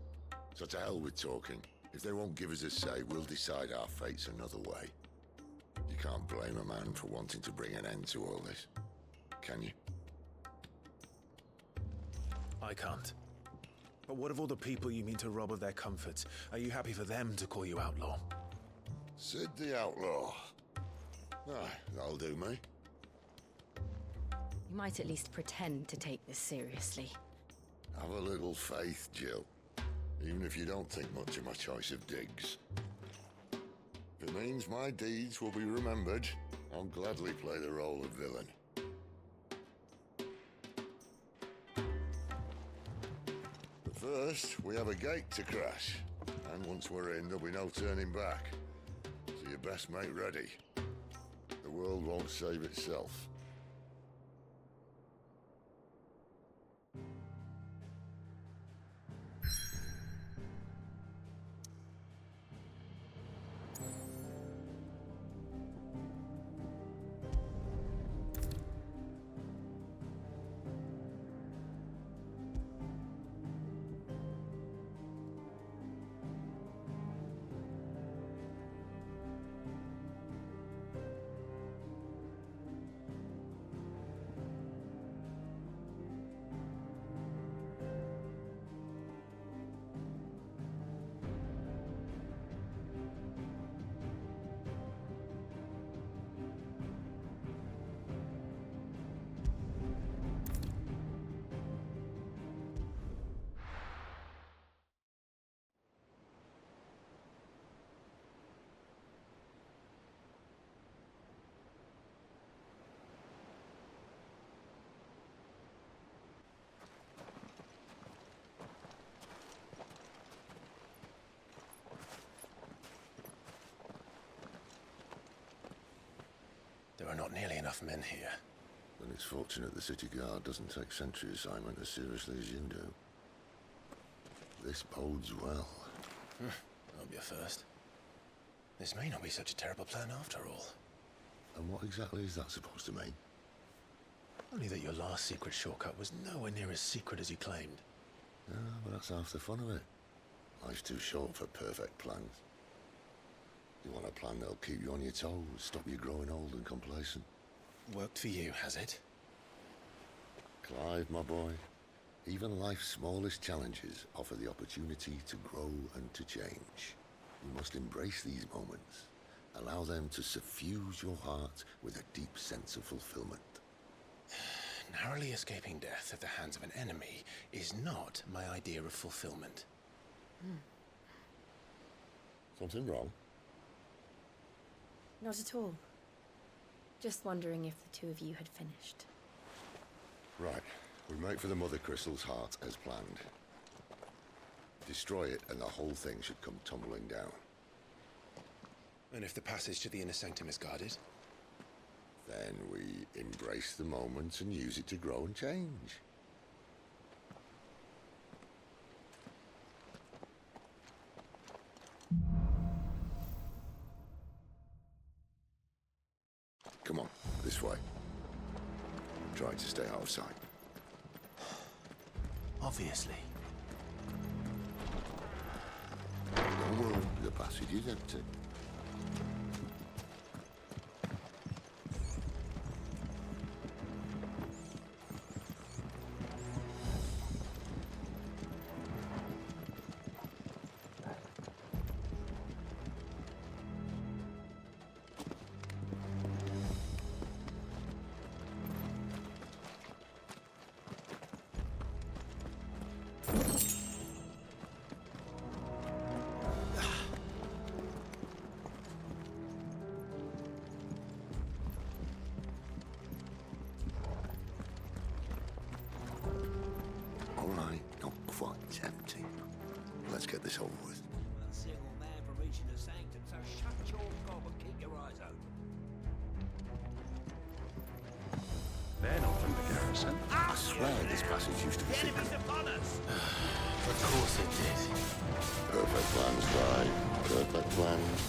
So to hell with talking. If they won't give us a say, we'll decide our fates another way. You can't blame a man for wanting to bring an end to all this, can you? I can't. But what of all the people you mean to rob of their comforts? Are you happy for them to call you outlaw? Sid the Outlaw. Aye, that'll do me. You might at least pretend to take this seriously. Have a little faith, Jill. Even if you don't think much of my choice of digs. If it means my deeds will be remembered, I'll gladly play the role of villain. But first, we have a gate to crash. And once we're in, there'll be no turning back. So you best make ready. The world won't save itself. There are not nearly enough men here. Then it's fortunate the city guard doesn't take sentry assignment as seriously as you do. This bodes well. That'll be a first. This may not be such a terrible plan after all. And what exactly is that supposed to mean? Only that your last secret shortcut was nowhere near as secret as you claimed. Yeah, but that's half the fun of it. Life's too short for perfect plans. You want a plan that'll keep you on your toes, stop you growing old and complacent. Worked for you, has it? Clive, my boy, even life's smallest challenges offer the opportunity to grow and to change. You must embrace these moments. Allow them to suffuse your heart with a deep sense of fulfillment. Narrowly escaping death at the hands of an enemy is not my idea of fulfillment. Something wrong? Not at all. Just wondering if the two of you had finished. Right. We make for the Mother Crystal's heart as planned. Destroy it and the whole thing should come tumbling down. And if the passage to the inner sanctum is guarded? Then we embrace the moment and use it to grow and change. Come on, this way. Try to stay out of sight. Obviously. Don't worry, the passage is empty. All right, not quite empty. Let's get this over with. your eyes open. They're not from the garrison. I swear this passage used to be The secret. enemy's upon us! Of course it did. Perfect plans, guy. Perfect plans.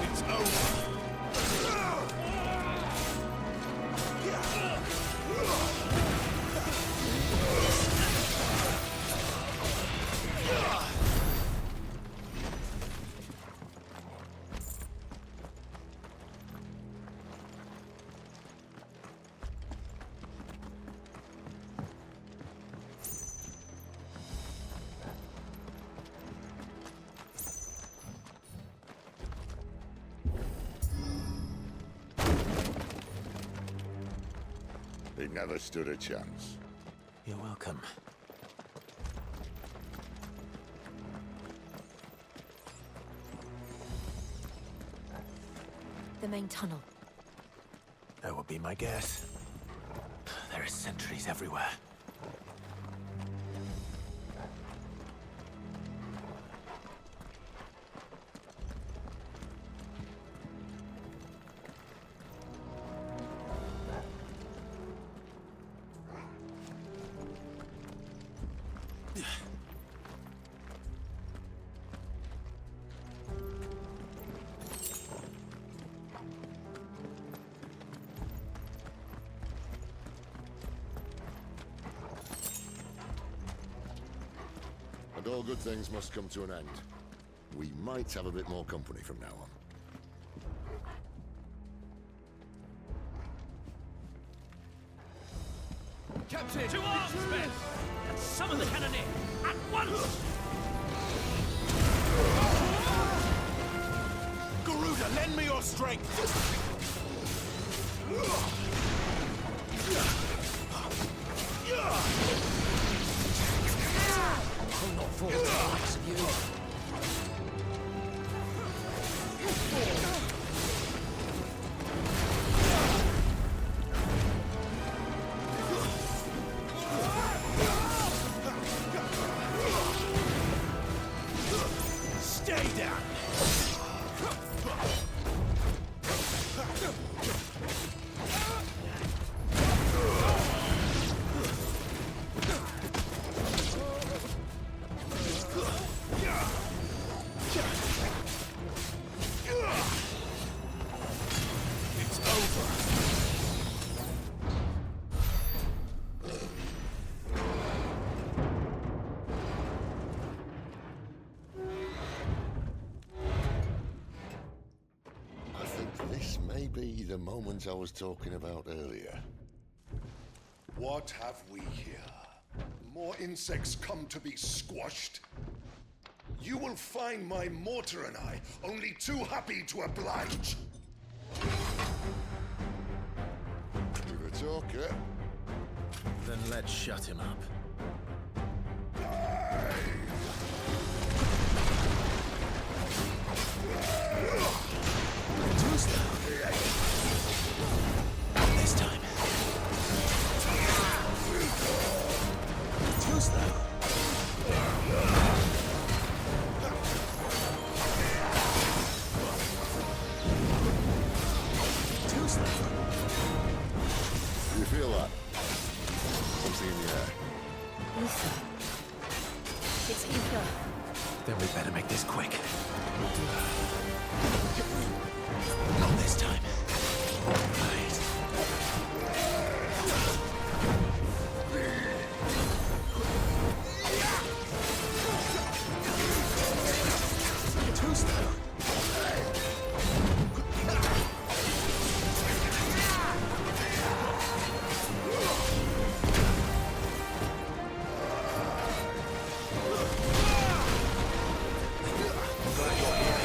It's over. They never stood a chance. You're welcome. The main tunnel. That would be my guess. There are sentries everywhere. And all good things must come to an end. We might have a bit more company from now on. Captain! To arms, men! And summon the cannoneer! At once! Garuda, lend me your strength! I'll not fall to the likes of you. Stay down! It's over. I think this may be the moment I was talking about earlier. What have we here? More insects come to be squashed? You will find my mortar and I only too happy to oblige. You're a talker. Then let's shut him up. Too slow. This time. Too slow. Too slow. Do you feel that? Something in the air. Lisa. It's Ether. Then we better make this quick. Not this time. Right. Too slow. I'm glad you're here.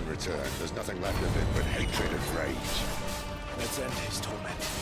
in return, there's nothing left of him but hatred and rage. Let's end his torment.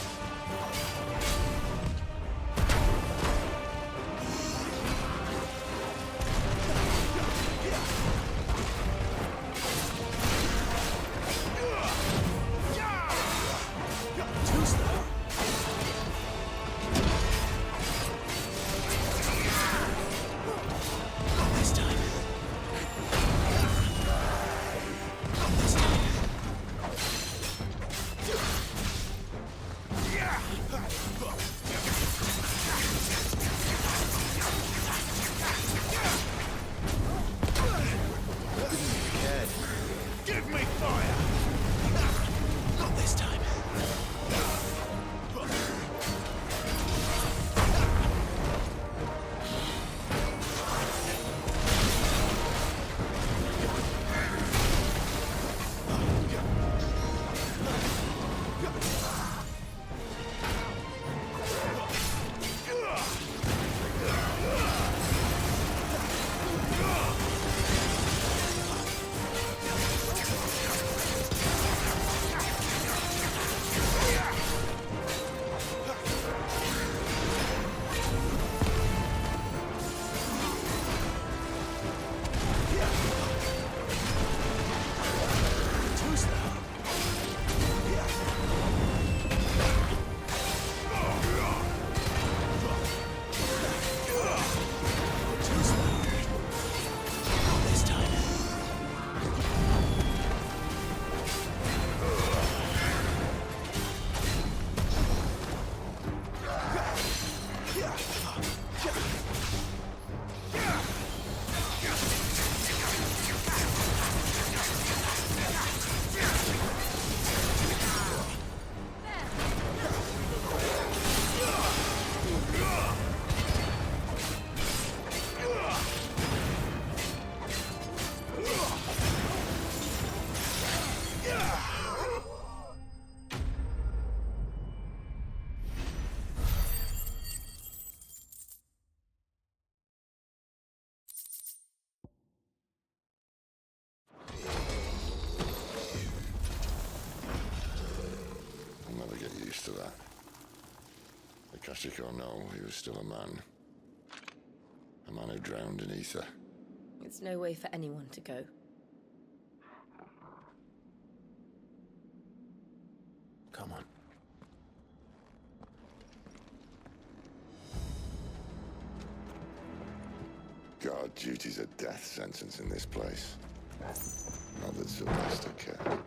To that. Akashic or no, he was still a man. A man who drowned in ether. It's no way for anyone to go. Come on. God, duty's a death sentence in this place. Not that Sylvester cared.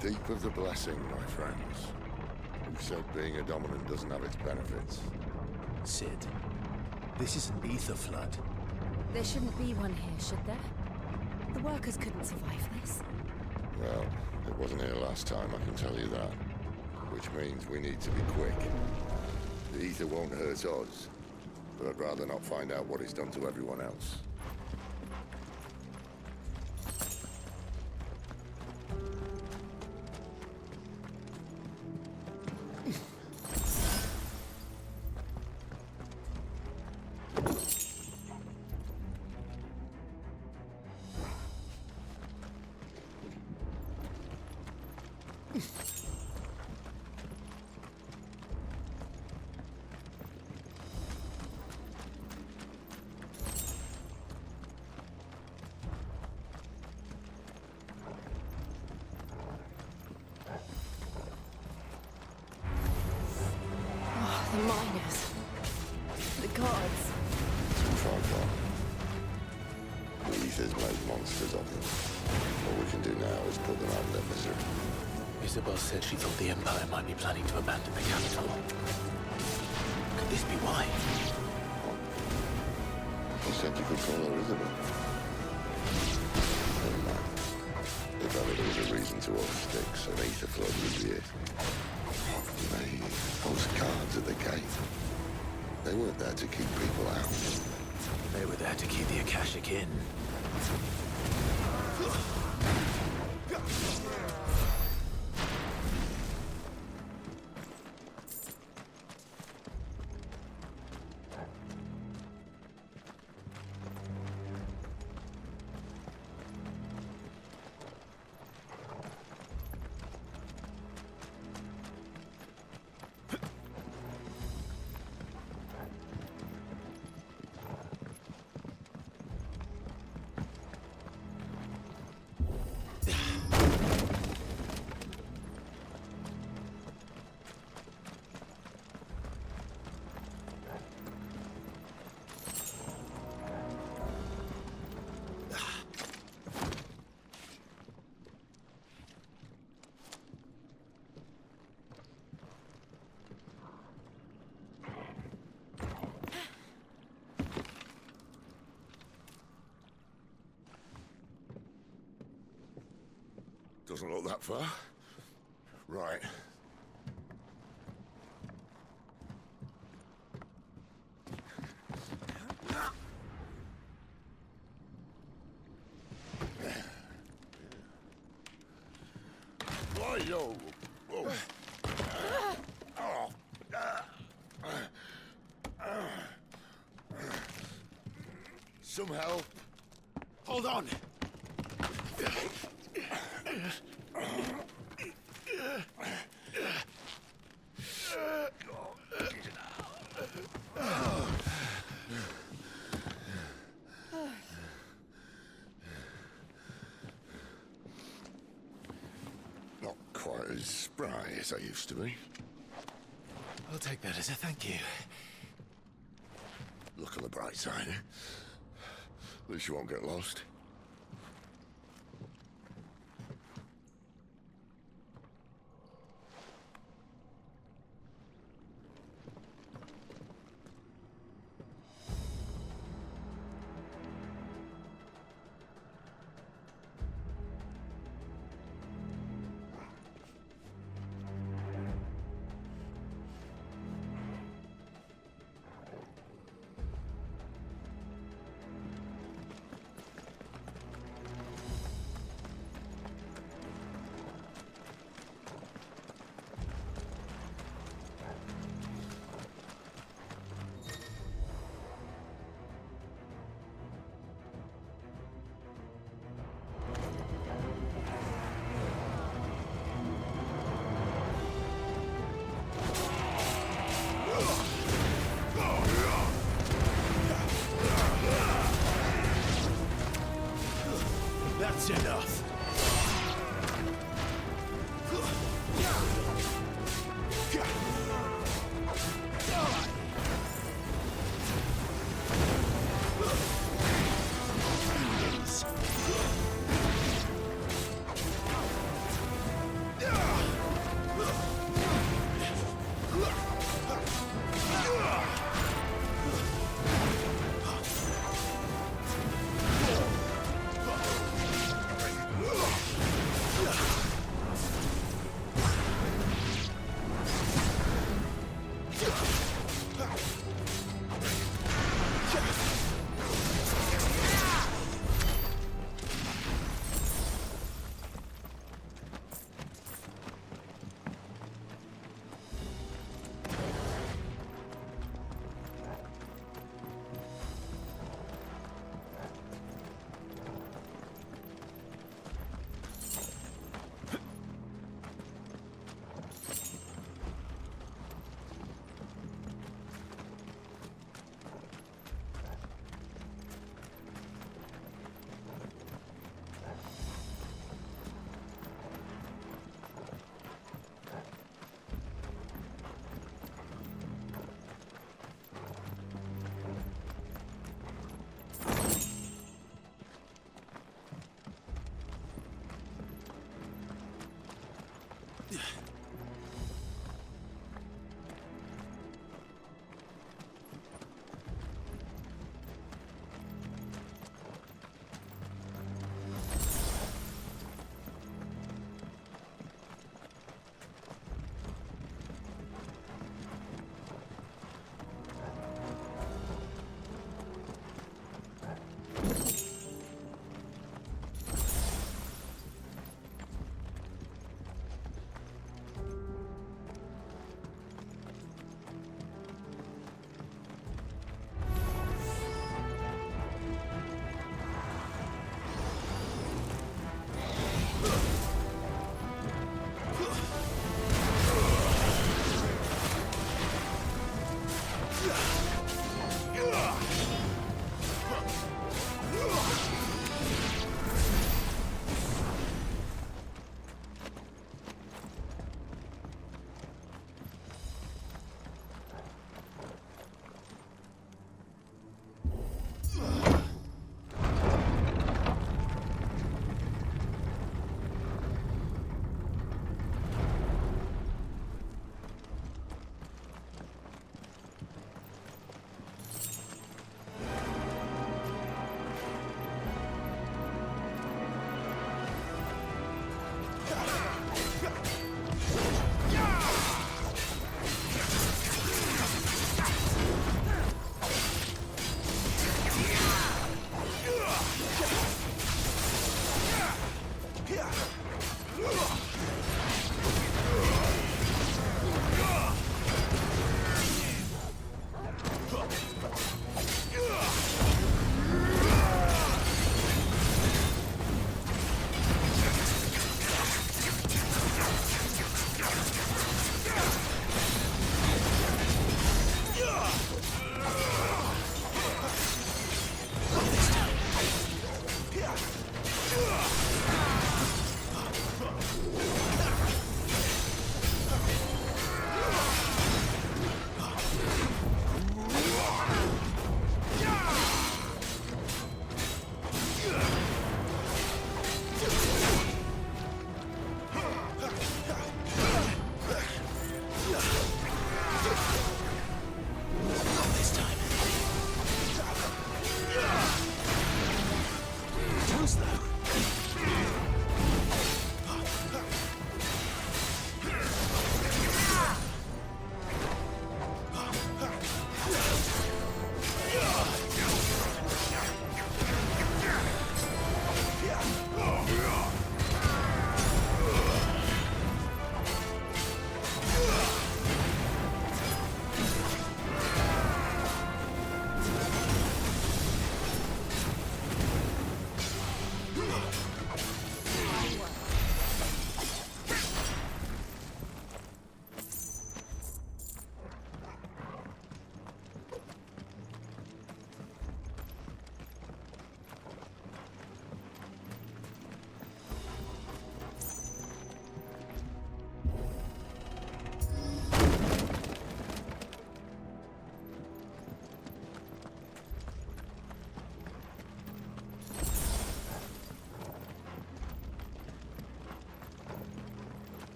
Deep of the blessing, my friends. Who said being a dominant doesn't have its benefits? Sid, this is an ether flood. There shouldn't be one here, should there? The workers couldn't survive this. Well, it wasn't here last time, I can tell you that. Which means we need to be quick. The ether won't hurt us, but I'd rather not find out what it's done to everyone else. The miners. The gods. Too far gone. The ether's made monsters of them. What we can do now is put them out of their misery. Isabel said she thought the Empire might be planning to abandon the capital. Could this be why? You said you could call her Isabel. Never mind. If ever there was a reason to hold sticks, an ether flood would be it. Those guards at the gate. They weren't there to keep people out. They were there to keep the Akashic in. Doesn't look that far. Right. Why-yo! Whoa. Some help. Hold on. Not quite as spry as I used to be. I'll take that as a thank you. Look on the bright side, eh? At least you won't get lost. That's enough.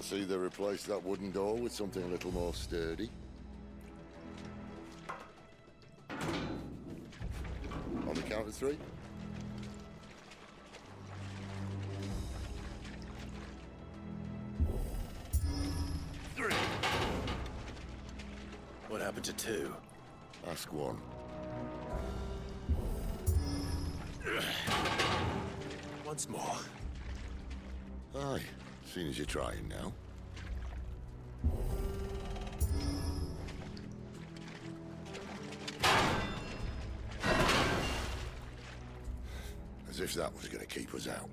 see they replaced that wooden door with something a little more sturdy. On the count of 3. What happened to 2? Ask 1. Once more. Aye, seeing as you're trying now. As if that was going to keep us out.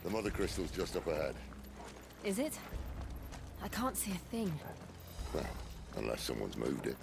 The mother crystal's just up ahead. Is it? I can't see a thing. Well, unless someone's moved it.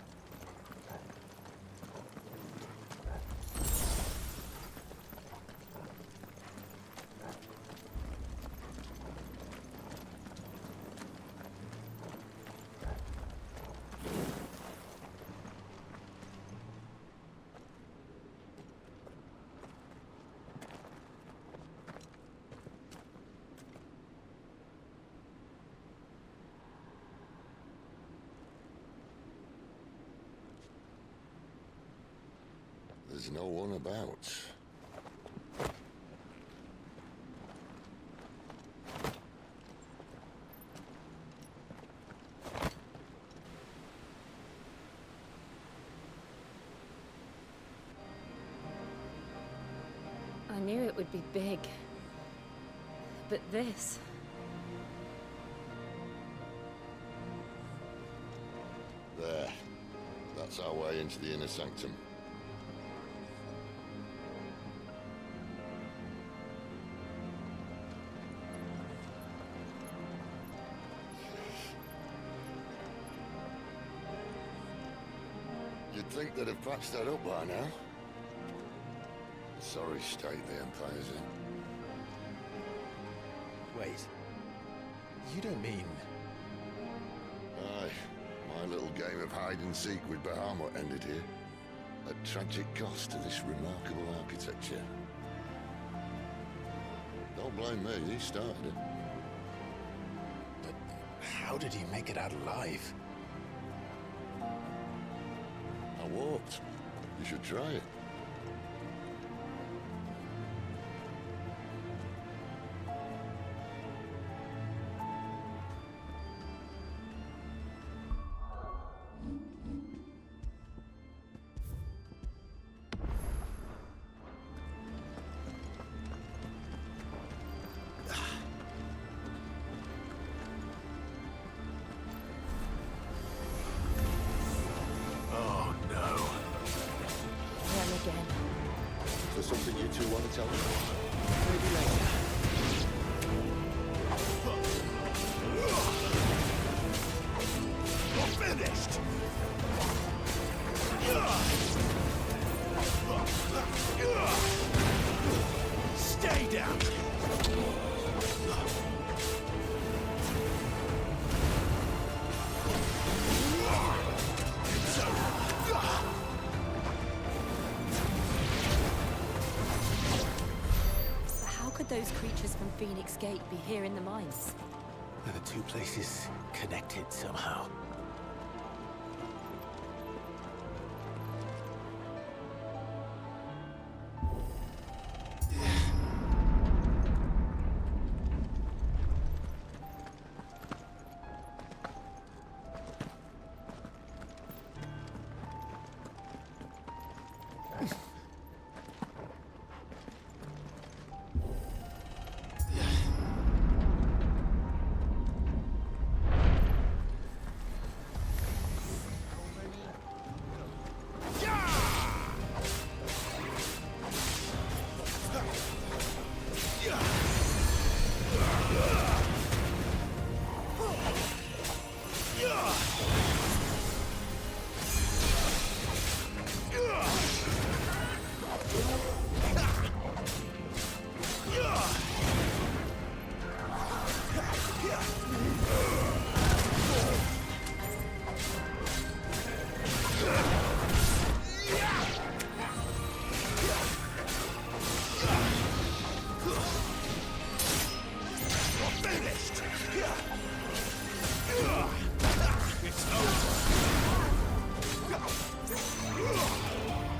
There's no one about. I knew it would be big. But this... There. That's our way into the inner sanctum. You'd think they'd have patched that up by now. Sorry state the Empire's in. Wait. You don't mean... Aye. My little game of hide-and-seek with Bahamut ended here. At tragic cost to this remarkable architecture. Don't blame me, he started it. But how did he make it out alive? I walked. You should try it. Is there something you two want to tell me? Maybe later. You're finished! Stay down! Those creatures from Phoenix Gate be here in the mines? Are the two places connected somehow?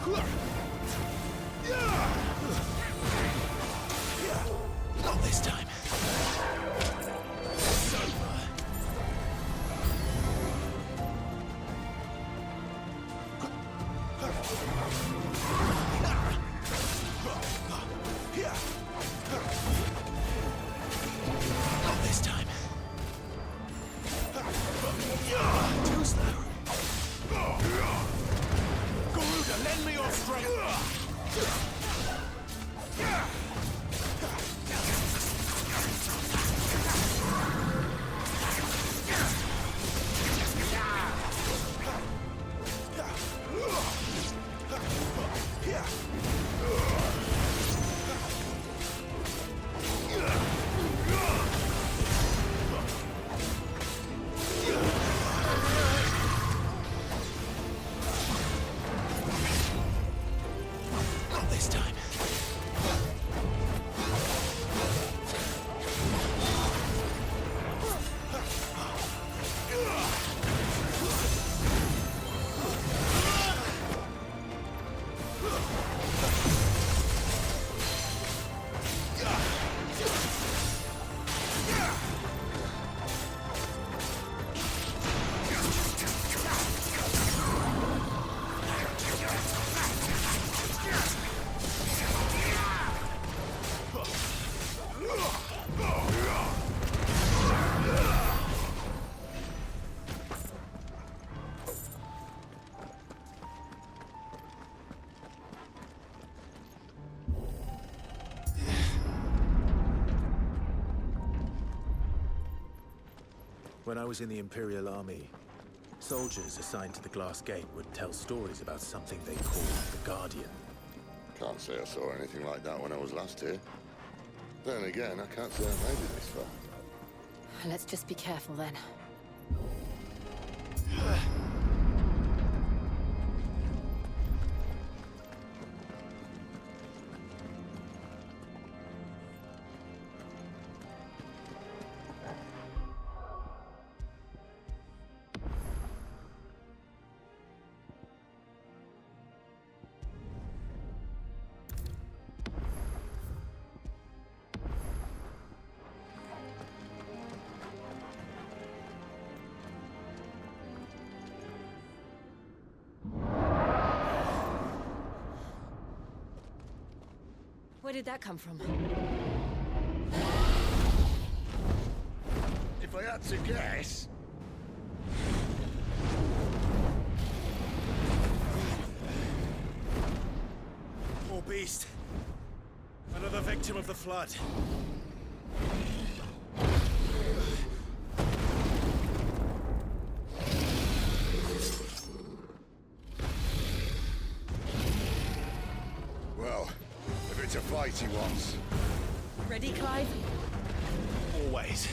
Not this time. It's over. Not this time. Too slow. Garuda, lend me your strength. Not this time. When I was in the Imperial Army, soldiers assigned to the Glass Gate would tell stories about something they called the Guardian. Can't say I saw anything like that when I was last here. Then again, I can't say I made it this far. Let's just be careful then. Where did that come from? If I had to guess... Poor beast. Another victim of the flood. Well, if it's a fight he wants. Ready, Clive? Always.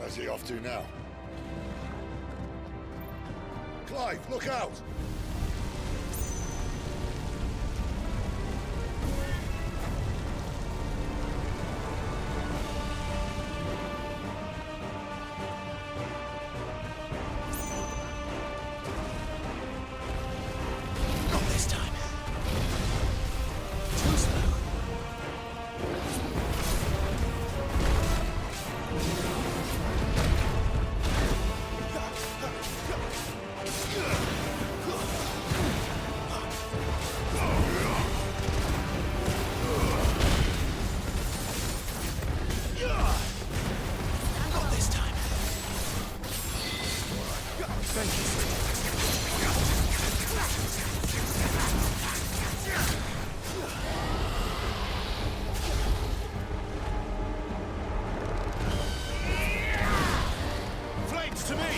Where's he off to now? Clive, look out! Not this time. Too slow. Not this time. Thank you. Flames to me!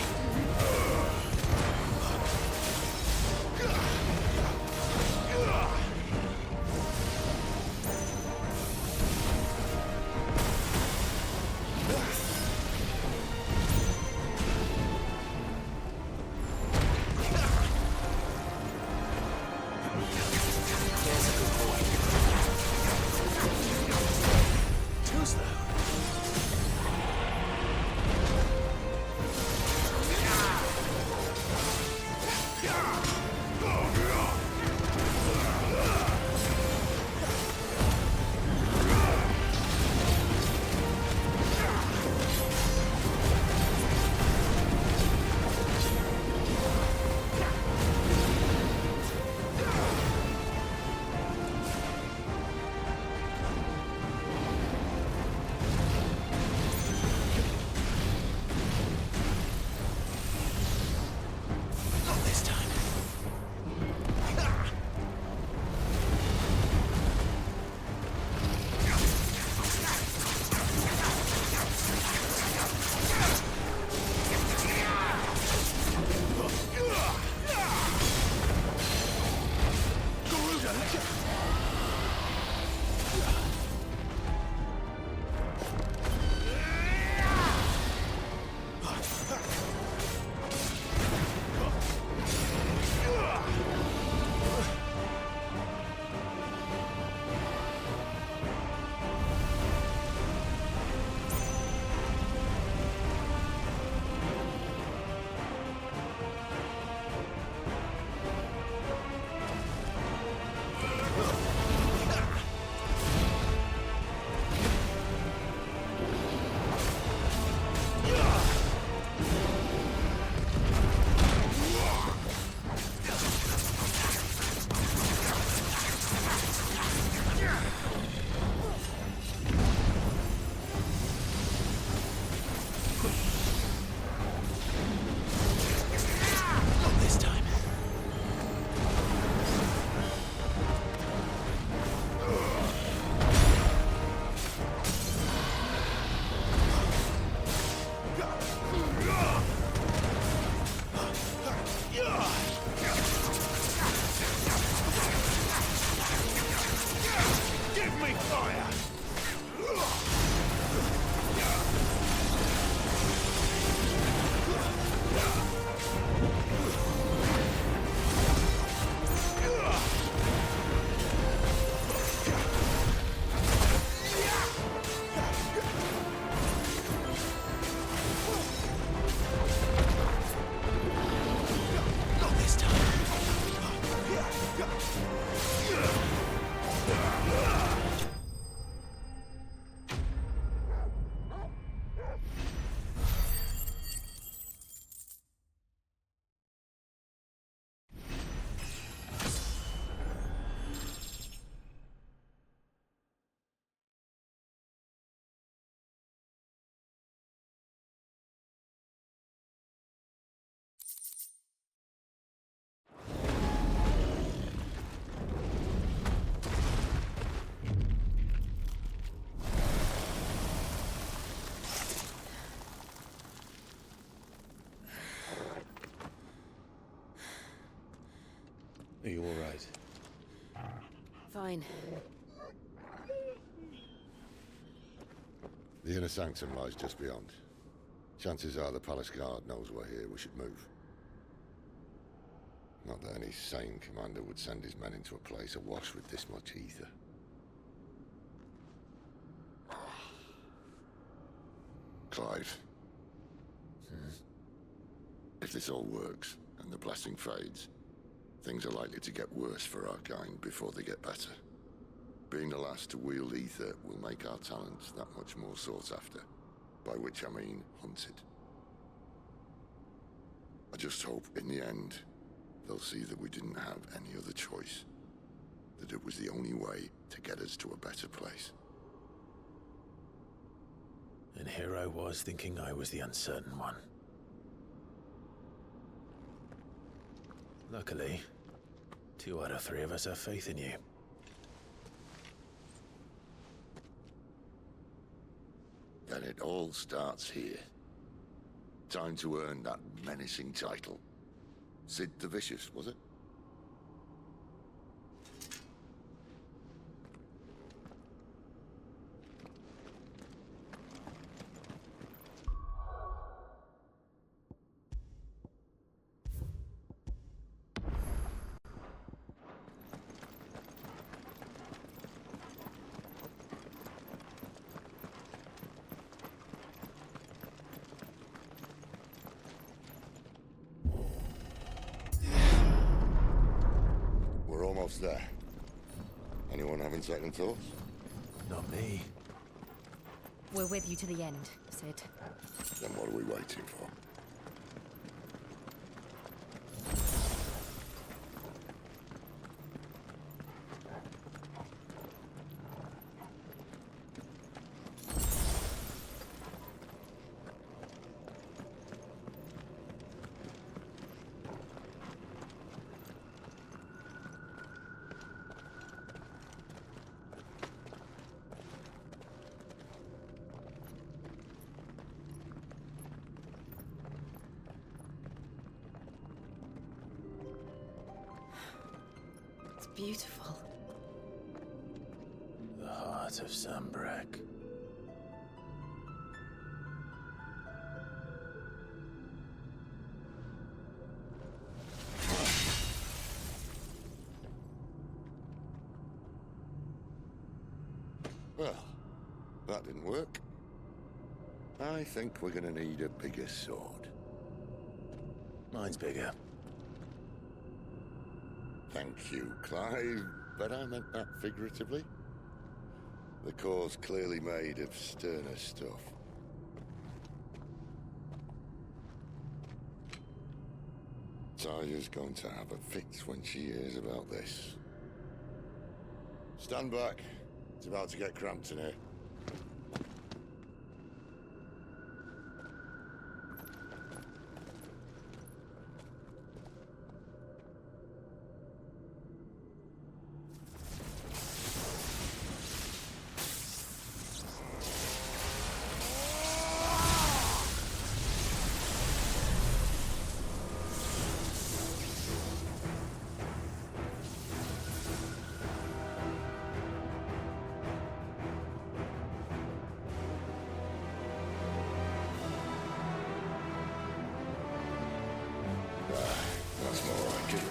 Too slow. Not this time. Not this time. Give me fire! Not this time. Are you all right? Fine. The inner sanctum lies just beyond. Chances are the palace guard knows we're here. We should move. Not that any sane commander would send his men into a place awash with this much ether. Clive. If this all works, and the blessing fades, things are likely to get worse for our kind before they get better. Being the last to wield ether will make our talents that much more sought after, by which I mean hunted. I just hope, in the end, they'll see that we didn't have any other choice, that it was the only way to get us to a better place. And here I was thinking I was the uncertain one. Luckily, 2 out of 3 of us have faith in you. Then it all starts here. Time to earn that menacing title. Sid the Vicious, was it? There. Anyone having second thoughts? Not me. We're with you to the end, Sid. Then what are we waiting for? Beautiful. The heart of Sambrek. Well, that didn't work. I think we're gonna need a bigger sword. Mine's bigger. Thank you, Clive, but I meant that figuratively. The core's clearly made of sterner stuff. Taya's going to have a fit when she hears about this. Stand back. It's about to get cramped in here. That's more like it.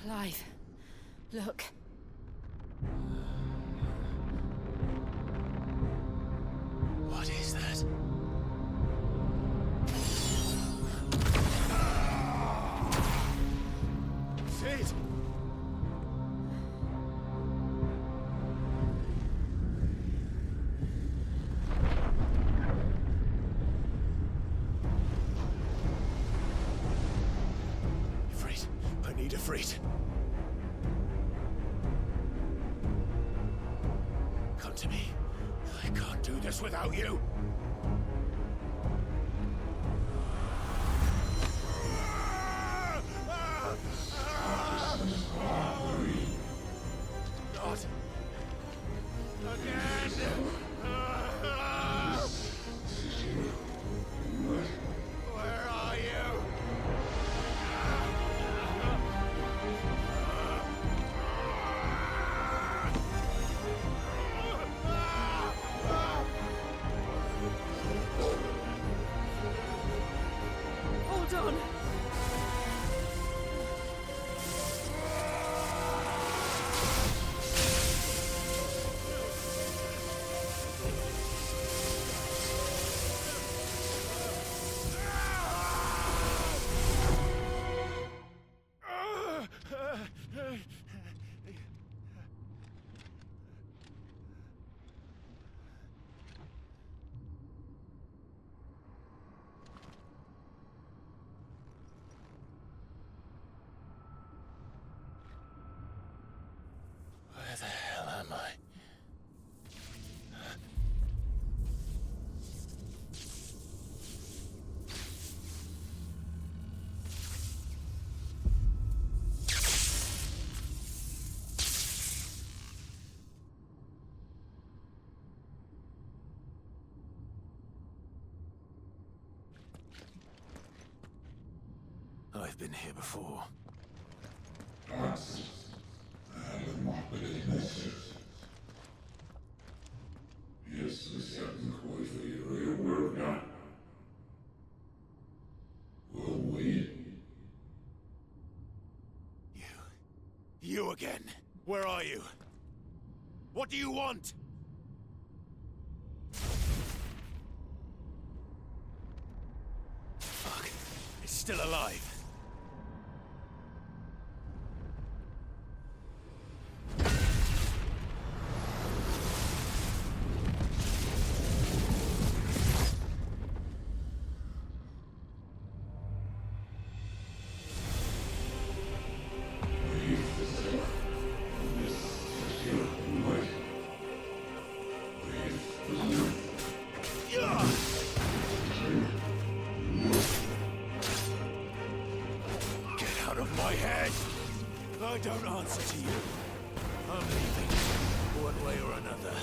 Clive, look. What is that? Sid! Ifrit, I need Ifrit. Come to me. I can't do this without you. been here before. You again. Where are you? What do you want? Fuck. It's still alive. I don't answer to you. I'm leaving, one way or another.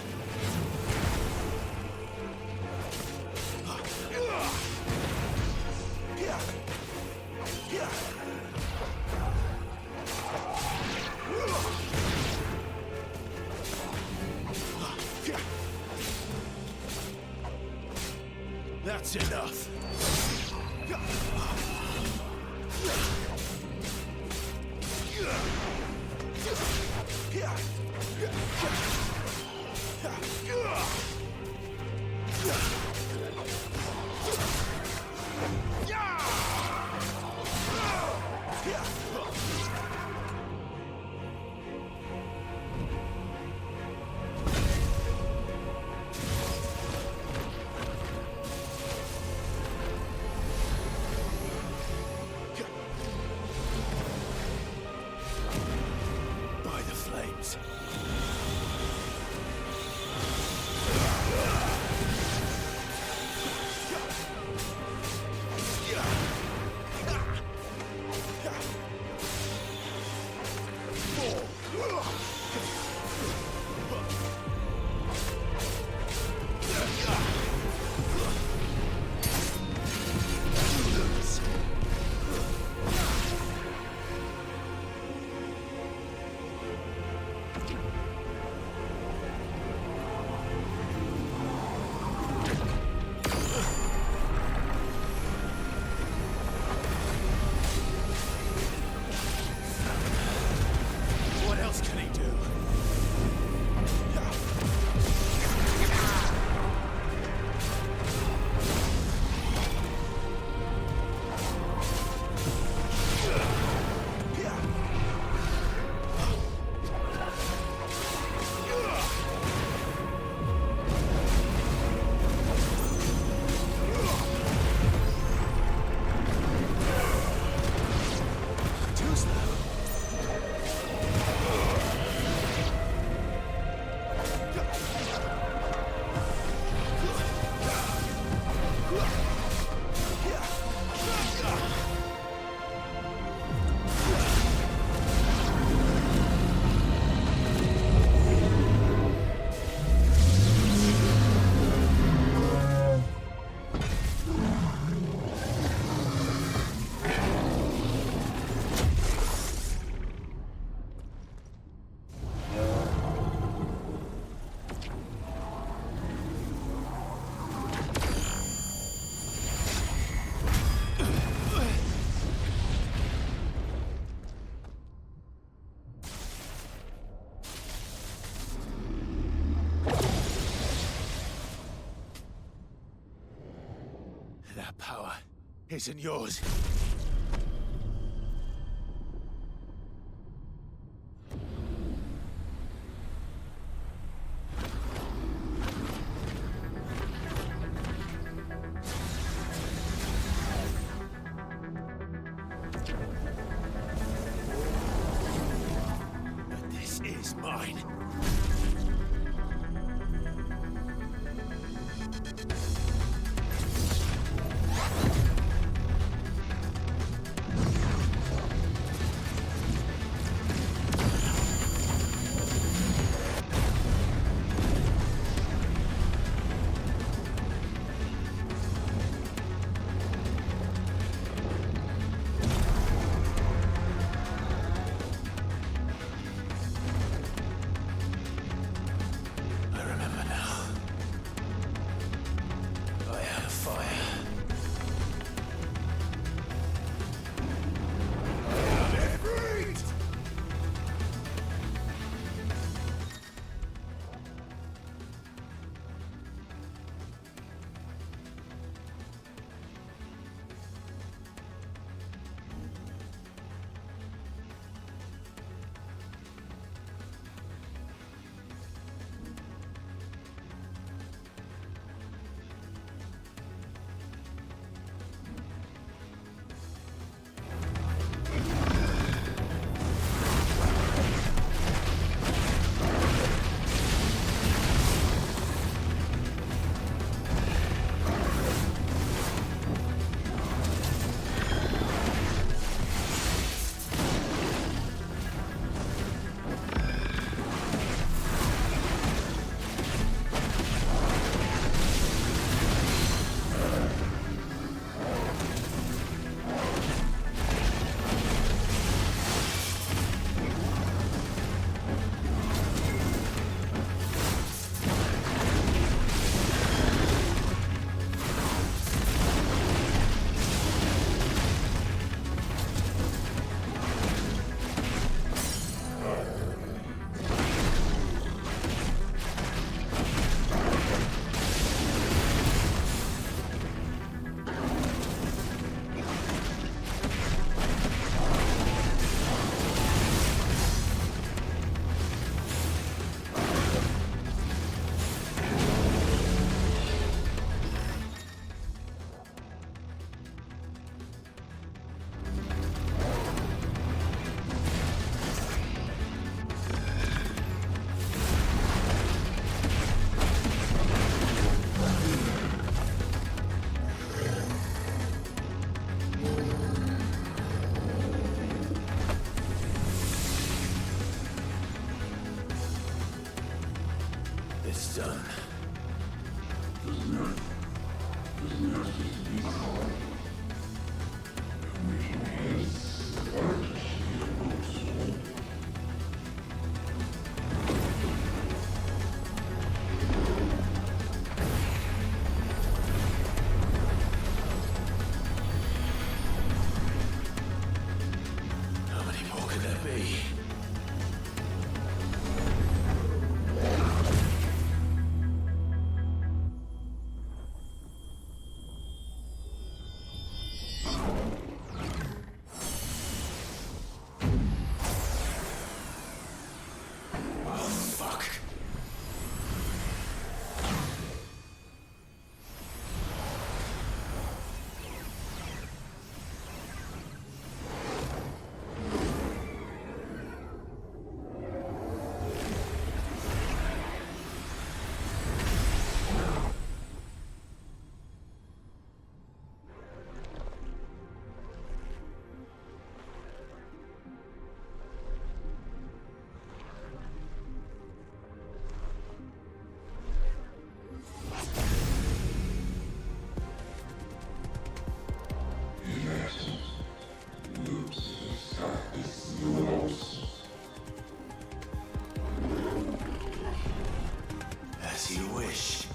That's enough. By the flames. What else can he do? That power isn't yours. But this is mine. It's done. How many more could there be? As you wish.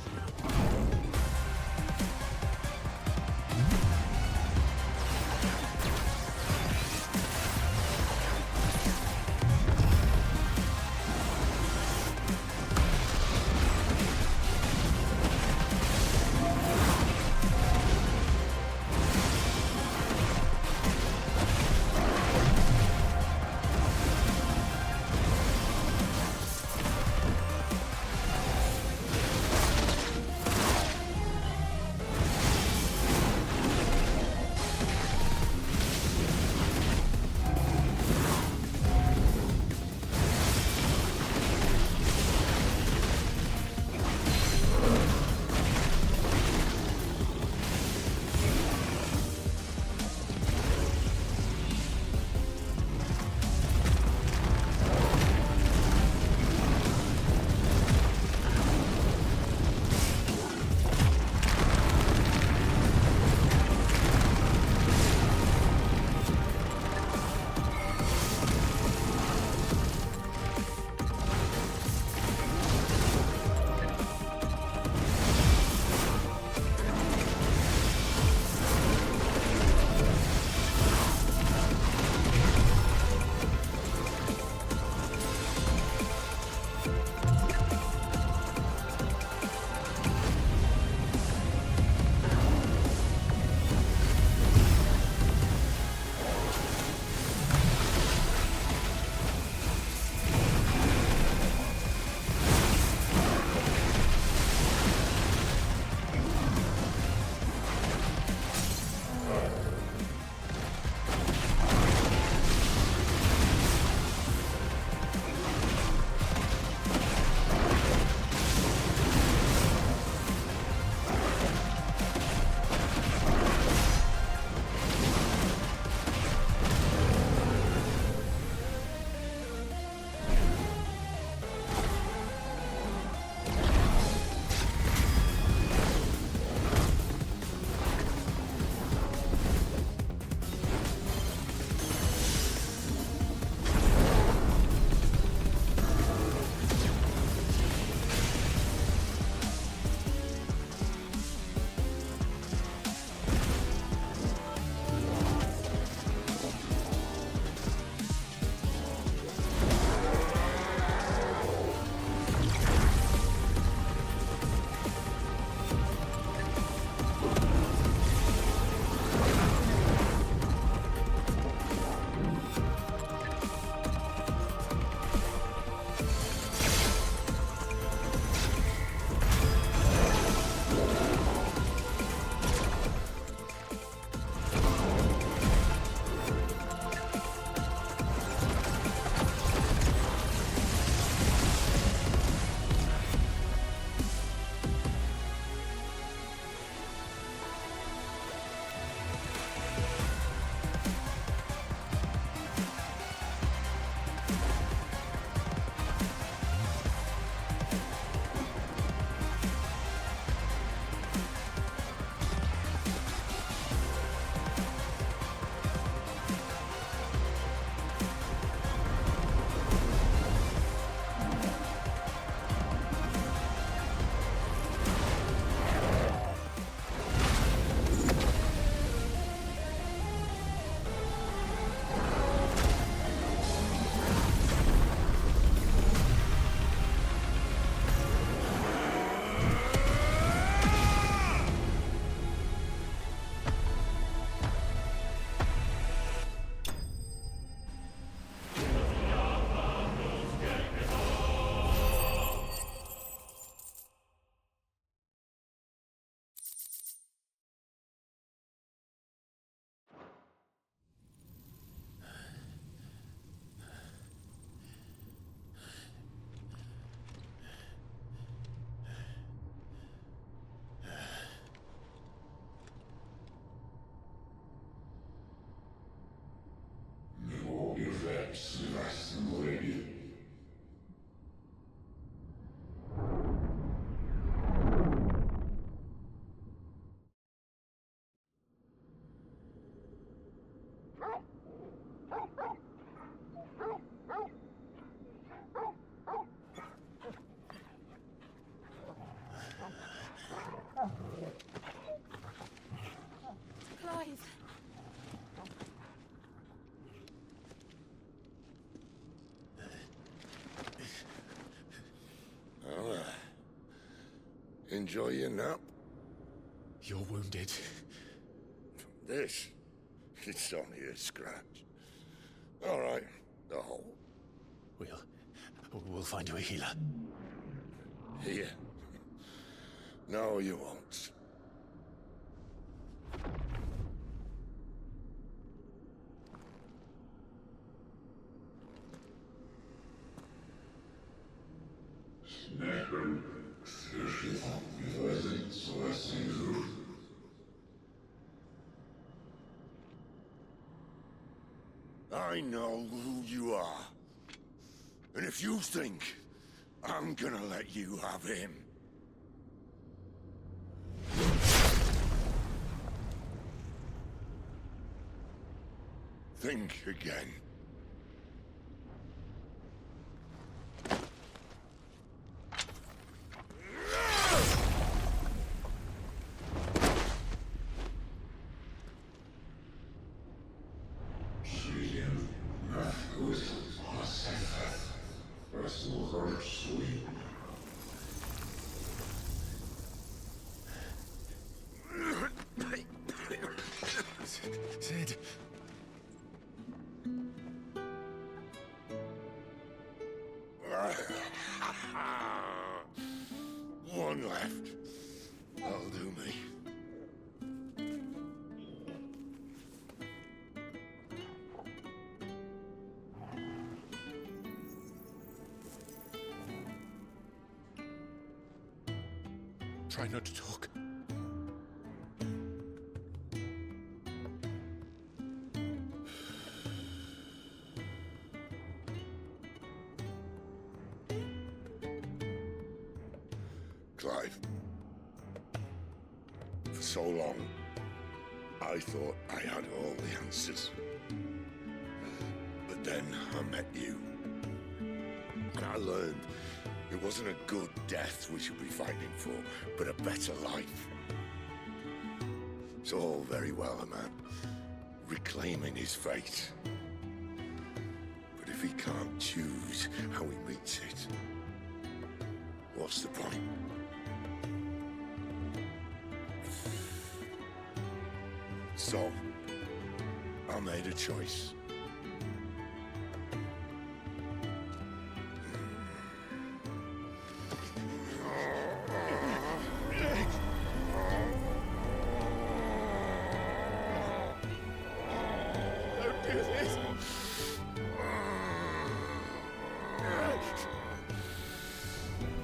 Enjoy your nap? You're wounded. This? It's only a scratch. All right, the hole. We'll find you a healer. Here? No, you won't. I know who you are. And if you think I'm gonna let you have him... think again. Sid. One left. That'll do me. Try not to talk. Clive. For so long, I thought I had all the answers. But then I met you. And I learned it wasn't a good death we should be fighting for, but a better life. It's all very well, a man reclaiming his fate. But if he can't choose how he meets it, what's the point? So, I made a choice. Don't do this.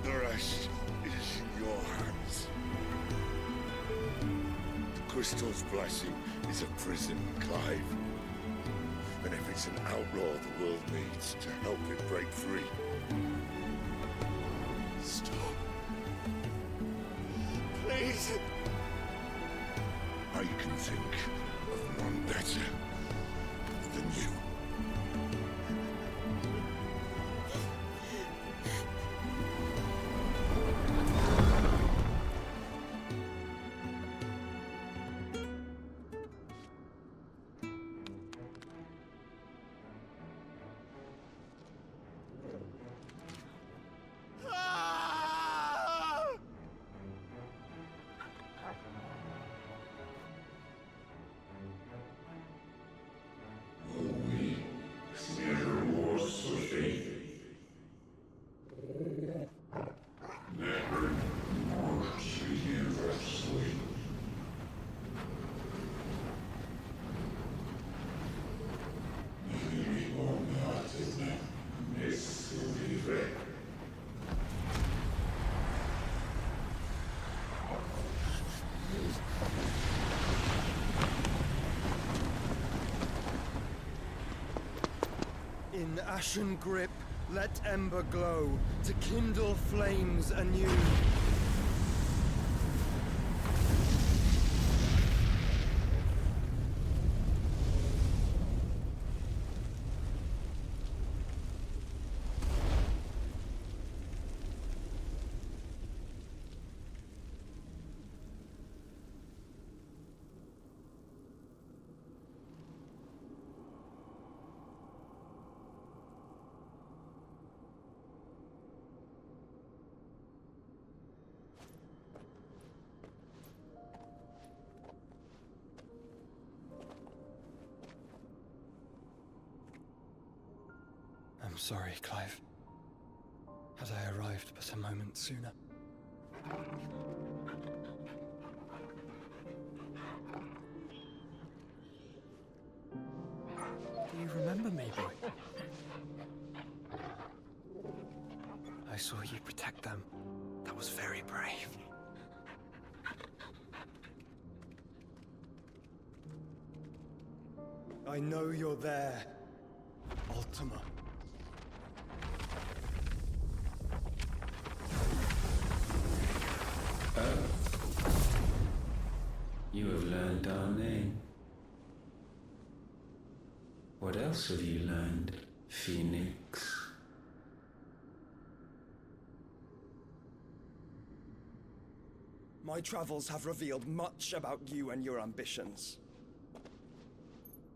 The rest is in your hands. The Crystal's blessing is a prison, Clive. And if it's an outlaw the world needs to help it break free... Stop. Please. I can think of one better than you. In ashen grip, let ember glow, to kindle flames anew. sorry, Clive. Had I arrived but a moment sooner. Do you remember me, boy? I saw you protect them. That was very brave. I know you're there, Ultima. Oh. You have learned our name. What else have you learned, Phoenix? My travels have revealed much about you and your ambitions.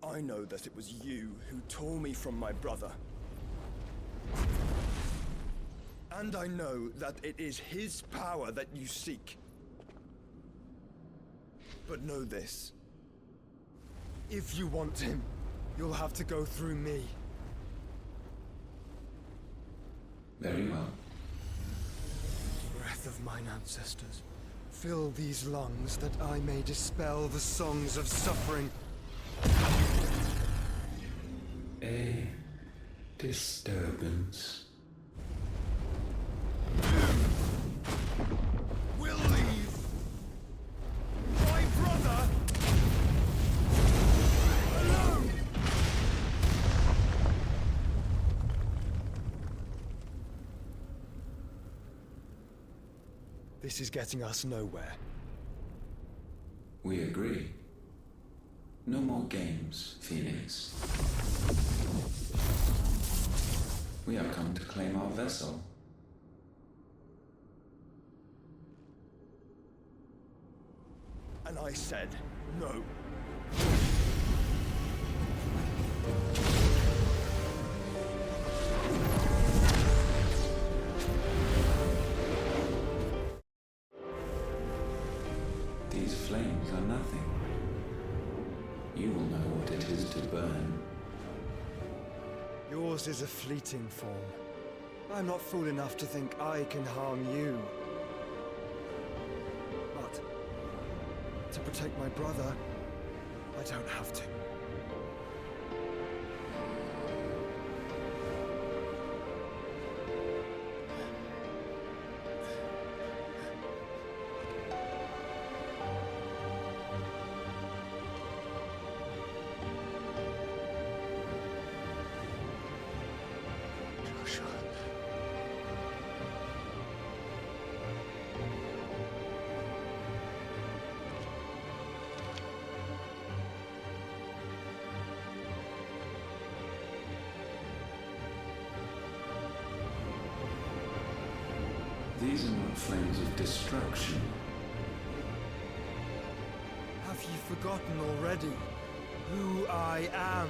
I know that it was you who tore me from my brother. And I know that it is his power that you seek. But know this. If you want him, you'll have to go through me. Very well. Breath of mine ancestors, fill these lungs that I may dispel the songs of suffering. A disturbance. We'll leave. My brother alone. This is getting us nowhere. We agree. No more games, Phoenix. We have come to claim our vessel. And I said no. These flames are nothing. You will know what it is to burn. Yours is a fleeting form. I'm not fool enough to think I can harm you. But to protect my brother, I don't have to. These are not flames of destruction. Have you forgotten already who I am?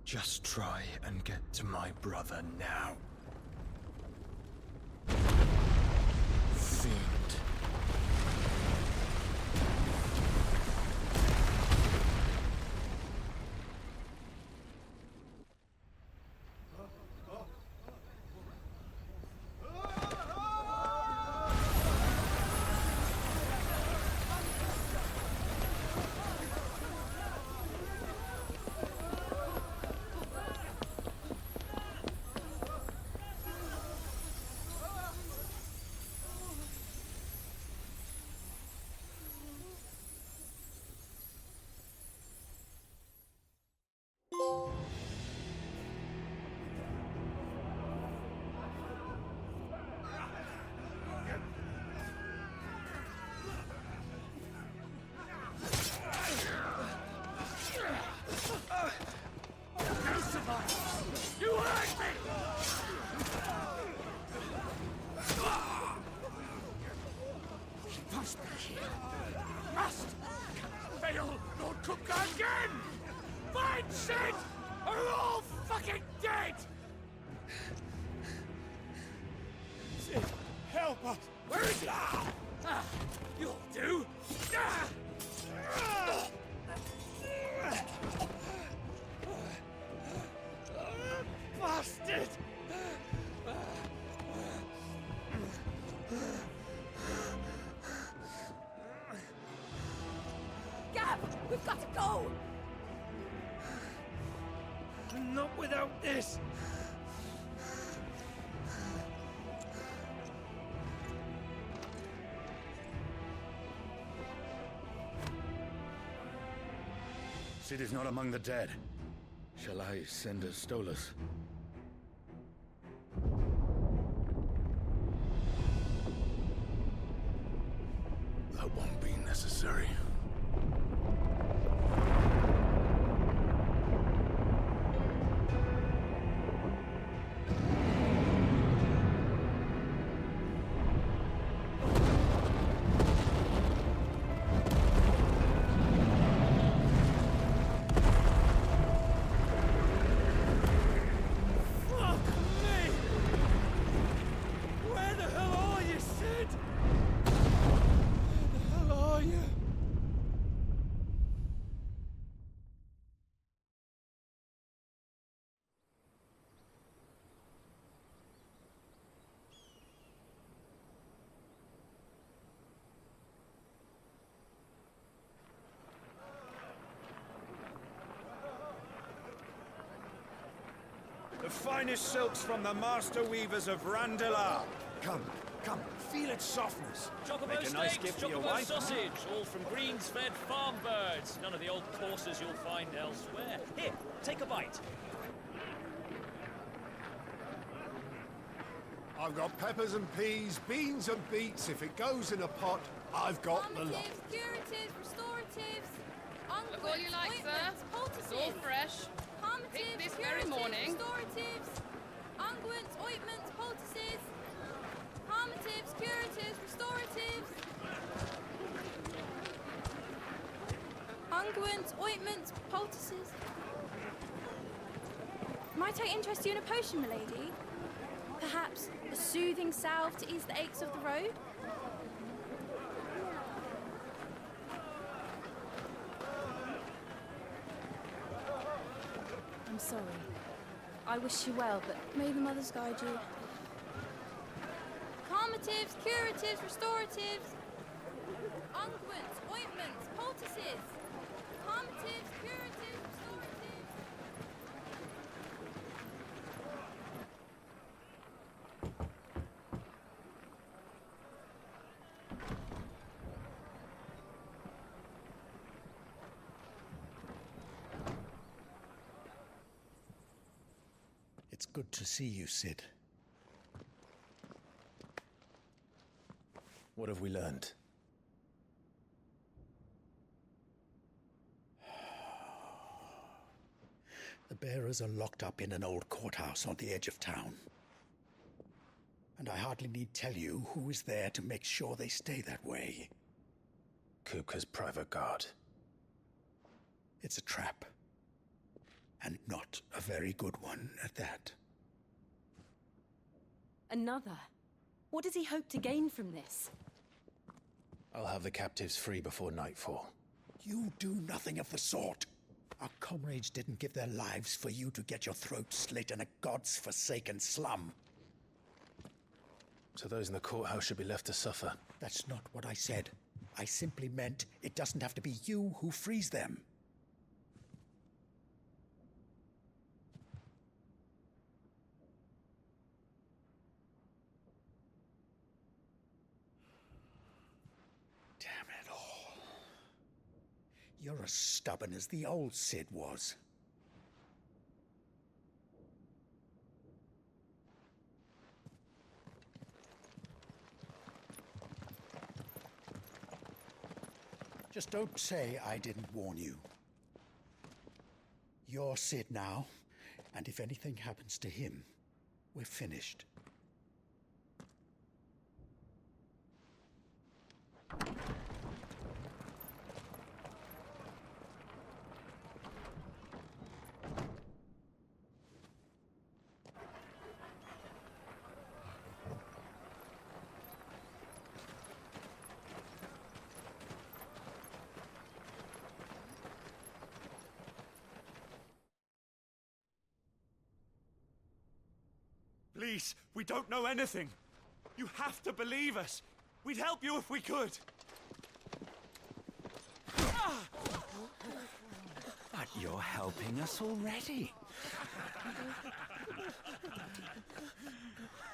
Just try and get to my brother now. Fiend. You hurt me! Must fail Lord Cook again! Find Sid, or we're all fucking dead! Sid, help us! Where is he? You'll do! Bastard! Gab, we've got to go! Not without this! Sid is not among the dead. Shall I send a Stolas? That won't be necessary. The finest silks from the master weavers of Randalar. Come, come, feel its softness. Chocobo Make a nice steaks, gift for your chocobo wife. sausage, all from greens-fed farm birds. None of the old courses you'll find elsewhere. Here, take a bite. I've got peppers and peas, beans and beets. If it goes in a pot, I've got the lot. Curatives, restoratives, Look all you like, sir. It's all fresh. Picked this very morning. Restoratives, unguents, ointments, poultices, harmatives, curatives, restoratives, unguents, ointments, poultices. Might I interest you in a potion, milady? Perhaps a soothing salve to ease the aches of the road? I'm sorry. I wish you well, but may the mothers guide you. Calmatives, curatives, restoratives, unguents, ointments, poultices. Calmatives, curatives, restoratives. It's good to see you, Sid. What have we learned? The bearers are locked up in an old courthouse on the edge of town. And I hardly need tell you who is there to make sure they stay that way. Kupka's private guard. It's a trap. And not a very good one at that. Another? What does he hope to gain from this? I'll have the captives free before nightfall. You do nothing of the sort. Our comrades didn't give their lives for you to get your throat slit in a god's forsaken slum. So those in the courthouse should be left to suffer. That's not what I said. I simply meant it doesn't have to be you who frees them. Damn it all. You're as stubborn as the old Sid was. Just don't say I didn't warn you. You're Sid now, and if anything happens to him, we're finished. Please, we don't know anything. You have to believe us. We'd help you if we could. But you're helping us already.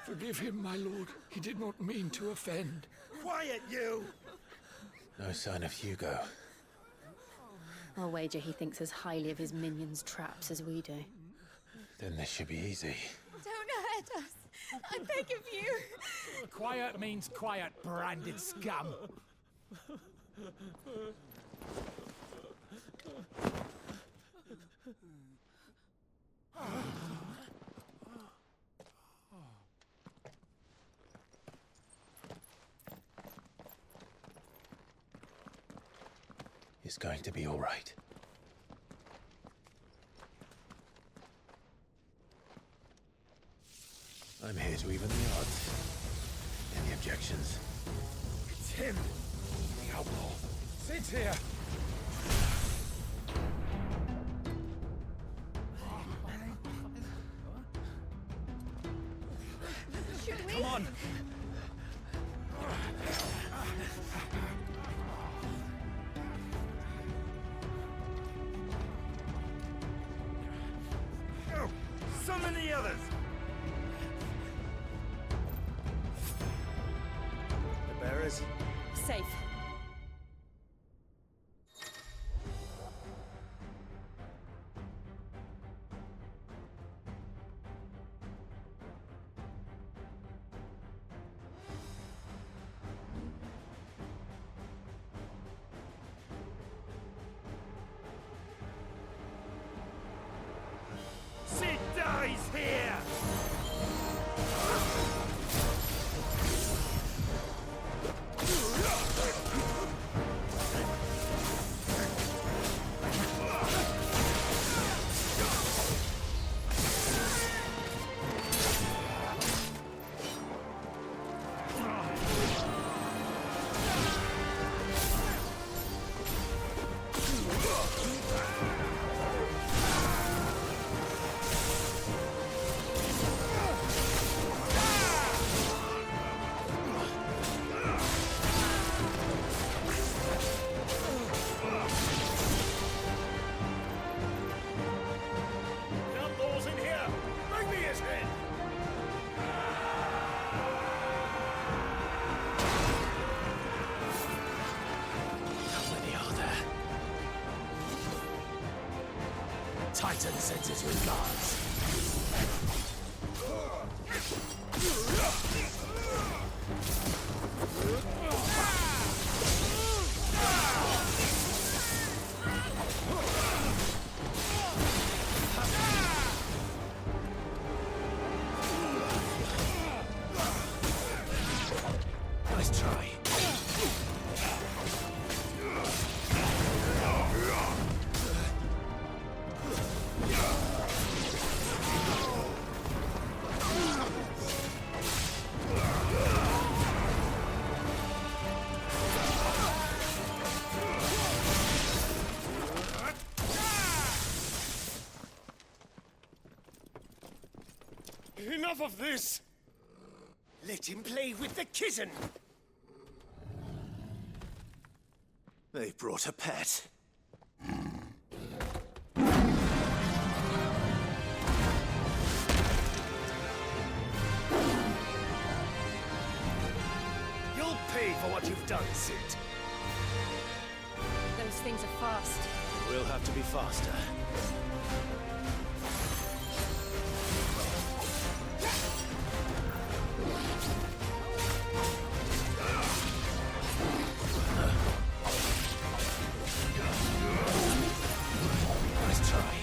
Forgive him, my lord. He did not mean to offend. Quiet, you! No sign of Hugo. I'll wager he thinks as highly of his minions' traps as we do. Then this should be easy. Don't hurt us. I beg of you. Quiet means quiet, branded scum. It's going to be all right. I'm here to even the odds. Any objections? It's him, the outlaw. Sit here. Should we? Come on. Oh, summon the others. The bearers. Safe. Sid dies here! Outlaws in here! Bring me his head! How many are there? Titan sends his regards. Nice try. Enough of this! Let him play with the kitten! They've brought a pet. You'll pay for what you've done, Sid. Those things are fast. We'll have to be faster. Nice try.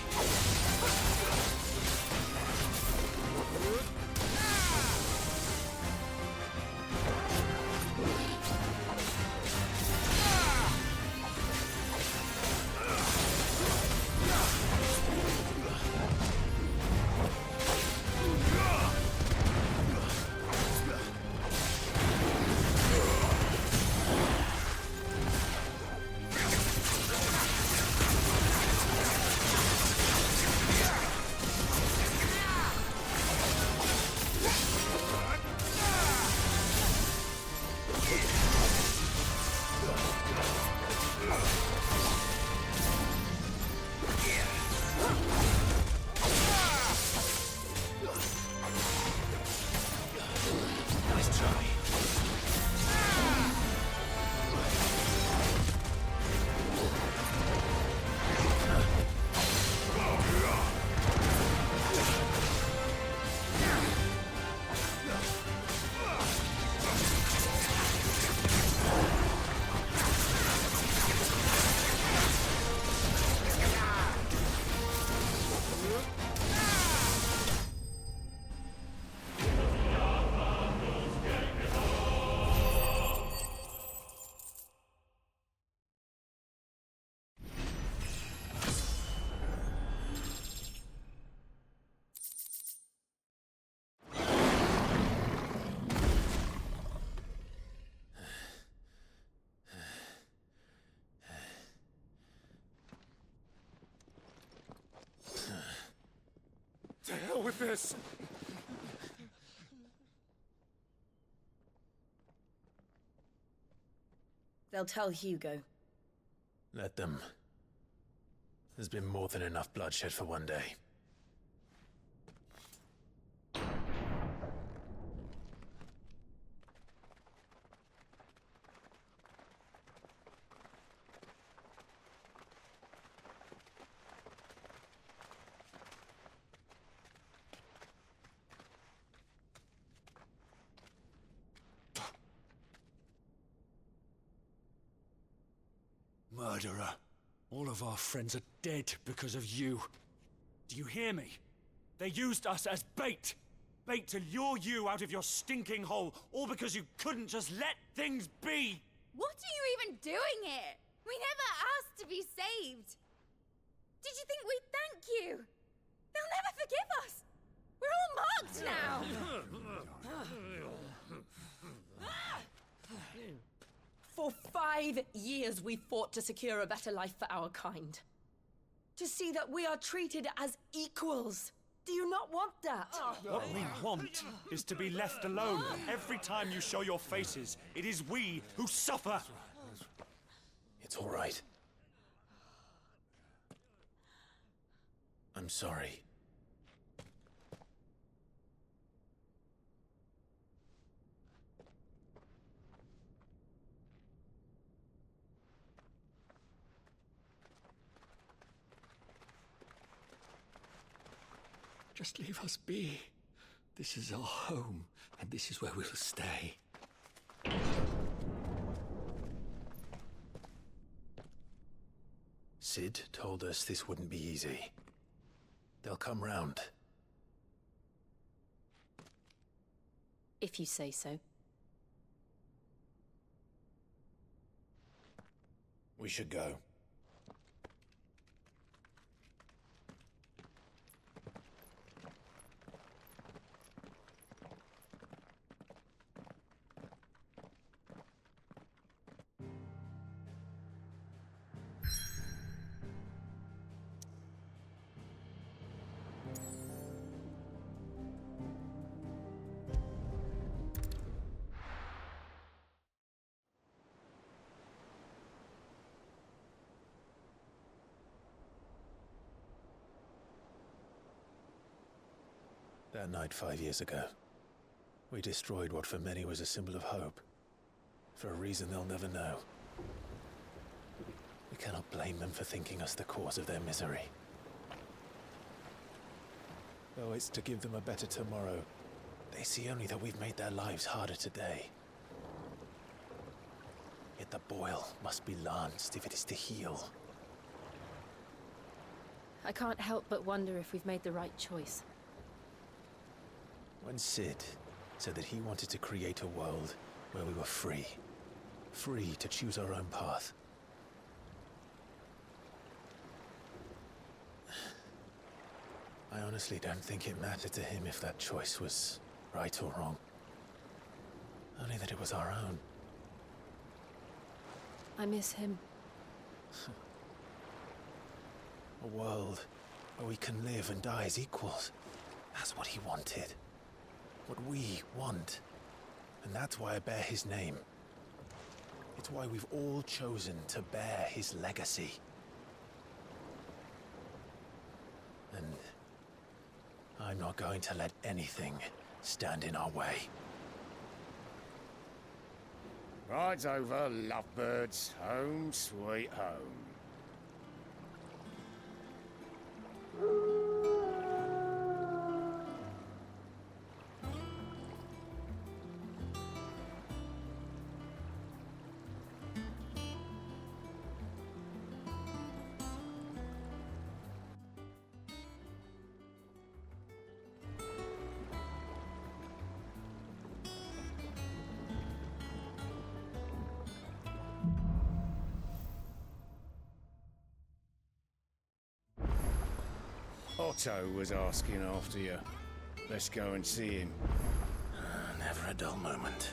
Nice try. To hell with this! They'll tell Hugo. Let them. There's been more than enough bloodshed for one day. Murderer. All of our friends are dead because of you. Do you hear me? They used us as bait. Bait to lure you out of your stinking hole, all because you couldn't just let things be. What are you even doing here? We never asked to be saved. Did you think we'd thank you? They'll never forgive us. We're all marked now. For 5 years we fought to secure a better life for our kind. To see that we are treated as equals. Do you not want that? What we want is to be left alone. Every time you show your faces, it is we who suffer. It's all right. I'm sorry. Just leave us be. This is our home, and this is where we'll stay. Sid told us this wouldn't be easy. They'll come round. If you say so. We should go. That night 5 years ago, we destroyed what for many was a symbol of hope. For a reason they'll never know. We cannot blame them for thinking us the cause of their misery. Though it's to give them a better tomorrow, they see only that we've made their lives harder today. Yet the boil must be lanced if it is to heal. I can't help but wonder if we've made the right choice. When Sid said that he wanted to create a world where we were free. Free to choose our own path. I honestly don't think it mattered to him if that choice was right or wrong. Only that it was our own. I miss him. A world where we can live and die as equals. That's what he wanted. What we want. And that's why I bear his name. It's why we've all chosen to bear his legacy. And I'm not going to let anything stand in our way. Rides over, lovebirds. Home sweet home. Otto was asking after you. Let's go and see him. Never a dull moment.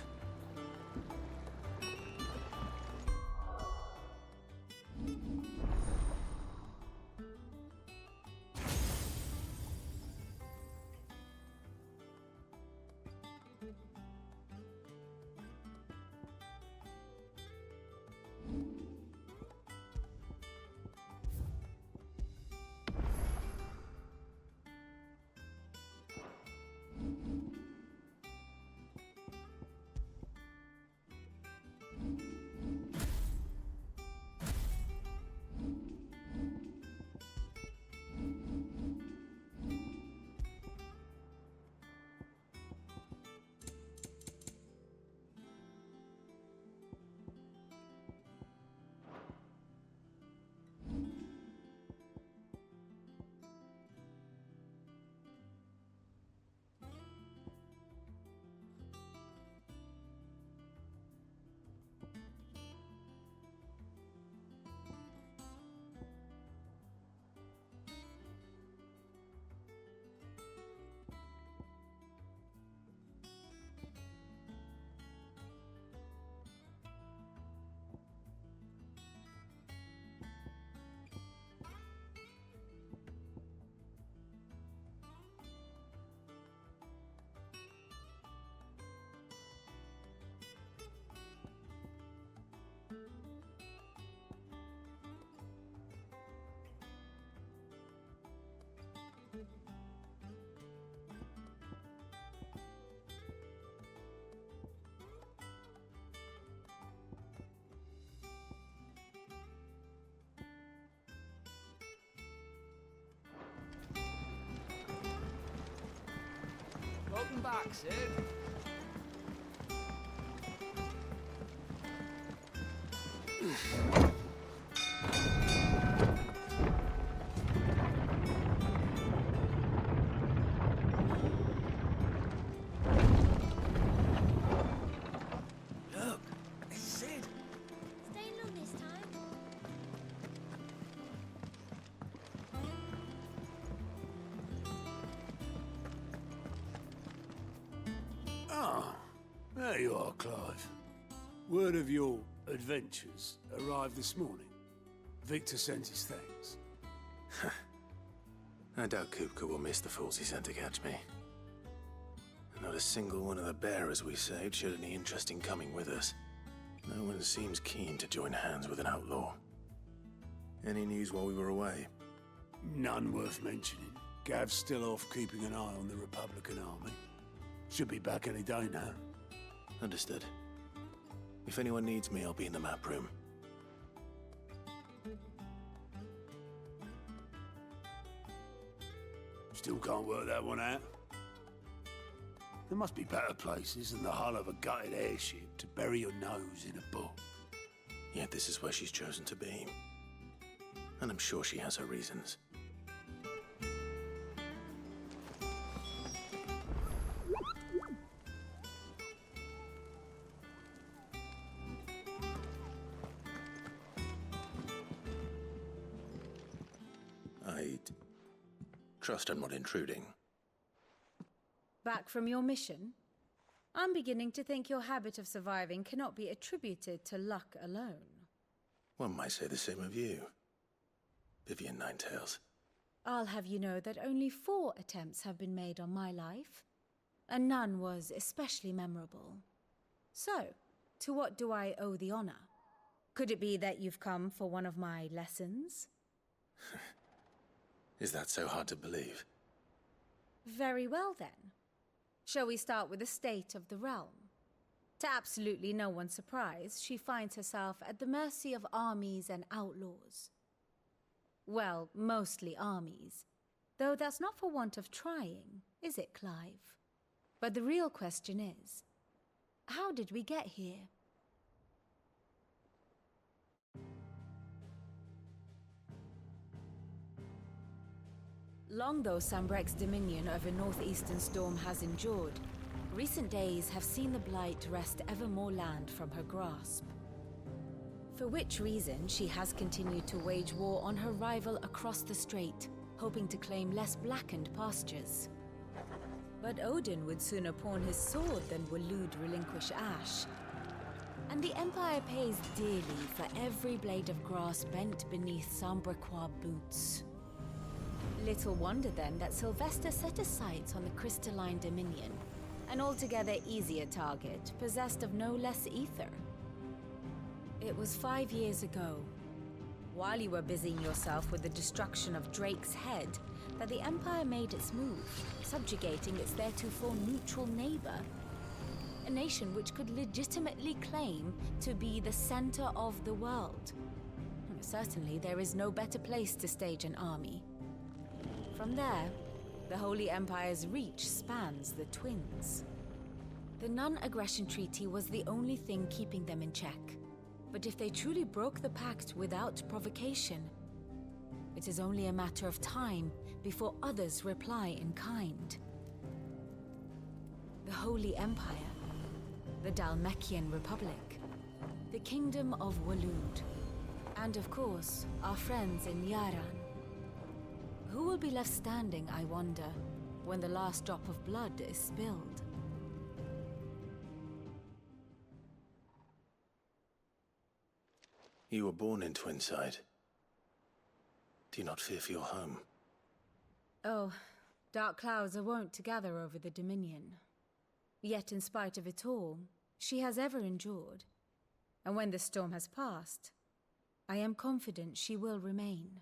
Welcome back, Sid. Look, it's Sid. Staying long this time? Ah, there you are, Clive. Word of your adventures arrived this morning. Victor sent his thanks. I doubt Kupka will miss the fools he sent to catch me. Not a single one of the bearers we saved showed any interest in coming with us. No one seems keen to join hands with an outlaw. Any news while we were away? None worth mentioning. Gav's still off keeping an eye on the Republican army. Should be back any day now. Understood. If anyone needs me, I'll be in the map room. Still can't work that one out. There must be better places than the hull of a gutted airship to bury your nose in a book. Yet this is where she's chosen to be. And I'm sure she has her reasons. I'd trust I'm not intruding. Back from your mission? I'm beginning to think your habit of surviving cannot be attributed to luck alone. One might say the same of you, Vivian Ninetails. I'll have you know that only 4 attempts have been made on my life, and none was especially memorable. So, to what do I owe the honor? Could it be that you've come for one of my lessons? Is that so hard to believe? Very well, then. Shall we start with the state of the realm? To absolutely no one's surprise, she finds herself at the mercy of armies and outlaws. Well, mostly armies. Though that's not for want of trying, is it, Clive? But the real question is, how did we get here? Long though Sambrek's dominion over northeastern Storm has endured, recent days have seen the Blight wrest ever more land from her grasp. For which reason she has continued to wage war on her rival across the strait, hoping to claim less blackened pastures. But Odin would sooner pawn his sword than Waloed relinquish Ash. And the Empire pays dearly for every blade of grass bent beneath Sambrequois boots. Little wonder then that Sylvester set his sights on the crystalline dominion, an altogether easier target, possessed of no less ether. It was 5 years ago, while you were busying yourself with the destruction of Drake's head, that the Empire made its move, subjugating its theretofore neutral neighbor. A nation which could legitimately claim to be the center of the world. Certainly, there is no better place to stage an army. From there, the Holy Empire's reach spans the Twins. The non-aggression treaty was the only thing keeping them in check. But if they truly broke the pact without provocation, it is only a matter of time before others reply in kind. The Holy Empire, the Dhalmekian Republic, the Kingdom of Waloed, and of course, our friends in Yaran. Who will be left standing, I wonder, when the last drop of blood is spilled? You were born in Twinside. Do you not fear for your home? Oh, dark clouds are wont to gather over the Dominion. Yet in spite of it all, she has ever endured. And when the storm has passed, I am confident she will remain.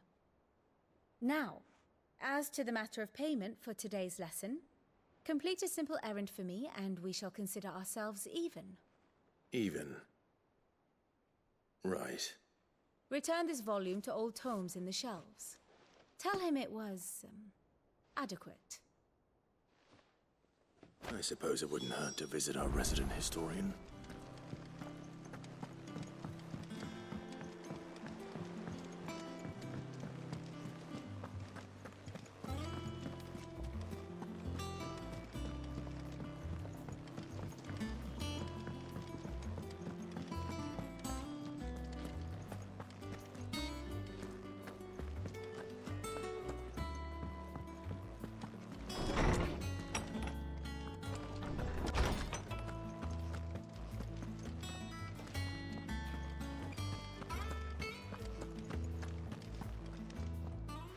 Now, as to the matter of payment for today's lesson, complete a simple errand for me and we shall consider ourselves even. Even? Right. Return this volume to old tomes in the shelves. Tell him it was, adequate. I suppose it wouldn't hurt to visit our resident historian.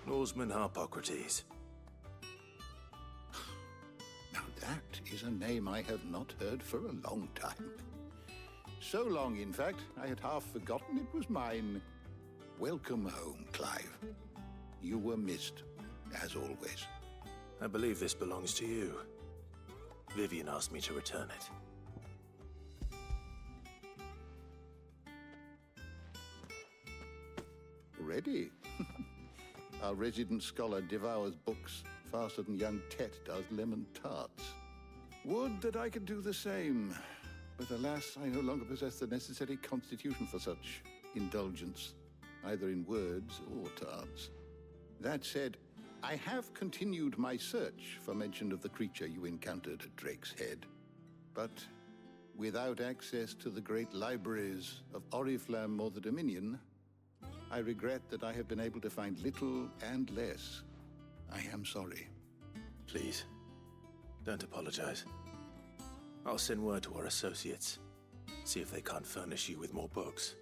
Norseman Harpocrates. Now that is a name I have not heard for a long time. So long, in fact, I had half forgotten it was mine. Welcome home, Clive. You were missed, as always. I believe this belongs to you. Vivian asked me to return it. Ready? Our resident scholar devours books faster than young Tet does lemon tarts. Would that I could do the same. But alas, I no longer possess the necessary constitution for such indulgence, either in words or tarts. That said, I have continued my search for mention of the creature you encountered at Drake's Head. But without access to the great libraries of Oriflamme or the Dominion, I regret that I have been able to find little and less. I am sorry. Please, don't apologize. I'll send word to our associates. See if they can't furnish you with more books.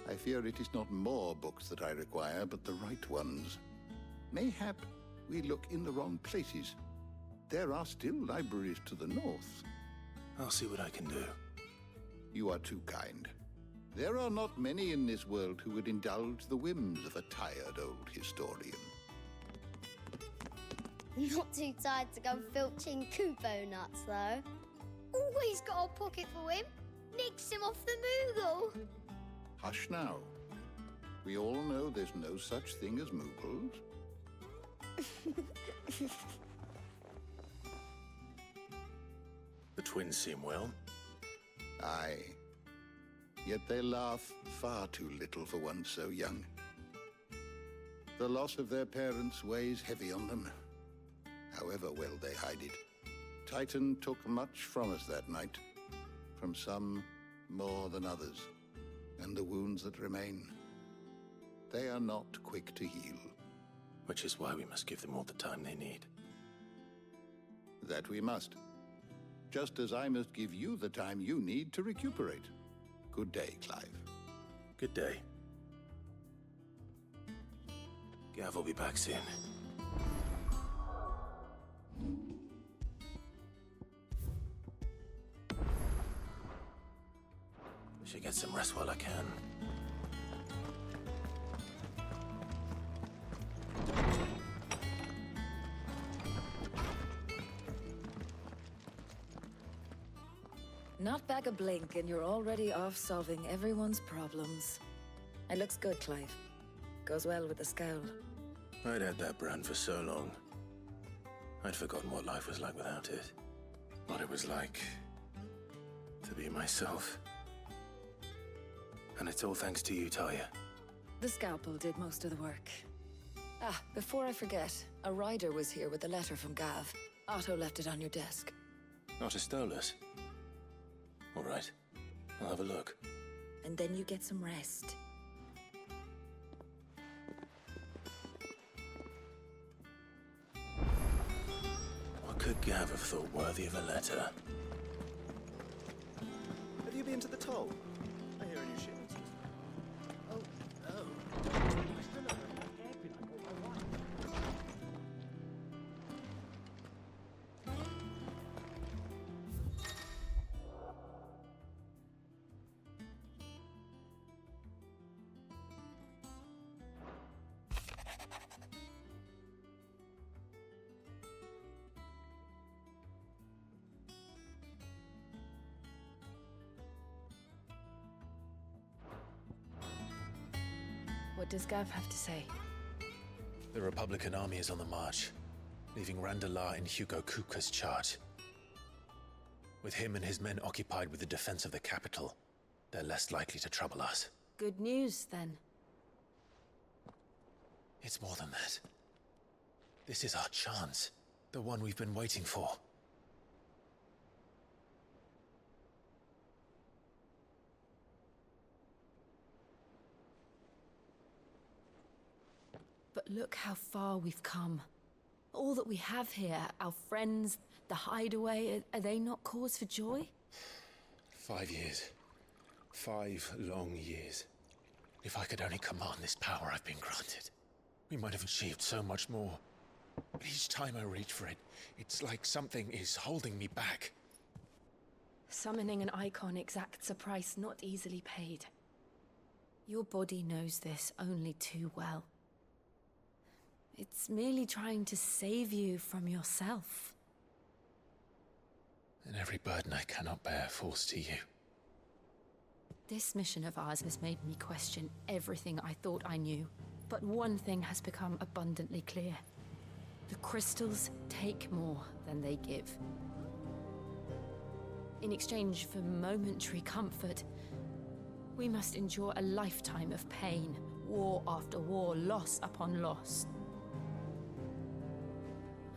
I fear it is not more books that I require, but the right ones. Mayhap we look in the wrong places. There are still libraries to the north. I'll see what I can do. You are too kind. There are not many in this world who would indulge the whims of a tired old historian. Not too tired to go filching Kupo nuts, though. Always got a pocket for him. Nicks him off the Moogle. Hush now. We all know there's no such thing as Moogles. The twins seem well. Aye. Yet they laugh far too little for one so young. The loss of their parents weighs heavy on them, however well they hide it. Titan took much from us that night, from some more than others, and the wounds that remain, they are not quick to heal. Which is why we must give them all the time they need. That we must. Just as I must give you the time you need to recuperate. Good day, Clive. Good day. Gav will be back soon. Should get some rest while I can. Not back a blink and you're already off solving everyone's problems. It looks good, Clive. Goes well with the scowl. I'd had that brand for so long. I'd forgotten what life was like without it. What it was like to be myself. And it's all thanks to you, Talia. The scalpel did most of the work. Ah, before I forget, a rider was here with a letter from Gav. Otto left it on your desk. Otto stole us. All right, I'll have a look. And then you get some rest. What could Gav have thought worthy of a letter? Have you been to the toll? I hear a new shipment's just... What does Gav have to say? The Republican army is on the march, leaving Randalar in Hugo Kuka's charge. With him and his men occupied with the defense of the capital, they're less likely to trouble us. Good news, then. It's more than that. This is our chance. The one we've been waiting for. But look how far we've come. All that we have here, our friends, the hideaway, are they not cause for joy? 5 years. 5 long years. If I could only command this power I've been granted, we might have achieved so much more. But each time I reach for it, it's like something is holding me back. Summoning an icon exacts a price not easily paid. Your body knows this only too well. It's merely trying to save you from yourself. And every burden I cannot bear falls to you. This mission of ours has made me question everything I thought I knew. But one thing has become abundantly clear. The crystals take more than they give. In exchange for momentary comfort, we must endure a lifetime of pain, war after war, loss upon loss.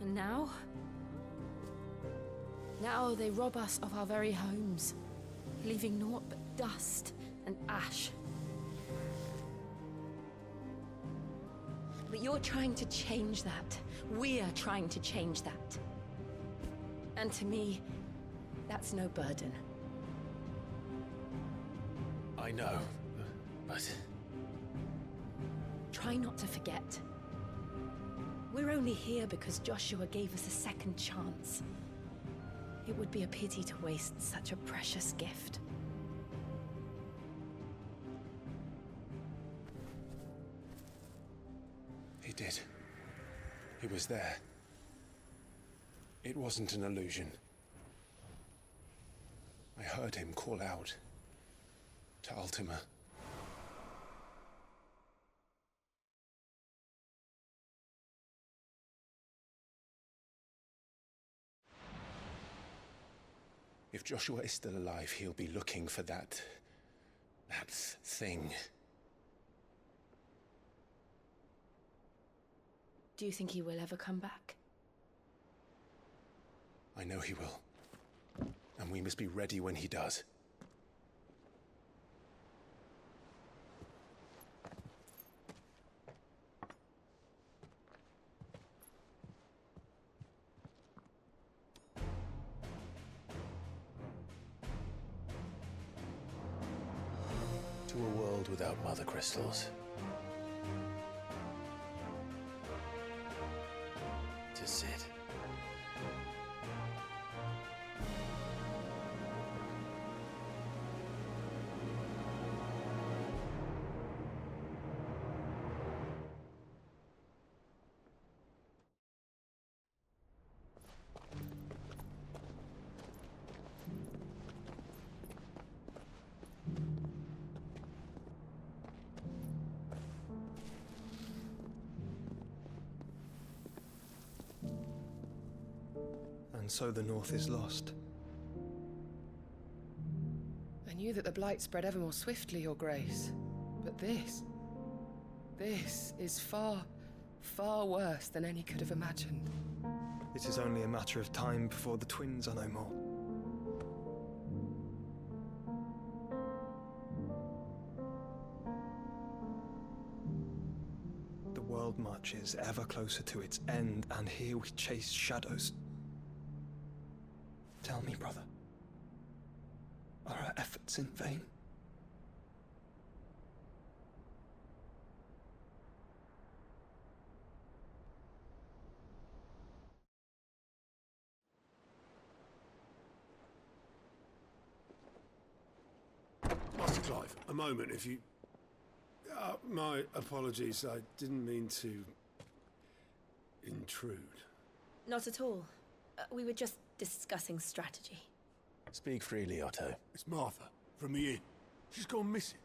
And now they rob us of our very homes, leaving naught but dust and ash. But you're trying to change that. We're trying to change that. And to me, that's no burden. I know, but... Try not to forget. We're only here because Joshua gave us a second chance. It would be a pity to waste such a precious gift. He did. He was there. It wasn't an illusion. I heard him call out to Ultima. If Joshua is still alive, he'll be looking for that thing. Do you think he will ever come back? I know he will. And we must be ready when he does. To a world without mother crystals. To Sid. And so the North is lost. I knew that the Blight spread ever more swiftly, Your Grace. But this is far, far worse than any could have imagined. It is only a matter of time before the twins are no more. The world marches ever closer to its end, and here we chase shadows. Tell me, brother, are our efforts in vain? Master Clive, a moment, if you... my apologies, I didn't mean to... intrude. Not at all. We were just discussing strategy. Speak freely, Otto. It's Martha, from the inn. She's gone missing.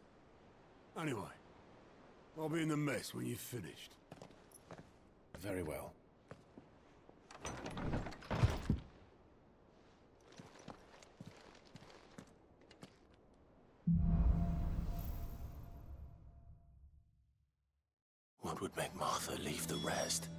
Anyway, I'll be in the mess when you've finished. Very well. What would make Martha leave the rest?